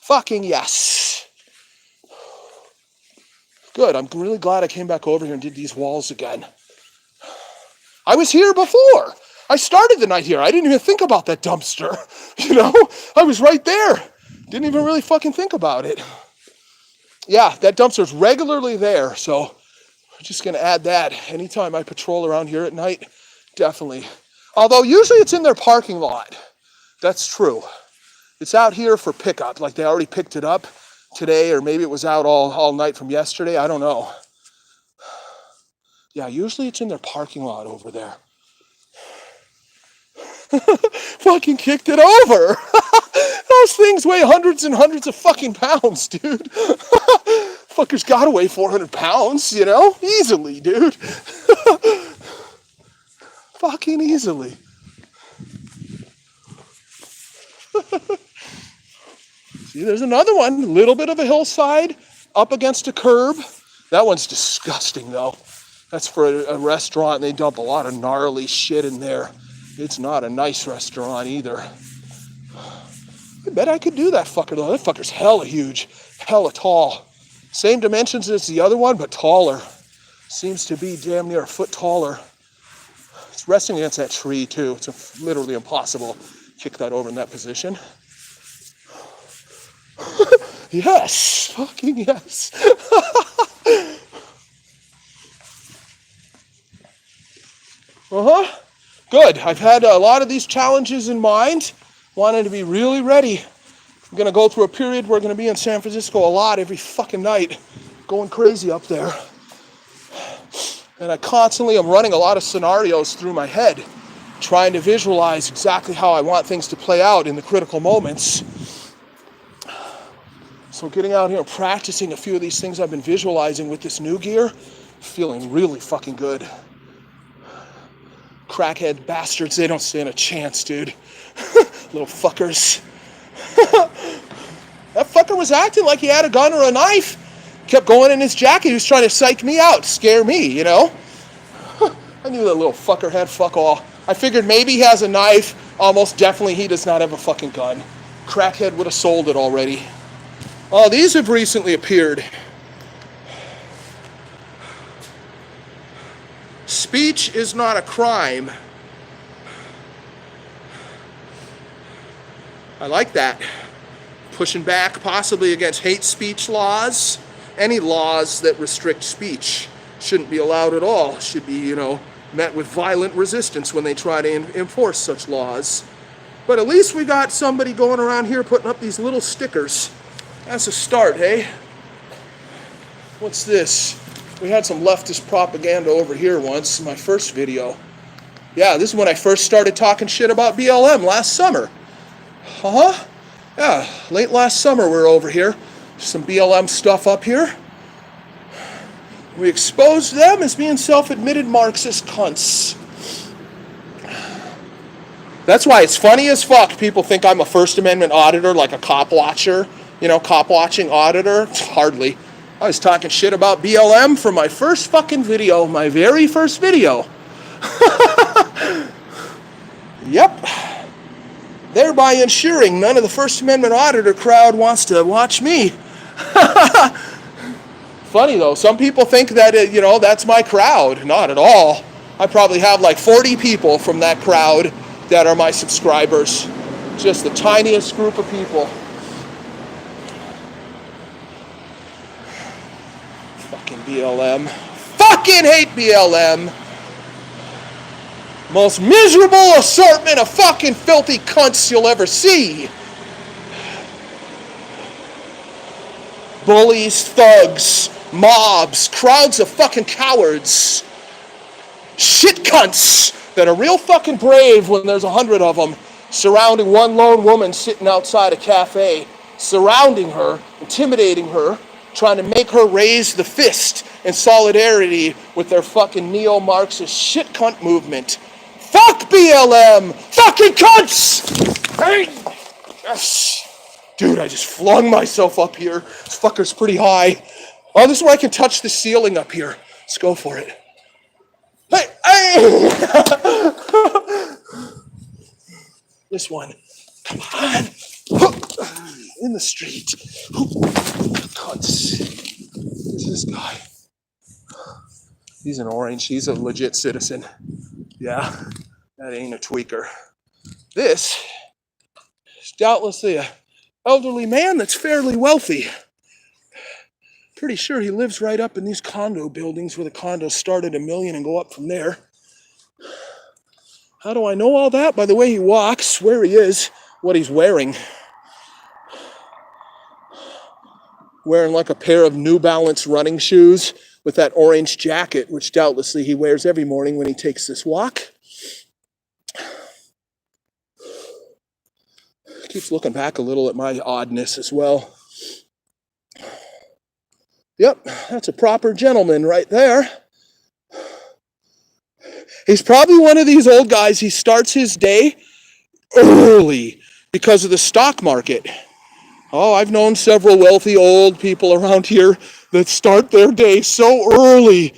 Fucking yes. Good, I'm really glad I came back over here and did these walls again. I was here before. I started the night here. I didn't even think about that dumpster, you know? I was right there. Didn't even really fucking think about it. Yeah, that dumpster's regularly there, so I'm just going to add that. Anytime I patrol around here at night, definitely. Although usually it's in their parking lot. That's true. It's out here for pickup, like they already picked it up today, or maybe it was out all night from yesterday. I don't know. Yeah, usually it's in their parking lot over there. Fucking kicked it over. Those things weigh hundreds and hundreds of fucking pounds, dude. Fucker's gotta weigh 400 pounds, you know? Easily, dude. Fucking easily. See, there's another one. A little bit of a hillside, up against a curb. That one's disgusting, though. That's for a restaurant, and they dump a lot of gnarly shit in there. It's not a nice restaurant either. I bet I could do that fucker though. That fucker's hella huge, hella tall. Same dimensions as the other one, but taller. Seems to be damn near a foot taller. It's resting against that tree too. It's literally impossible to kick that over in that position. Yes, fucking yes. Uh-huh. Good. I've had a lot of these challenges in mind. Wanted to be really ready. I'm going to go through a period where we're going to be in San Francisco a lot every fucking night. Going crazy up there. And I constantly am running a lot of scenarios through my head. Trying to visualize exactly how I want things to play out in the critical moments. So getting out here and practicing a few of these things I've been visualizing with this new gear. Feeling really fucking good. Crackhead bastards, they don't stand a chance, dude. Little fuckers. That fucker was acting like he had a gun or a knife. Kept going in his jacket. He was trying to psych me out, scare me, you know? I knew that little fucker had fuck all. I figured maybe he has a knife. Almost definitely he does not have a fucking gun. Crackhead would have sold it already. Oh, these have recently appeared. Speech is not a crime. I like that. Pushing back possibly against hate speech laws. Any laws that restrict speech shouldn't be allowed at all. Should be, met with violent resistance when they try to enforce such laws. But at least we got somebody going around here putting up these little stickers. That's a start, hey? What's this? We had some leftist propaganda over here once in my first video. Yeah, this is when I first started talking shit about BLM last summer. Yeah, late last summer we were over here. Some BLM stuff up here. We exposed them as being self-admitted Marxist cunts. That's why it's funny as fuck. People think I'm a First Amendment auditor, like a cop watcher. Cop watching auditor. Hardly. I was talking shit about BLM for my first fucking video, my very first video. Yep. Thereby ensuring none of the First Amendment auditor crowd wants to watch me. Funny though, some people think that, that's my crowd. Not at all. I probably have like 40 people from that crowd that are my subscribers. Just the tiniest group of people. Fucking BLM. Fucking hate BLM. Most miserable assortment of fucking filthy cunts you'll ever see. Bullies, thugs, mobs, crowds of fucking cowards. Shit cunts that are real fucking brave when there's 100 of them surrounding one lone woman sitting outside a cafe, surrounding her, intimidating her, trying to make her raise the fist in solidarity with their fucking neo-Marxist shit cunt movement. Fuck BLM! Fucking cunts! Hey! Yes! Dude, I just flung myself up here. This fucker's pretty high. Oh, this is where I can touch the ceiling up here. Let's go for it. Hey! Hey! This one. Come on. In the street. Cunts. Who's this guy? He's an orange. He's a legit citizen. Yeah, that ain't a tweaker. This is doubtlessly an elderly man that's fairly wealthy. Pretty sure he lives right up in these condo buildings where the condos start at $1 million and go up from there. How do I know all that? By the way he walks, where he is, what he's wearing. Wearing like a pair of New Balance running shoes with that orange jacket, which doubtlessly he wears every morning when he takes this walk. Keeps looking back a little at my oddness as well. Yep, that's a proper gentleman right there. He's probably one of these old guys, he starts his day early because of the stock market. Oh, I've known several wealthy old people around here that start their day so early.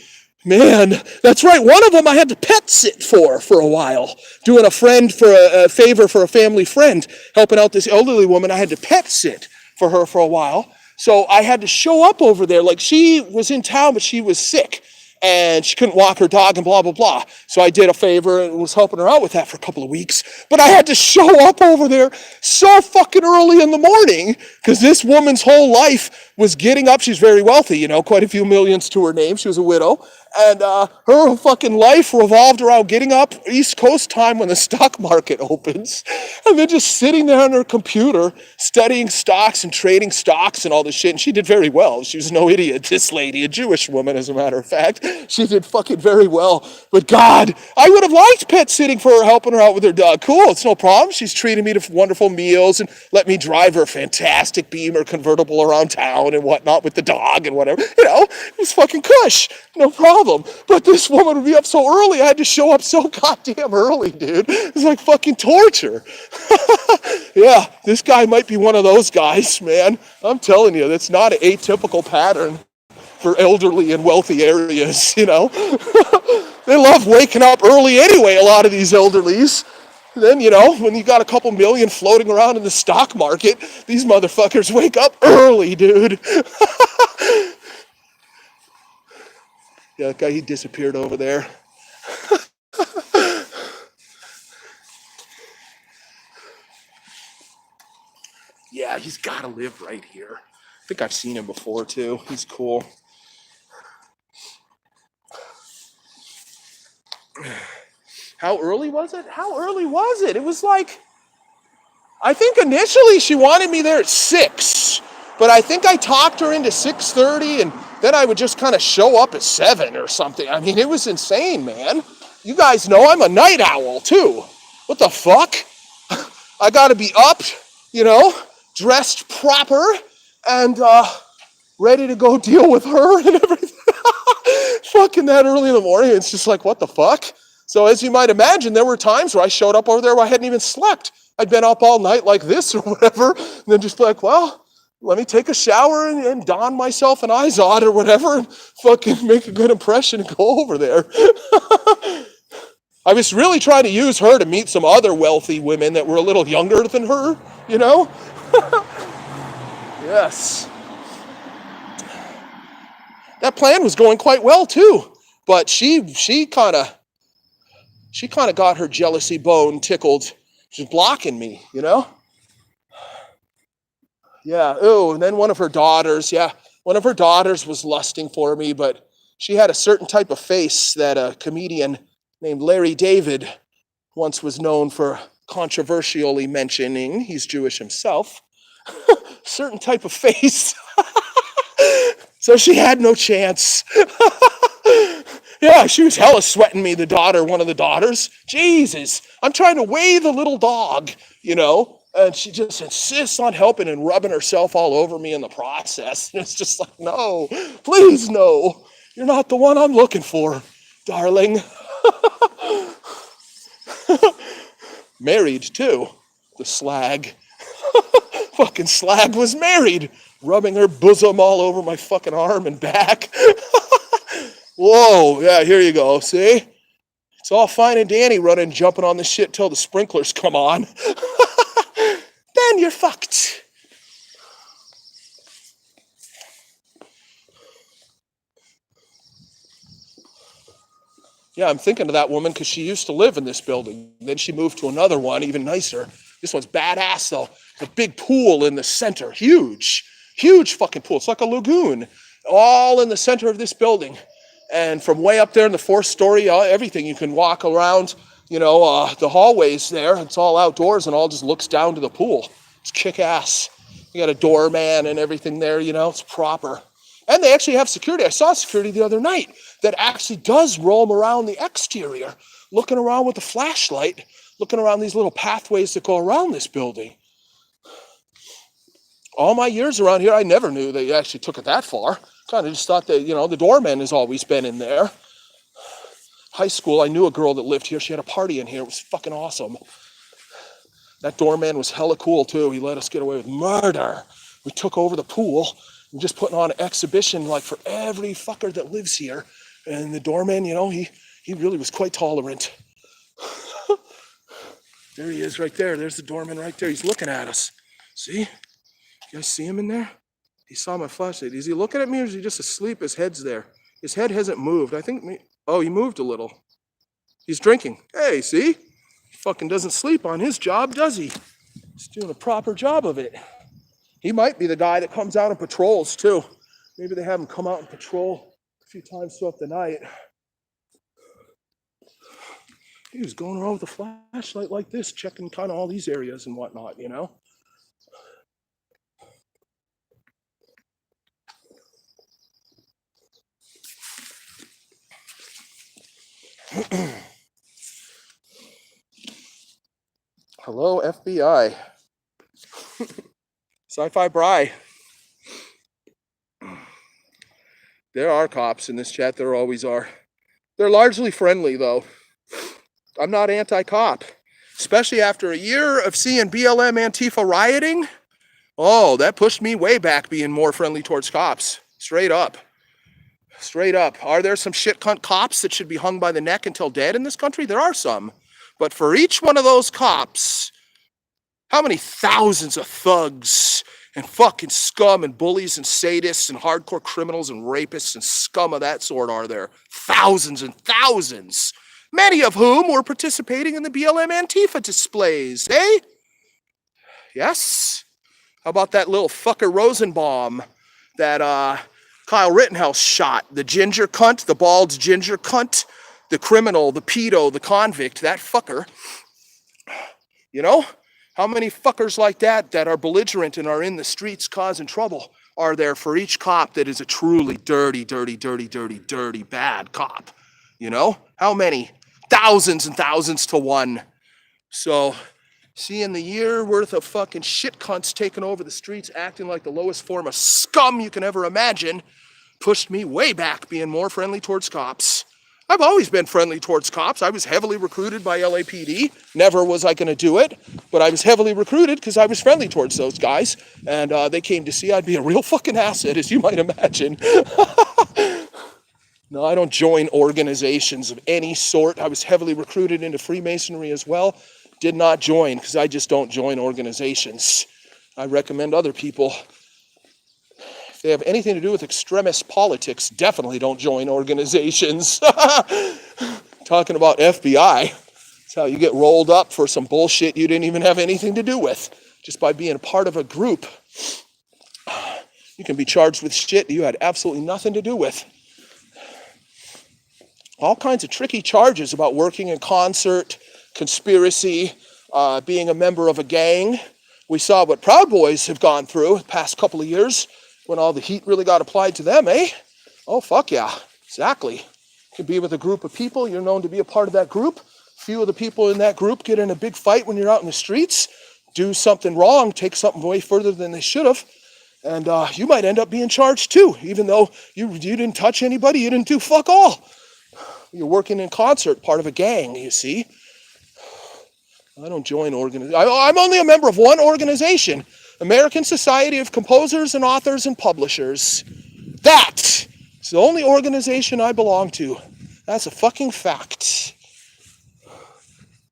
Man, that's right. One of them I had to pet sit for a while. Doing a favor for a family friend. Helping out this elderly woman, I had to pet sit for her for a while. So I had to show up over there. Like she was in town, but she was sick. And she couldn't walk her dog and blah, blah, blah. So I did a favor and was helping her out with that for a couple of weeks. But I had to show up over there so fucking early in the morning because this woman's whole life was getting up. She's very wealthy, quite a few millions to her name. She was a widow. And her fucking life revolved around getting up East Coast time when the stock market opens. And then just sitting there on her computer, studying stocks and trading stocks and all this shit. And she did very well. She was no idiot, this lady, a Jewish woman, as a matter of fact. She did fucking very well. But God, I would have liked pet sitting for her, helping her out with her dog. Cool, it's no problem. She's treating me to wonderful meals and let me drive her fantastic Beamer convertible around town and whatnot with the dog and whatever. It was fucking cush. No problem. But this woman would be up so early, I had to show up so goddamn early, dude. It's like fucking torture. Yeah, this guy might be one of those guys, man. I'm telling you, that's not an atypical pattern for elderly and wealthy areas, They love waking up early anyway, a lot of these elderlies. Then, you know, when you got a couple million floating around in the stock market, these motherfuckers wake up early, dude. Yeah, that guy, he disappeared over there. Yeah, he's got to live right here. I think I've seen him before, too. He's cool. How early was it? How early was it? It was like, I think initially she wanted me there at 6, but I think I talked her into 6:30, and then I would just kind of show up at 7 or something. I mean, it was insane, man. You guys know I'm a night owl, too. What the fuck? I gotta be up, you know, dressed proper, and ready to go deal with her and everything. Fucking that early in the morning, it's just like, what the fuck? So as you might imagine, there were times where I showed up over there where I hadn't even slept. I'd been up all night like this or whatever, and then just like, well, let me take a shower and don myself an Izod or whatever and fucking make a good impression and go over there. I was really trying to use her to meet some other wealthy women that were a little younger than her, you know? Yes. That plan was going quite well too, but she kind of got her jealousy bone tickled. She's blocking me, you know? Yeah. Oh, and then one of her daughters was lusting for me, but she had a certain type of face that a comedian named Larry David once was known for controversially mentioning. He's Jewish himself. Certain type of face. So she had no chance. Yeah, she was hella sweating me, one of the daughters. Jesus, I'm trying to weigh the little dog, you know, and she just insists on helping and rubbing herself all over me in the process. And it's just like, no, please no. You're not the one I'm looking for, darling. Married, too, the slag. Fucking slag was married, rubbing her bosom all over my fucking arm and back. Whoa, yeah, here you go, see? It's all fine and dandy running, jumping on the shit till the sprinklers come on. Then you're fucked. Yeah, I'm thinking of that woman because she used to live in this building. Then she moved to another one, even nicer. This one's badass, though. The big pool in the center. Huge fucking pool. It's like a lagoon. All in the center of this building. And from way up there in the 4th story, everything, you can walk around, you know, the hallways there. It's all outdoors and all just looks down to the pool. It's kick-ass. You got a doorman and everything there, you know. It's proper. And they actually have security. I saw security the other night that actually does roam around the exterior, looking around with a flashlight, looking around these little pathways that go around this building. All my years around here, I never knew they actually took it that far. Kind of just thought that, you know, the doorman has always been in there. High school, I knew a girl that lived here. She had a party in here. It was fucking awesome. That doorman was hella cool, too. He let us get away with murder. We took over the pool and just putting on an exhibition like for every fucker that lives here. And the doorman, you know, he really was quite tolerant. There he is right there. There's the doorman right there. He's looking at us. See? You guys see him in there? He saw my flashlight. Is he looking at me or is he just asleep? His head's there. His head hasn't moved. I think, he moved a little. He's drinking. Hey, see? He fucking doesn't sleep on his job, does he? He's doing a proper job of it. He might be the guy that comes out and patrols, too. Maybe they have him come out and patrol a few times throughout the night. He was going around with a flashlight like this, checking kind of all these areas and whatnot, you know? Hello, FBI. Sci-Fi Bry. There are cops in this chat. There always are. They're largely friendly, though. I'm not anti-cop. Especially after a year of seeing BLM Antifa rioting. Oh, that pushed me way back being more friendly towards cops. Straight up. Straight up. Are there some shit cunt cops that should be hung by the neck until dead in this country? There are some. But for each one of those cops, how many thousands of thugs and fucking scum and bullies and sadists and hardcore criminals and rapists and scum of that sort are there? Thousands and thousands. Many of whom were participating in the BLM Antifa displays, eh? Yes? How about that little fucker Rosenbaum that Kyle Rittenhouse shot? The ginger cunt, the bald ginger cunt, the criminal, the pedo, the convict, that fucker. You know? How many fuckers like that are belligerent and are in the streets causing trouble are there for each cop that is a truly dirty, bad cop? You know? How many? Thousands and thousands to one. So, seeing the year worth of fucking shit cunts taking over the streets, acting like the lowest form of scum you can ever imagine, pushed me way back being more friendly towards cops. I've always been friendly towards cops. I was heavily recruited by LAPD. Never was I going to do it, but I was heavily recruited because I was friendly towards those guys, and they came to see I'd be a real fucking asset, as you might imagine. No, I don't join organizations of any sort. I was heavily recruited into Freemasonry as well. Did not join because I just don't join organizations. I recommend other people, if they have anything to do with extremist politics, definitely don't join organizations. Talking about FBI, that's how you get rolled up for some bullshit you didn't even have anything to do with. Just by being a part of a group, you can be charged with shit you had absolutely nothing to do with. All kinds of tricky charges about working in concert, conspiracy, being a member of a gang. We saw what Proud Boys have gone through the past couple of years when all the heat really got applied to them, eh? Oh, fuck yeah, exactly. You can be with a group of people, you're known to be a part of that group. A few of the people in that group get in a big fight when you're out in the streets, do something wrong, take something way further than they should have, and you might end up being charged too, even though you didn't touch anybody, you didn't do fuck all. You're working in concert, part of a gang, you see. I don't join organizations. I'm only a member of one organization, American Society of Composers and Authors and Publishers. That is the only organization I belong to. That's a fucking fact.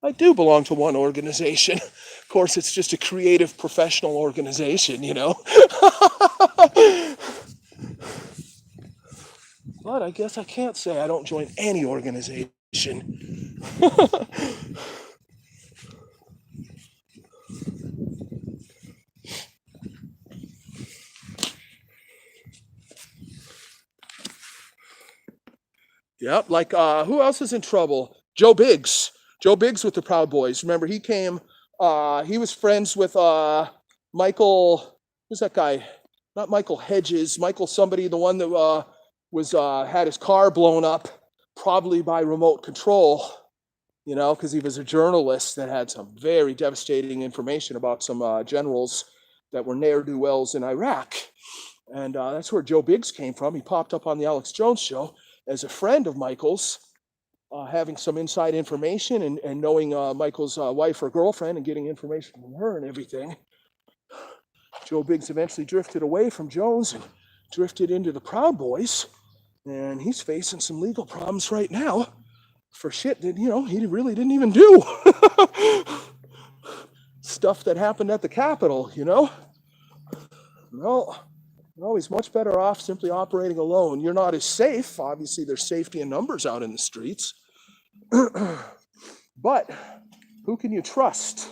I do belong to one organization. Of course, it's just a creative professional organization, you know. But I guess I can't say I don't join any organization. Yep, like who else is in trouble? Joe Biggs. Joe Biggs with the Proud Boys. Remember, he came, he was friends with Michael, who's that guy? Not Michael Hedges, Michael somebody, the one that was had his car blown up, probably by remote control, you know, because he was a journalist that had some very devastating information about some generals that were ne'er-do-wells in Iraq. And that's where Joe Biggs came from. He popped up on the Alex Jones show as a friend of Michael's, having some inside information and knowing Michael's wife or girlfriend and getting information from her and everything. Joe Biggs eventually drifted away from Jones and drifted into the Proud Boys, and he's facing some legal problems right now for shit that, you know, he really didn't even do. Stuff that happened at the Capitol, you know? No, he's much better off simply operating alone. You're not as safe. Obviously, there's safety in numbers out in the streets. But who can you trust?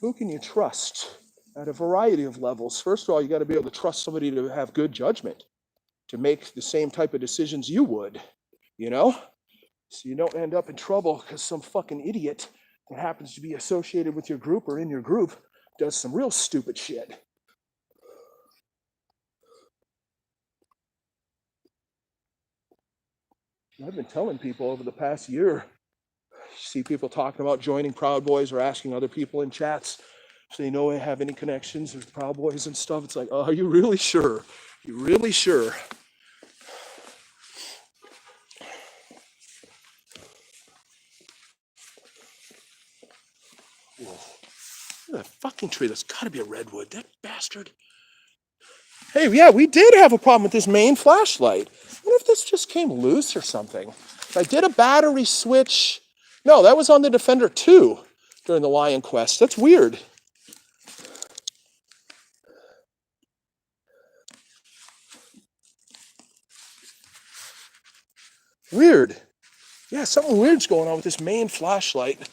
Who can you trust at a variety of levels? First of all, you got to be able to trust somebody to have good judgment, to make the same type of decisions you would, you know? So you don't end up in trouble because some fucking idiot that happens to be associated with your group or in your group does some real stupid shit. I've been telling people over the past year, you see people talking about joining Proud Boys or asking other people in chats if they know they have any connections with Proud Boys and stuff. It's like, oh, are you really sure? You really sure? Whoa. Look at that fucking tree. That's got to be a redwood. That bastard. Hey, yeah, we did have a problem with this main flashlight. I wonder if this just came loose or something. I did a battery switch. No, that was on the Defender 2 during the Lion Quest. That's weird. Weird. Yeah, something weird's going on with this main flashlight.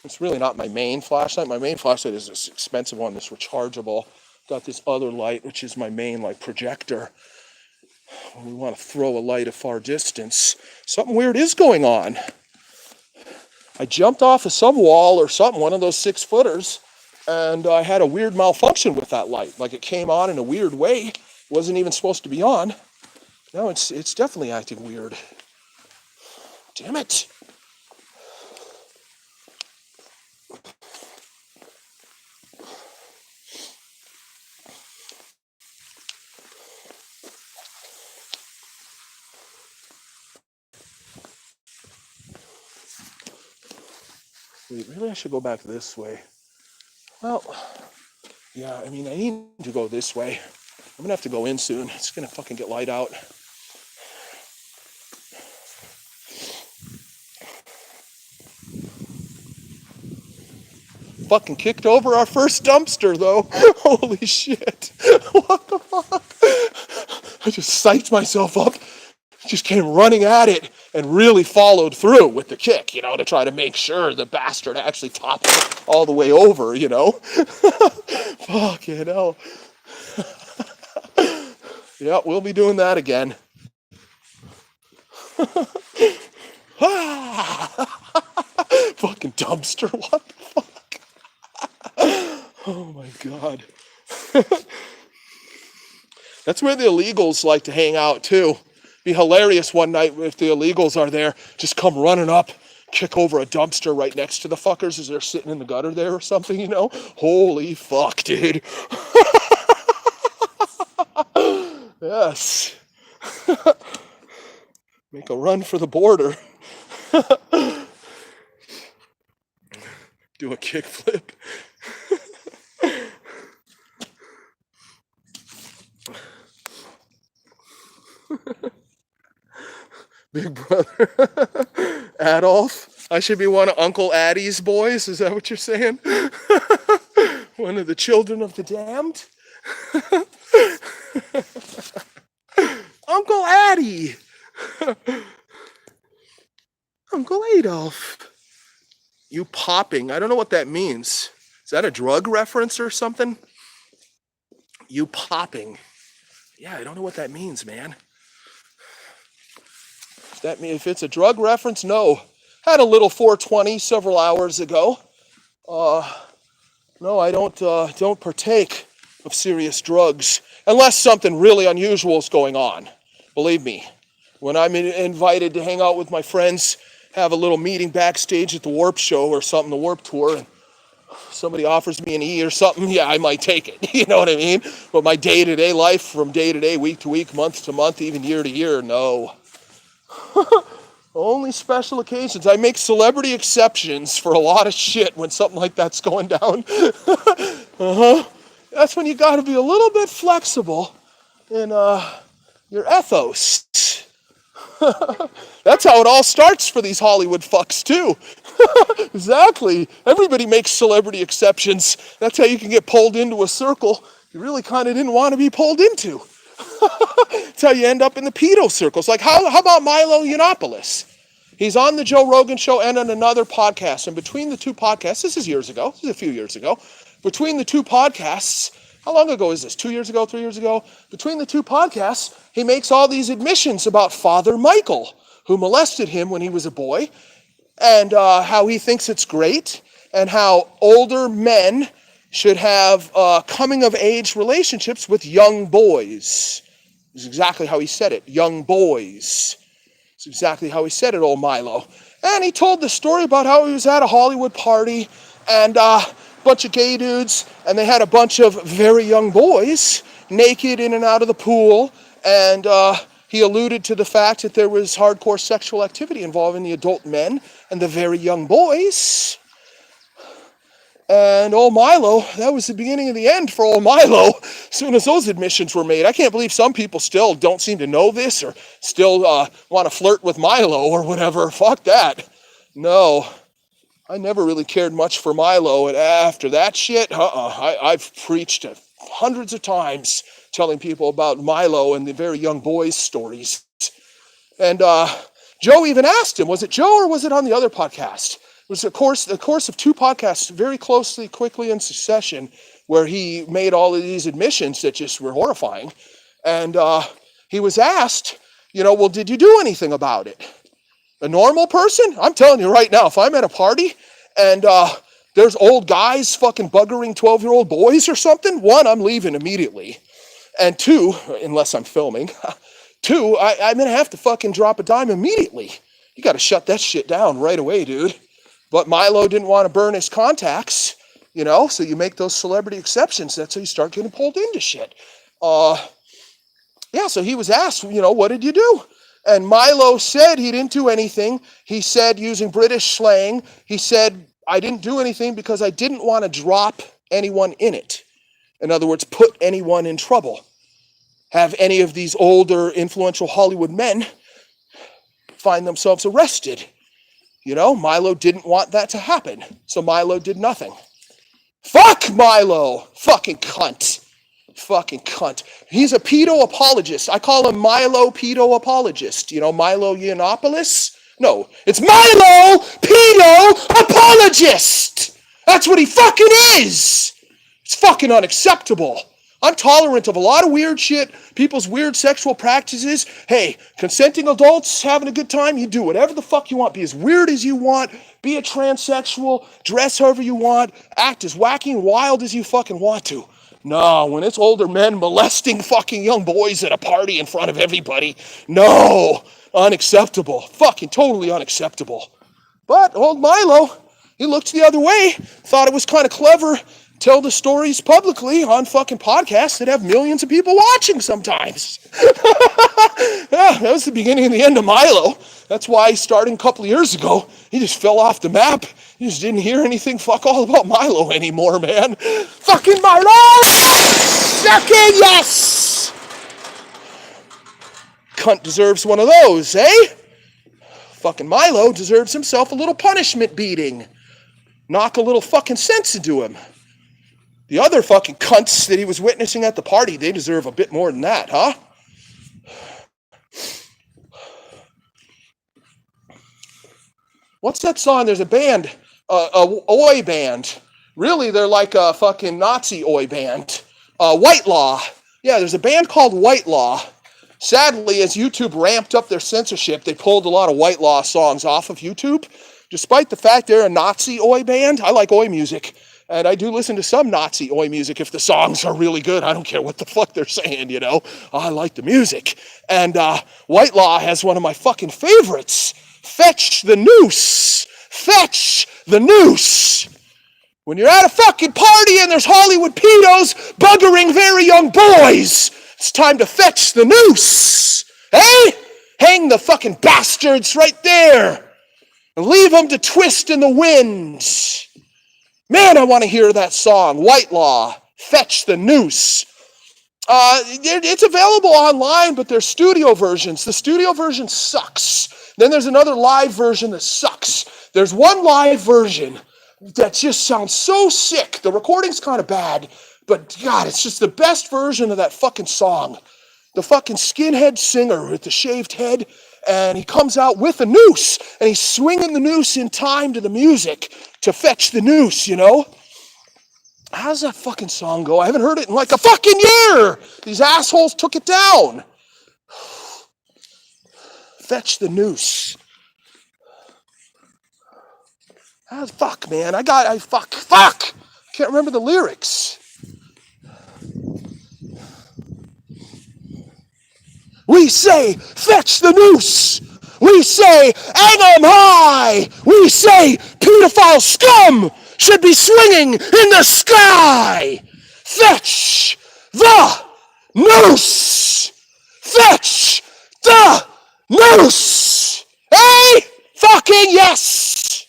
It's really not my main flashlight. My main flashlight is this expensive one, this rechargeable. Got this other light, which is my main like projector. When we want to throw a light a far distance, something weird is going on. I jumped off of some wall or something, one of those 6-footers, and I had a weird malfunction with that light. Like it came on in a weird way. It wasn't even supposed to be on. No, it's definitely acting weird. Damn it. Wait, really I should go back this way. Well, yeah, I mean, I need to go this way. I'm gonna have to go in soon. It's gonna fucking get light out. Fucking kicked over our first dumpster though. Holy shit. What the fuck? I just psyched myself up, just came running at it and really followed through with the kick, you know, to try to make sure the bastard actually toppled all the way over, you know. Fuck, you know. Yeah, we'll be doing that again. Fucking dumpster, what the fuck? Oh my god. That's where the illegals like to hang out too. Be hilarious one night if the illegals are there, just come running up, kick over a dumpster right next to the fuckers as they're sitting in the gutter there or something, you know? Holy fuck, dude. Yes. Make a run for the border. Do a kickflip. Big brother. Adolf. I should be one of Uncle Addie's boys. Is that what you're saying? One of the children of the damned? Uncle Addie. Uncle Adolf. You popping. I don't know what that means. Is that a drug reference or something? You popping. Yeah, I don't know what that means, man. If it's a drug reference, no. Had a little 420 several hours ago. No, I don't partake of serious drugs unless something really unusual is going on. Believe me, when I'm invited to hang out with my friends, have a little meeting backstage at the Warp Show or something, the Warp Tour, and somebody offers me an E or something, yeah, I might take it. You know what I mean? But my day-to-day life, from day to day, week to week, month to month, even year to year, no. Only special occasions. I make celebrity exceptions for a lot of shit when something like that's going down. That's when you got to be a little bit flexible in your ethos. That's how it all starts for these Hollywood fucks too. Exactly. Everybody makes celebrity exceptions. That's how you can get pulled into a circle you really kind of didn't want to be pulled into. That's how you end up in the pedo circles. Like, how about Milo Yiannopoulos? He's on the Joe Rogan show and on another podcast. And between the two podcasts, this is years ago. This is a few years ago. Between the two podcasts, how long ago is this? 2 years ago, 3 years ago? Between the two podcasts, he makes all these admissions about Father Michael, who molested him when he was a boy, and how he thinks it's great, and how older men should have coming-of-age relationships with young boys. This is exactly how he said it, young boys. It's exactly how he said it, old Milo. And he told the story about how he was at a Hollywood party, and a bunch of gay dudes, and they had a bunch of very young boys naked in and out of the pool, and he alluded to the fact that there was hardcore sexual activity involving the adult men and the very young boys. And old Milo, that was the beginning of the end for old Milo as soon as those admissions were made. I can't believe some people still don't seem to know this or still want to flirt with Milo or whatever. Fuck that. No, I never really cared much for Milo. And after that shit, I've preached hundreds of times telling people about Milo and the very young boys' stories. And Joe even asked him, was it Joe or was it on the other podcast? It was a course of two podcasts very closely, quickly in succession, where he made all of these admissions that just were horrifying. And he was asked, well, did you do anything about it? A normal person? I'm telling you right now, if I'm at a party and there's old guys fucking buggering 12-year-old boys or something, one, I'm leaving immediately. And two, unless I'm filming, two, I'm going to have to fucking drop a dime immediately. You got to shut that shit down right away, dude. But Milo didn't want to burn his contacts, so you make those celebrity exceptions. That's how you start getting pulled into shit. So he was asked, what did you do? And Milo said he didn't do anything. He said, using British slang, he said, I didn't do anything because I didn't want to drop anyone in it. In other words, put anyone in trouble. Have any of these older, influential Hollywood men find themselves arrested. Milo didn't want that to happen. So Milo did nothing. Fuck Milo! Fucking cunt. Fucking cunt. He's a pedo apologist. I call him Milo pedo apologist. Milo Yiannopoulos? No, it's Milo pedo apologist! That's what he fucking is! It's fucking unacceptable. I'm tolerant of a lot of weird shit, people's weird sexual practices. Hey, consenting adults having a good time, you do whatever the fuck you want. Be as weird as you want. Be a transsexual. Dress however you want. Act as wacky and wild as you fucking want to. No, when it's older men molesting fucking young boys at a party in front of everybody, no, unacceptable. Fucking totally unacceptable. But old Milo, he looked the other way, thought it was kind of clever. Tell the stories publicly on fucking podcasts that have millions of people watching sometimes. Yeah, that was the beginning and the end of Milo. That's why starting a couple of years ago, he just fell off the map. You just didn't hear anything fuck all about Milo anymore, man. Fucking Milo! Fucking yes! Cunt deserves one of those, eh? Fucking Milo deserves himself a little punishment beating. Knock a little fucking sense into him. The other fucking cunts that he was witnessing at the party, they deserve a bit more than that, huh? What's that song? There's a band, a oi band. Really, they're like a fucking Nazi oi band. White Law. Yeah, there's a band called White Law. Sadly, as YouTube ramped up their censorship, they pulled a lot of White Law songs off of YouTube. Despite the fact they're a Nazi oi band, I like oi music. And I do listen to some Nazi oi music if the songs are really good. I don't care what the fuck they're saying, I like the music. And White Law has one of my fucking favorites. Fetch the noose. Fetch the noose. When you're at a fucking party and there's Hollywood pedos buggering very young boys, it's time to fetch the noose. Hey? Hang the fucking bastards right there. And leave them to twist in the wind. Man, I want to hear that song, White Law, Fetch the Noose. It's available online, but there's studio versions. The studio version sucks. Then there's another live version that sucks. There's one live version that just sounds so sick. The recording's kind of bad, but God, it's just the best version of that fucking song. The fucking skinhead singer with the shaved head, and he comes out with a noose, and he's swinging the noose in time to the music to fetch the noose, How does that fucking song go? I haven't heard it in like a fucking year. These assholes took it down. Fetch the noose. Fuck, man. Fuck. Can't remember the lyrics. We say, fetch the noose. We say, hang 'em high. We say, pedophile scum should be swinging in the sky. Fetch the noose. Fetch the noose. Hey, fucking yes.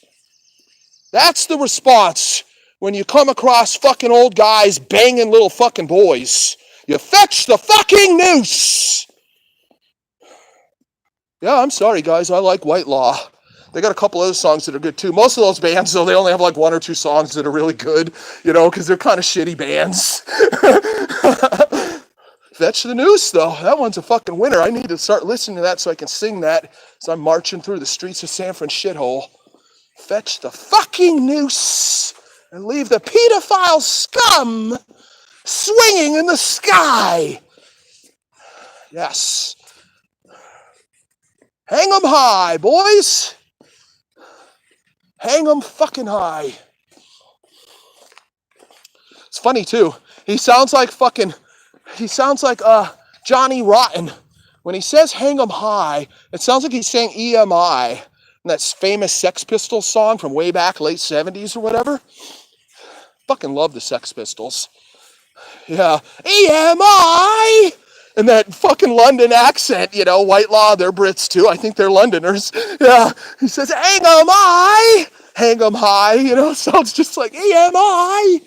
That's the response when you come across fucking old guys banging little fucking boys. You fetch the fucking noose. Yeah, I'm sorry, guys. I like White Law. They got a couple other songs that are good, too. Most of those bands, though, they only have like one or two songs that are really good, you know, because they're kind of shitty bands. Fetch the Noose, though. That one's a fucking winner. I need to start listening to that so I can sing that as I'm marching through the streets of San Fran shithole. Fetch the fucking noose and leave the pedophile scum swinging in the sky. Yes. Hang 'em high, boys. Hang 'em fucking high. It's funny, too. He sounds like Johnny Rotten. When he says hang 'em high, it sounds like he's saying EMI. And that famous Sex Pistols song from way back, late 70s or whatever. Fucking love the Sex Pistols. Yeah. EMI! And that fucking London accent, you know, White Law, they're Brits too. I think they're Londoners. Yeah. He says, hang 'em high! Hang 'em high, you know, sounds just like EMI!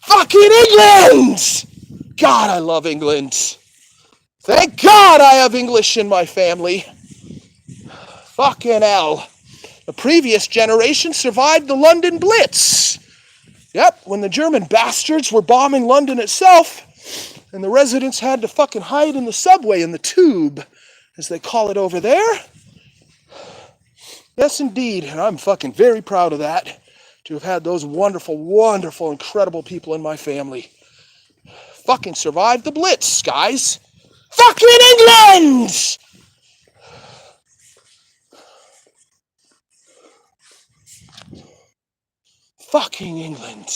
Fucking England! God, I love England. Thank God I have English in my family. Fucking hell. The previous generation survived the London Blitz. Yep, when the German bastards were bombing London itself, and the residents had to fucking hide in the subway, in the tube, as they call it over there. Yes, indeed, and I'm fucking very proud of that, to have had those wonderful, wonderful, incredible people in my family. Fucking survived the Blitz, guys. Fucking England! Fucking England.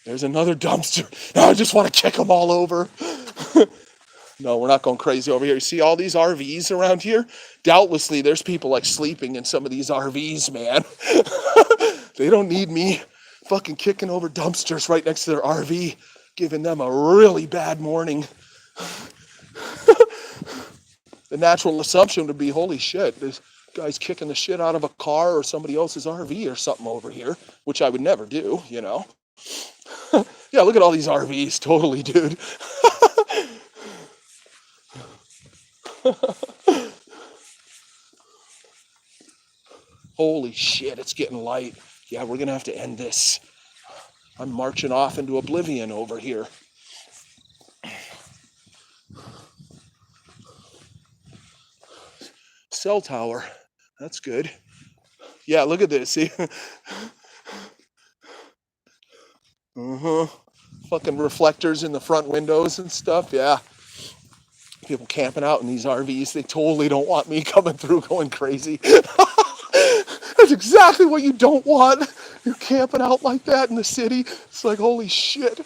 There's another dumpster. Now I just want to kick them all over. No, we're not going crazy over here. You see all these RVs around here? Doubtlessly, there's people like sleeping in some of these RVs, man. They don't need me fucking kicking over dumpsters right next to their RV, giving them a really bad morning. The natural assumption would be, holy shit, this guy's kicking the shit out of a car or somebody else's RV or something over here, which I would never do, you know. Yeah, look at all these RVs. Totally, dude. Holy shit, it's getting light. Yeah, we're going to have to end this. I'm marching off into oblivion over here. Cell tower. That's good. Yeah, look at this. See? Fucking reflectors in the front windows and stuff. Yeah. People camping out in these RVs. They totally don't want me coming through going crazy. That's exactly what you don't want. You're camping out like that in the city. It's like, holy shit. A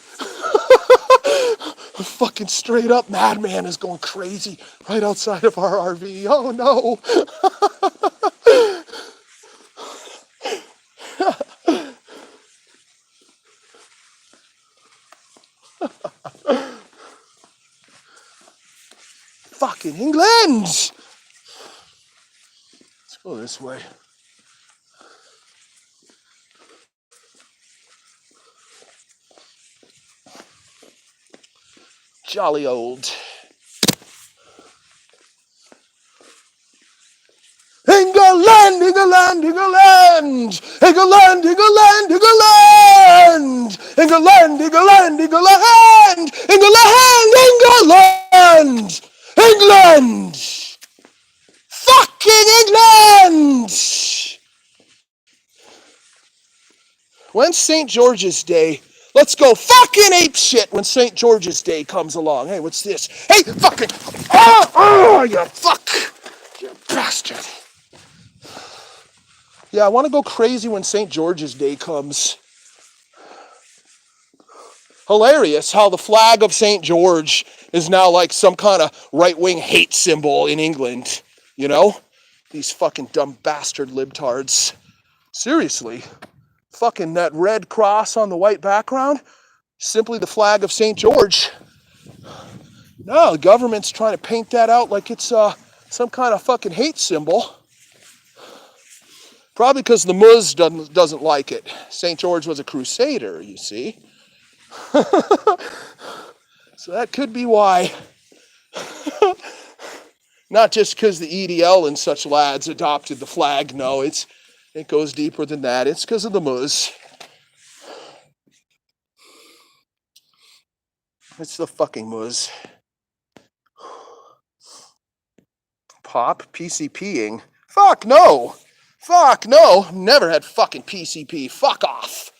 fucking straight up madman is going crazy right outside of our RV. Oh no. Fucking England! Let's go this way. Jolly old. England, England, England! England, England, England! England, England, England! England, England! England! Fucking England! When's St. George's Day? Let's go fucking ape shit when St. George's Day comes along. Hey, what's this? Hey, fucking! Oh, you fuck! You bastard! Yeah, I want to go crazy when St. George's Day comes. Hilarious how the flag of St. George is now like some kind of right-wing hate symbol in England. You know? These fucking dumb bastard libtards. Seriously. Fucking that red cross on the white background, simply the flag of St. George. No, the government's trying to paint that out like it's some kind of fucking hate symbol. Probably because the Muz doesn't like it. St. George was a crusader, you see. So that could be why. Not just because the EDL and such lads adopted the flag. No, it goes deeper than that. It's because of the Muz. It's the fucking Muz. Pop? PCPing? Fuck no! Fuck no! Never had fucking PCP. Fuck off.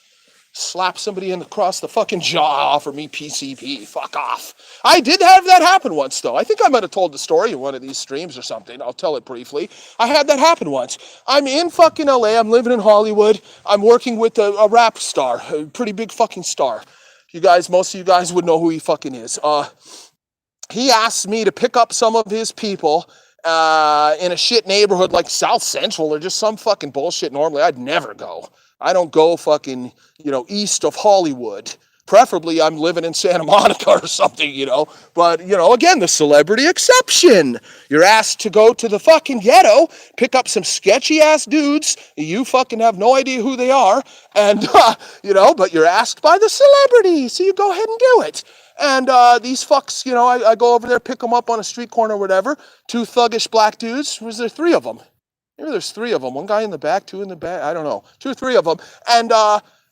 Slap somebody across the fucking jaw, offer me PCP. Fuck off. I did have that happen once, though. I think I might have told the story in one of these streams or something. I'll tell it briefly. I had that happen once. I'm in fucking LA. I'm living in Hollywood. I'm working with a rap star, a pretty big fucking star. Most of you guys would know who he fucking is. He asked me to pick up some of his people in a shit neighborhood like South Central or just some fucking bullshit. Normally, I'd never go. I don't go fucking, east of Hollywood. Preferably, I'm living in Santa Monica or something, But, again, the celebrity exception. You're asked to go to the fucking ghetto, pick up some sketchy-ass dudes. You fucking have no idea who they are. And, but you're asked by the celebrity, so you go ahead and do it. And these fucks, I go over there, pick them up on a street corner or whatever. Two thuggish black dudes. Was there three of them? Maybe there's three of them. One guy in the back, two in the back. I don't know. Two or three of them. And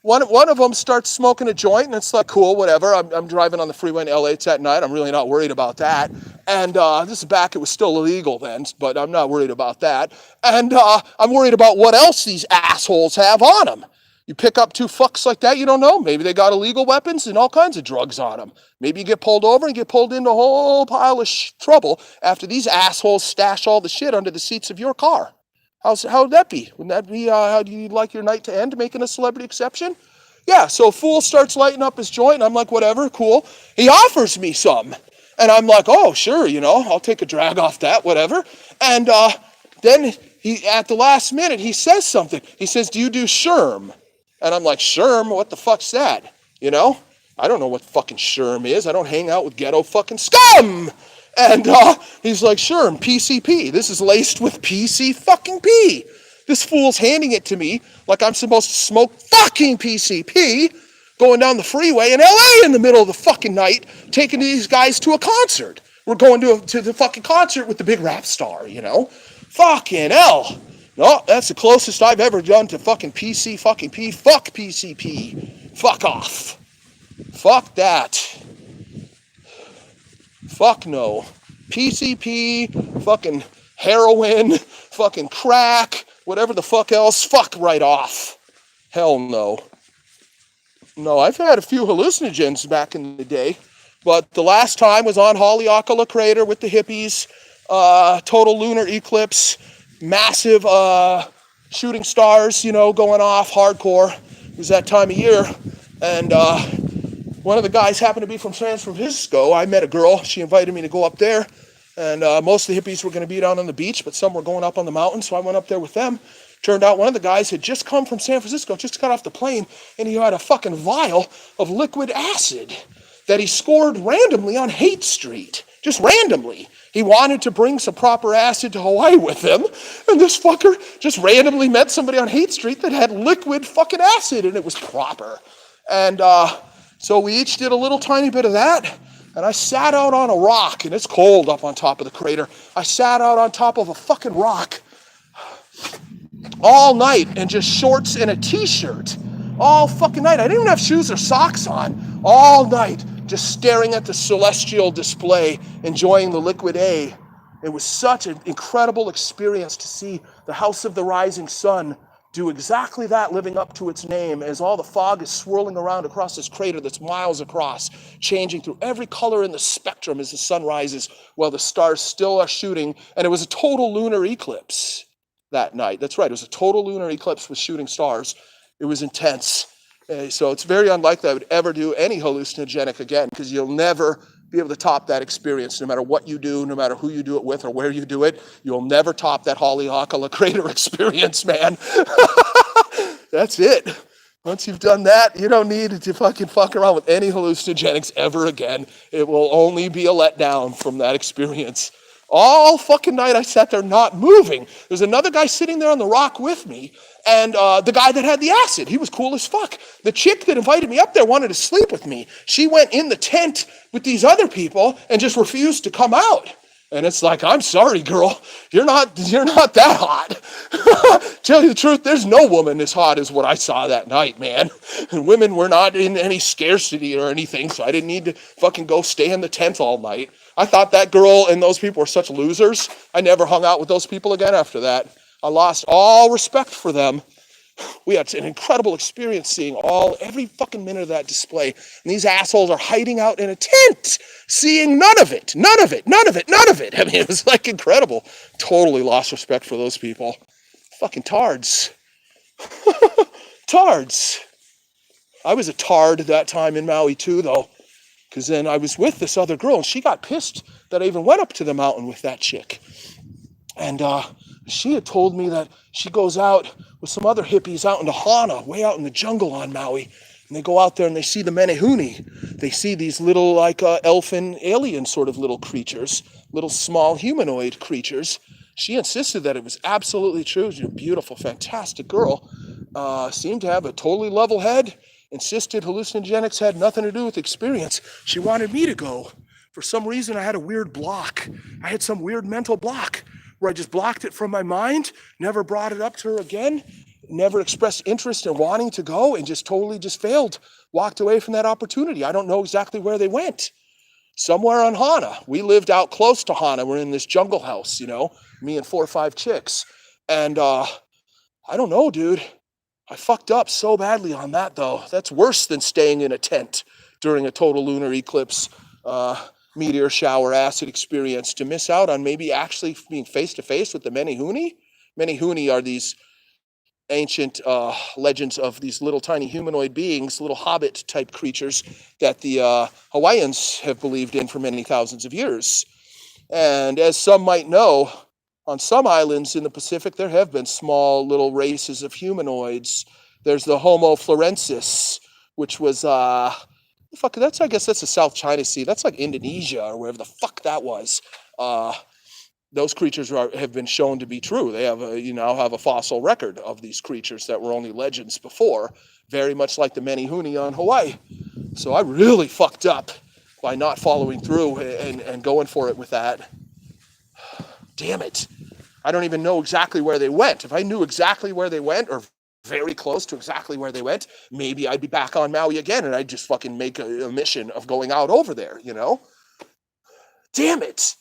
one of them starts smoking a joint, and it's like, cool, whatever. I'm driving on the freeway in LA. It's at night. I'm really not worried about that. And this is back. It was still illegal then, but I'm not worried about that. And I'm worried about what else these assholes have on them. You pick up two fucks like that, you don't know. Maybe they got illegal weapons and all kinds of drugs on them. Maybe you get pulled over and get pulled into a whole pile of trouble after these assholes stash all the shit under the seats of your car. How would that be? Wouldn't that be how do you like your night to end, making a celebrity exception? Yeah, so a fool starts lighting up his joint, and I'm like, whatever, cool. He offers me some. And I'm like, oh, sure, I'll take a drag off that, whatever. And then he, at the last minute, he says something. He says, do you do SHRM? And I'm like, SHRM? What the fuck's that? I don't know what fucking SHRM is. I don't hang out with ghetto fucking scum. And he's like, SHRM, PCP. This is laced with PC fucking P. This fool's handing it to me like I'm supposed to smoke fucking PCP going down the freeway in LA in the middle of the fucking night, taking these guys to a concert. We're going to the fucking concert with the big rap star, Fucking hell. No, that's the closest I've ever done to fucking PC fucking P. Fuck PCP. Fuck off. Fuck that. Fuck no. PCP, fucking heroin, fucking crack, whatever the fuck else, fuck right off. Hell no. No, I've had a few hallucinogens back in the day, but the last time was on Haleakala Crater with the hippies, total lunar eclipse, massive shooting stars, going off hardcore. It was that time of year, and one of the guys happened to be from San Francisco. I met a girl. She invited me to go up there, and most of the hippies were going to be down on the beach, but some were going up on the mountain, so I went up there with them. Turned out one of the guys had just come from San Francisco, just got off the plane, and he had a fucking vial of liquid acid that he scored randomly on Haight Street. Just randomly. He wanted to bring some proper acid to Hawaii with him, and this fucker just randomly met somebody on Haight Street that had liquid fucking acid, and it was proper. And so we each did a little tiny bit of that, and I sat out on a rock, and it's cold up on top of the crater. I sat out on top of a fucking rock all night in just shorts and a t-shirt. All fucking night. I didn't even have shoes or socks on. All night, just staring at the celestial display, enjoying the liquid A. It was such an incredible experience to see the House of the Rising Sun do exactly that, living up to its name, as all the fog is swirling around across this crater that's miles across, changing through every color in the spectrum as the sun rises, while the stars still are shooting. And it was a total lunar eclipse that night. That's right, it was a total lunar eclipse with shooting stars. It was intense. So it's very unlikely I would ever do any hallucinogenic again, because you'll never be able to top that experience, no matter what you do, no matter who you do it with or where you do it. You'll never top that Haleakala Crater experience, man. That's it. Once you've done that, you don't need to fucking fuck around with any hallucinogenics ever again. It will only be a letdown from that experience. All fucking night I sat there not moving. There's another guy sitting there on the rock with me, and the guy that had the acid, he was cool as fuck. The chick that invited me up there wanted to sleep with me. She went in the tent with these other people and just refused to come out. And it's like, I'm sorry, girl, you're not that hot. Tell you the truth, there's no woman as hot as what I saw that night, man. And women were not in any scarcity or anything, so I didn't need to fucking go stay in the tent all night. I thought that girl and those people were such losers. I never hung out with those people again after that. I lost all respect for them. We had an incredible experience seeing every fucking minute of that display. And these assholes are hiding out in a tent, seeing none of it. I mean, it was like incredible. Totally lost respect for those people. Fucking tards. Tards. I was a tard that time in Maui too, though. Because then I was with this other girl, and she got pissed that I even went up to the mountain with that chick. And she had told me that she goes out with some other hippies out into Hana, way out in the jungle on Maui. And they go out there and they see the menehune. They see these little like elfin alien sort of little creatures, little small humanoid creatures. She insisted that it was absolutely true. She was a beautiful, fantastic girl. Seemed to have a totally level head. Insisted hallucinogenics had nothing to do with experience. She wanted me to go. For some reason, I had a weird block. I had some weird mental block where I just blocked it from my mind, never brought it up to her again, never expressed interest in wanting to go, and just totally just failed. Walked away from that opportunity. I don't know exactly where they went. Somewhere on Hana. We lived out close to Hana. We're in this jungle house, me and 4 or 5 chicks. And I don't know, dude. I fucked up so badly on that, though. That's worse than staying in a tent during a total lunar eclipse, meteor shower acid experience, to miss out on maybe actually being face-to-face with the menehune. Menehune are these ancient legends of these little tiny humanoid beings, little hobbit-type creatures that the Hawaiians have believed in for many thousands of years. And as some might know, on some islands in the Pacific, there have been small little races of humanoids. There's the Homo florensis, which was, I guess that's the South China Sea. That's like Indonesia or wherever the fuck that was. Those creatures have been shown to be true. They have now have a fossil record of these creatures that were only legends before, very much like the menehune on Hawaii. So I really fucked up by not following through and going for it with that. Damn it. I don't even know exactly where they went. If I knew exactly where they went, or very close to exactly where they went, maybe I'd be back on Maui again and I'd just fucking make a mission of going out over there, Damn it.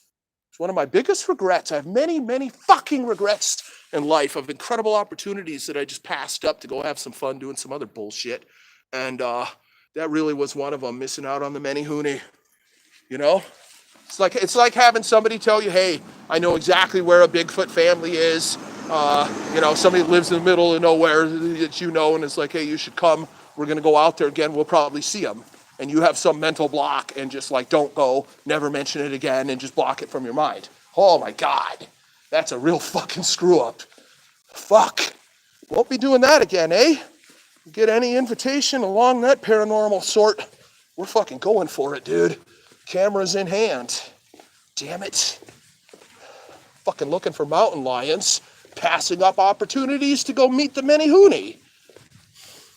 It's one of my biggest regrets. I have many, many fucking regrets in life of incredible opportunities that I just passed up to go have some fun doing some other bullshit. And that really was one of them, missing out on the menehune, It's like having somebody tell you, hey, I know exactly where a Bigfoot family is. Somebody lives in the middle of nowhere that and it's like, hey, you should come. We're going to go out there again. We'll probably see them. And you have some mental block and just like, don't go, never mention it again, and just block it from your mind. Oh my God. That's a real fucking screw up. Fuck. Won't be doing that again, eh? Get any invitation along that paranormal sort, we're fucking going for it, dude. Cameras in hand. Damn it. Fucking looking for mountain lions, passing up opportunities to go meet the menehune.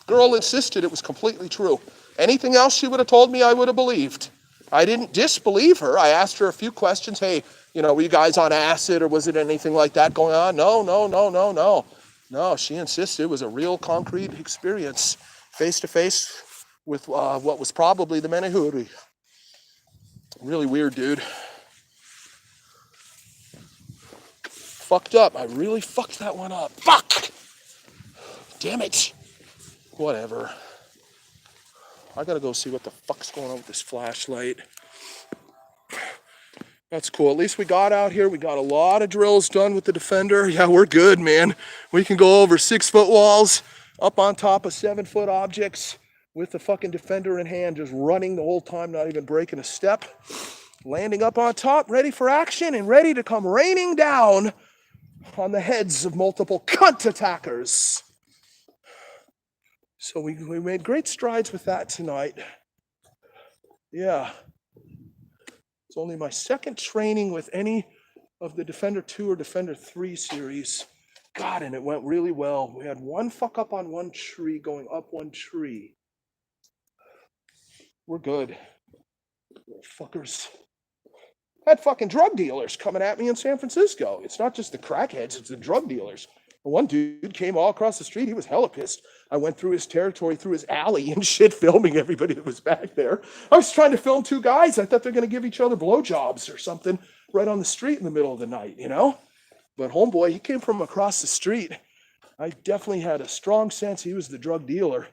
Girl insisted it was completely true. Anything else she would have told me, I would have believed. I didn't disbelieve her. I asked her a few questions. Hey, were you guys on acid or was it anything like that going on? No. No, she insisted it was a real concrete experience, face-to-face with what was probably the menehune. Really weird, dude. Fucked up. I really fucked that one up. Fuck! Damn it. Whatever. I gotta go see what the fuck's going on with this flashlight. That's cool. At least we got out here. We got a lot of drills done with the Defender. Yeah, we're good, man. We can go over 6-foot walls, up on top of 7-foot objects with the fucking Defender in hand, just running the whole time, not even breaking a step. Landing up on top, ready for action and ready to come raining down on the heads of multiple cunt attackers. So we made great strides with that tonight. Yeah. It's only my second training with any of the Defender 2 or Defender 3 series. God, and it went really well. We had one fuck up on one tree going up one tree. We're good. Fuckers. I had fucking drug dealers coming at me in San Francisco. It's not just the crackheads, it's the drug dealers. One dude came all across the street. He was hella pissed. I went through his territory, through his alley and shit, filming everybody that was back there. I was trying to film two guys. I thought they're going to give each other blowjobs or something right on the street in the middle of the night, you know? But homeboy, he came from across the street. I definitely had a strong sense he was the drug dealer.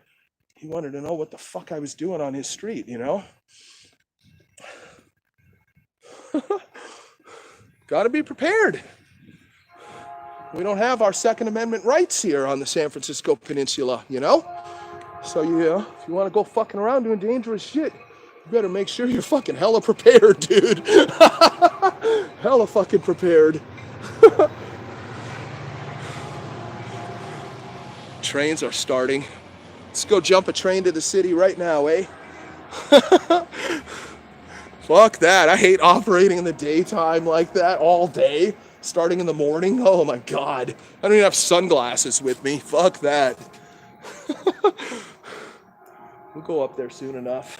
He wanted to know what the fuck I was doing on his street, you know? Got to be prepared. We don't have our Second Amendment rights here on the San Francisco Peninsula, you know? So, yeah, if you want to go fucking around doing dangerous shit, you better make sure you're fucking hella prepared, dude. Hella fucking prepared. Trains are starting. Let's go jump a train to the city right now, eh? Fuck that. I hate operating in the daytime like that all day. Starting in the morning. Oh my God. I don't even have sunglasses with me. Fuck that. We'll go up there soon enough.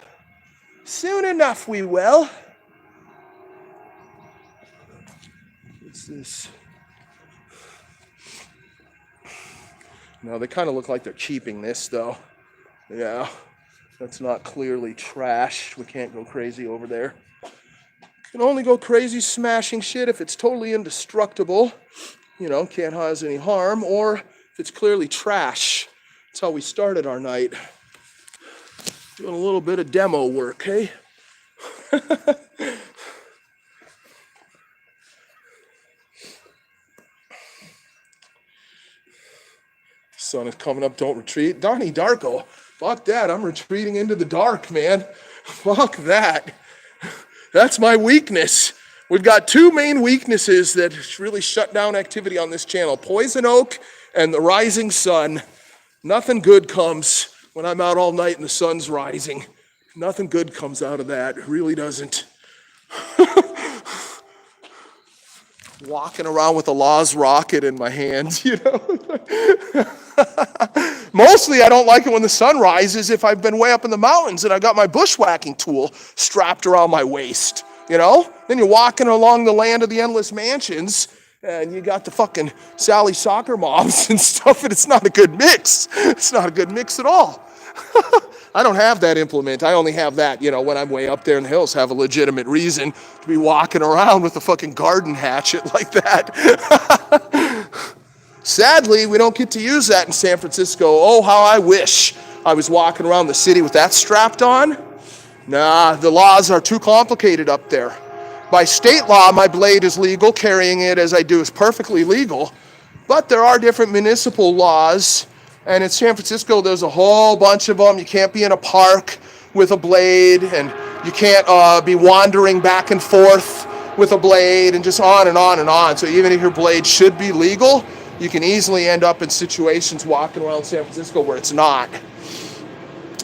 Soon enough we will. What's this? No, they kind of look like they're keeping this though. Yeah. That's not clearly trash. We can't go crazy over there. Can only go crazy smashing shit if it's totally indestructible, you know, can't cause any harm, or if it's clearly trash. That's how we started our night. Doing a little bit of demo work, hey? Sun is coming up, don't retreat. Donnie Darko, fuck that, I'm retreating into the dark, man. Fuck that. That's my weakness. We've got two main weaknesses that really shut down activity on this channel. Poison Oak and the rising sun. Nothing good comes when I'm out all night and the sun's rising. Nothing good comes out of that. It really doesn't. Walking around with a Laws rocket in my hand, you know. Mostly I don't like it when the sun rises if I've been way up in the mountains and I got my bushwhacking tool strapped around my waist, you know? Then you're walking along the land of the endless mansions and you got the fucking Sally soccer moms and stuff, and it's not a good mix. It's not a good mix at all. I don't have that implement. I only have that, you know, when I'm way up there in the hills, have a legitimate reason to be walking around with a fucking garden hatchet like that. Sadly, we don't get to use that in San Francisco. Oh, how I wish I was walking around the city with that strapped on. Nah, the laws are too complicated up there. By state law, my blade is legal. Carrying it as I do is perfectly legal. But there are different municipal laws. And in San Francisco, there's a whole bunch of them. You can't be in a park with a blade, and you can't be wandering back and forth with a blade, and just on and on and on. So even if your blade should be legal, you can easily end up in situations walking around San Francisco where it's not.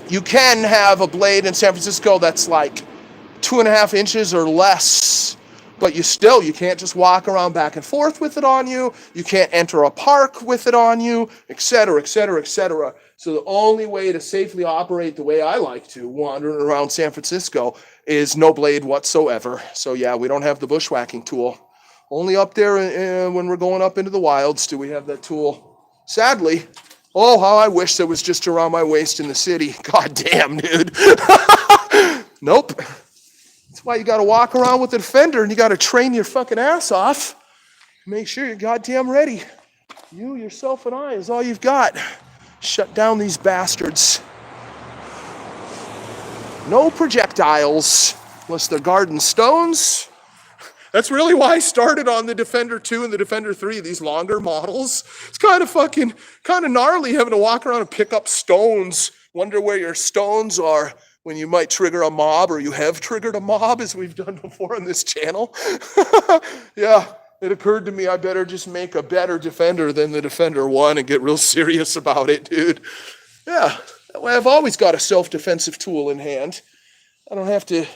You can have a blade in San Francisco that's like 2.5 inches or less, but you can't just walk around back and forth with it on you. You can't enter a park with it on you, etc., etc., etc. So the only way to safely operate the way I like to, wandering around San Francisco, is no blade whatsoever. So yeah, we don't have the bushwhacking tool. Only up there when we're going up into the wilds do we have that tool. Sadly, oh, how I wish that was just around my waist in the city. God damn, dude. Nope. That's why you got to walk around with a Defender and you got to train your fucking ass off. Make sure you're goddamn ready. You, yourself, and I is all you've got. Shut down these bastards. No projectiles, unless they're garden stones. That's really why I started on the Defender 2 and the Defender 3, these longer models. It's kind of gnarly having to walk around and pick up stones, wonder where your stones are when you might trigger a mob, or you have triggered a mob, as we've done before on this channel. Yeah, it occurred to me I better just make a better Defender than the Defender 1 and get real serious about it, dude. Yeah, that way I've always got a self-defensive tool in hand. I don't have to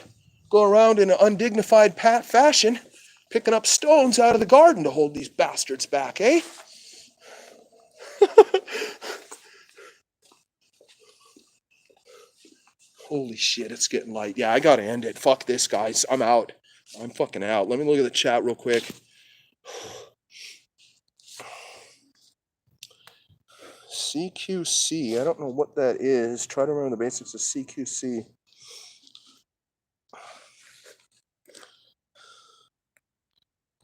go around in an undignified fashion. Picking up stones out of the garden to hold these bastards back, eh? Holy shit, it's getting light. Yeah, I gotta end it. Fuck this, guys. I'm out. I'm fucking out. Let me look at the chat real quick. CQC. I don't know what that is. Try to remember the basics of CQC.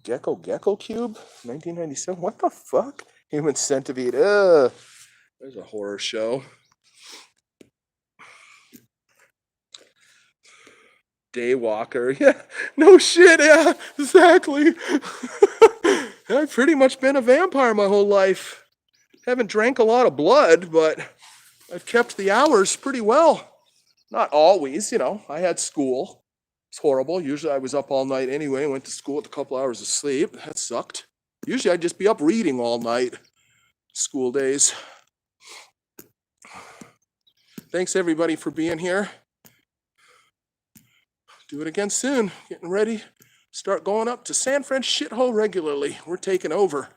Gecko Cube? 1997? What the fuck? Human Centipede. Ugh. There's a horror show. Daywalker. Yeah. No shit. Yeah. Exactly. I've pretty much been a vampire my whole life. Haven't drank a lot of blood, but I've kept the hours pretty well. Not always, you know. I had school. It's horrible. Usually I was up all night anyway. Went to school with a couple hours of sleep. That sucked. Usually I'd just be up reading all night. School days. Thanks everybody for being here. Do it again soon. Getting ready. Start going up to San Fran shithole regularly. We're taking over.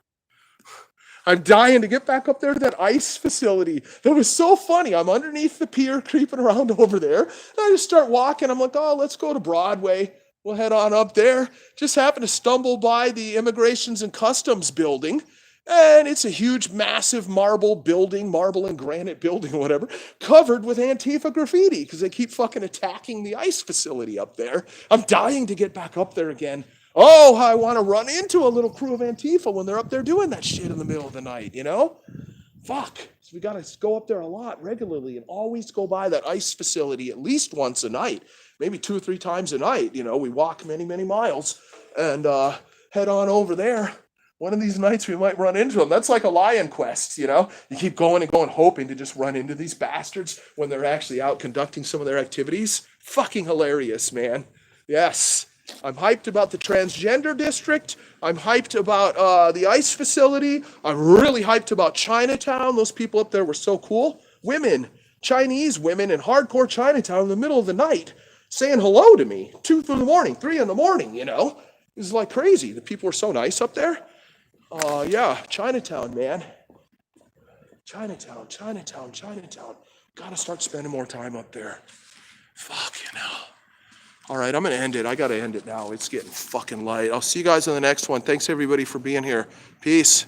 I'm dying to get back up there to that ice facility. That was so funny. I'm underneath the pier creeping around over there. And I just start walking. I'm like, oh, let's go to Broadway. We'll head on up there. Just happened to stumble by the Immigrations and Customs building. And it's a huge, massive marble building, marble and granite building or whatever, covered with Antifa graffiti because they keep fucking attacking the ice facility up there. I'm dying to get back up there again. Oh, I want to run into a little crew of Antifa when they're up there doing that shit in the middle of the night, you know? Fuck. So we got to go up there a lot regularly and always go by that ice facility at least once a night, maybe 2 or 3 times a night. You know, we walk many, many miles and head on over there. One of these nights we might run into them. That's like a lion quest, you know? You keep going and going, hoping to just run into these bastards when they're actually out conducting some of their activities. Fucking hilarious, man. Yes. I'm hyped about the transgender district. I'm hyped about the ICE facility. I'm really hyped about Chinatown. Those people up there were so cool. Women, Chinese women in hardcore Chinatown in the middle of the night saying hello to me. 2 in the morning, 3 in the morning, you know? It was like crazy. The people were so nice up there. Yeah, Chinatown, man. Chinatown. Gotta start spending more time up there. Fuck, you know. All right, I'm gonna end it. I gotta end it now. It's getting fucking light. I'll see you guys on the next one. Thanks everybody for being here. Peace.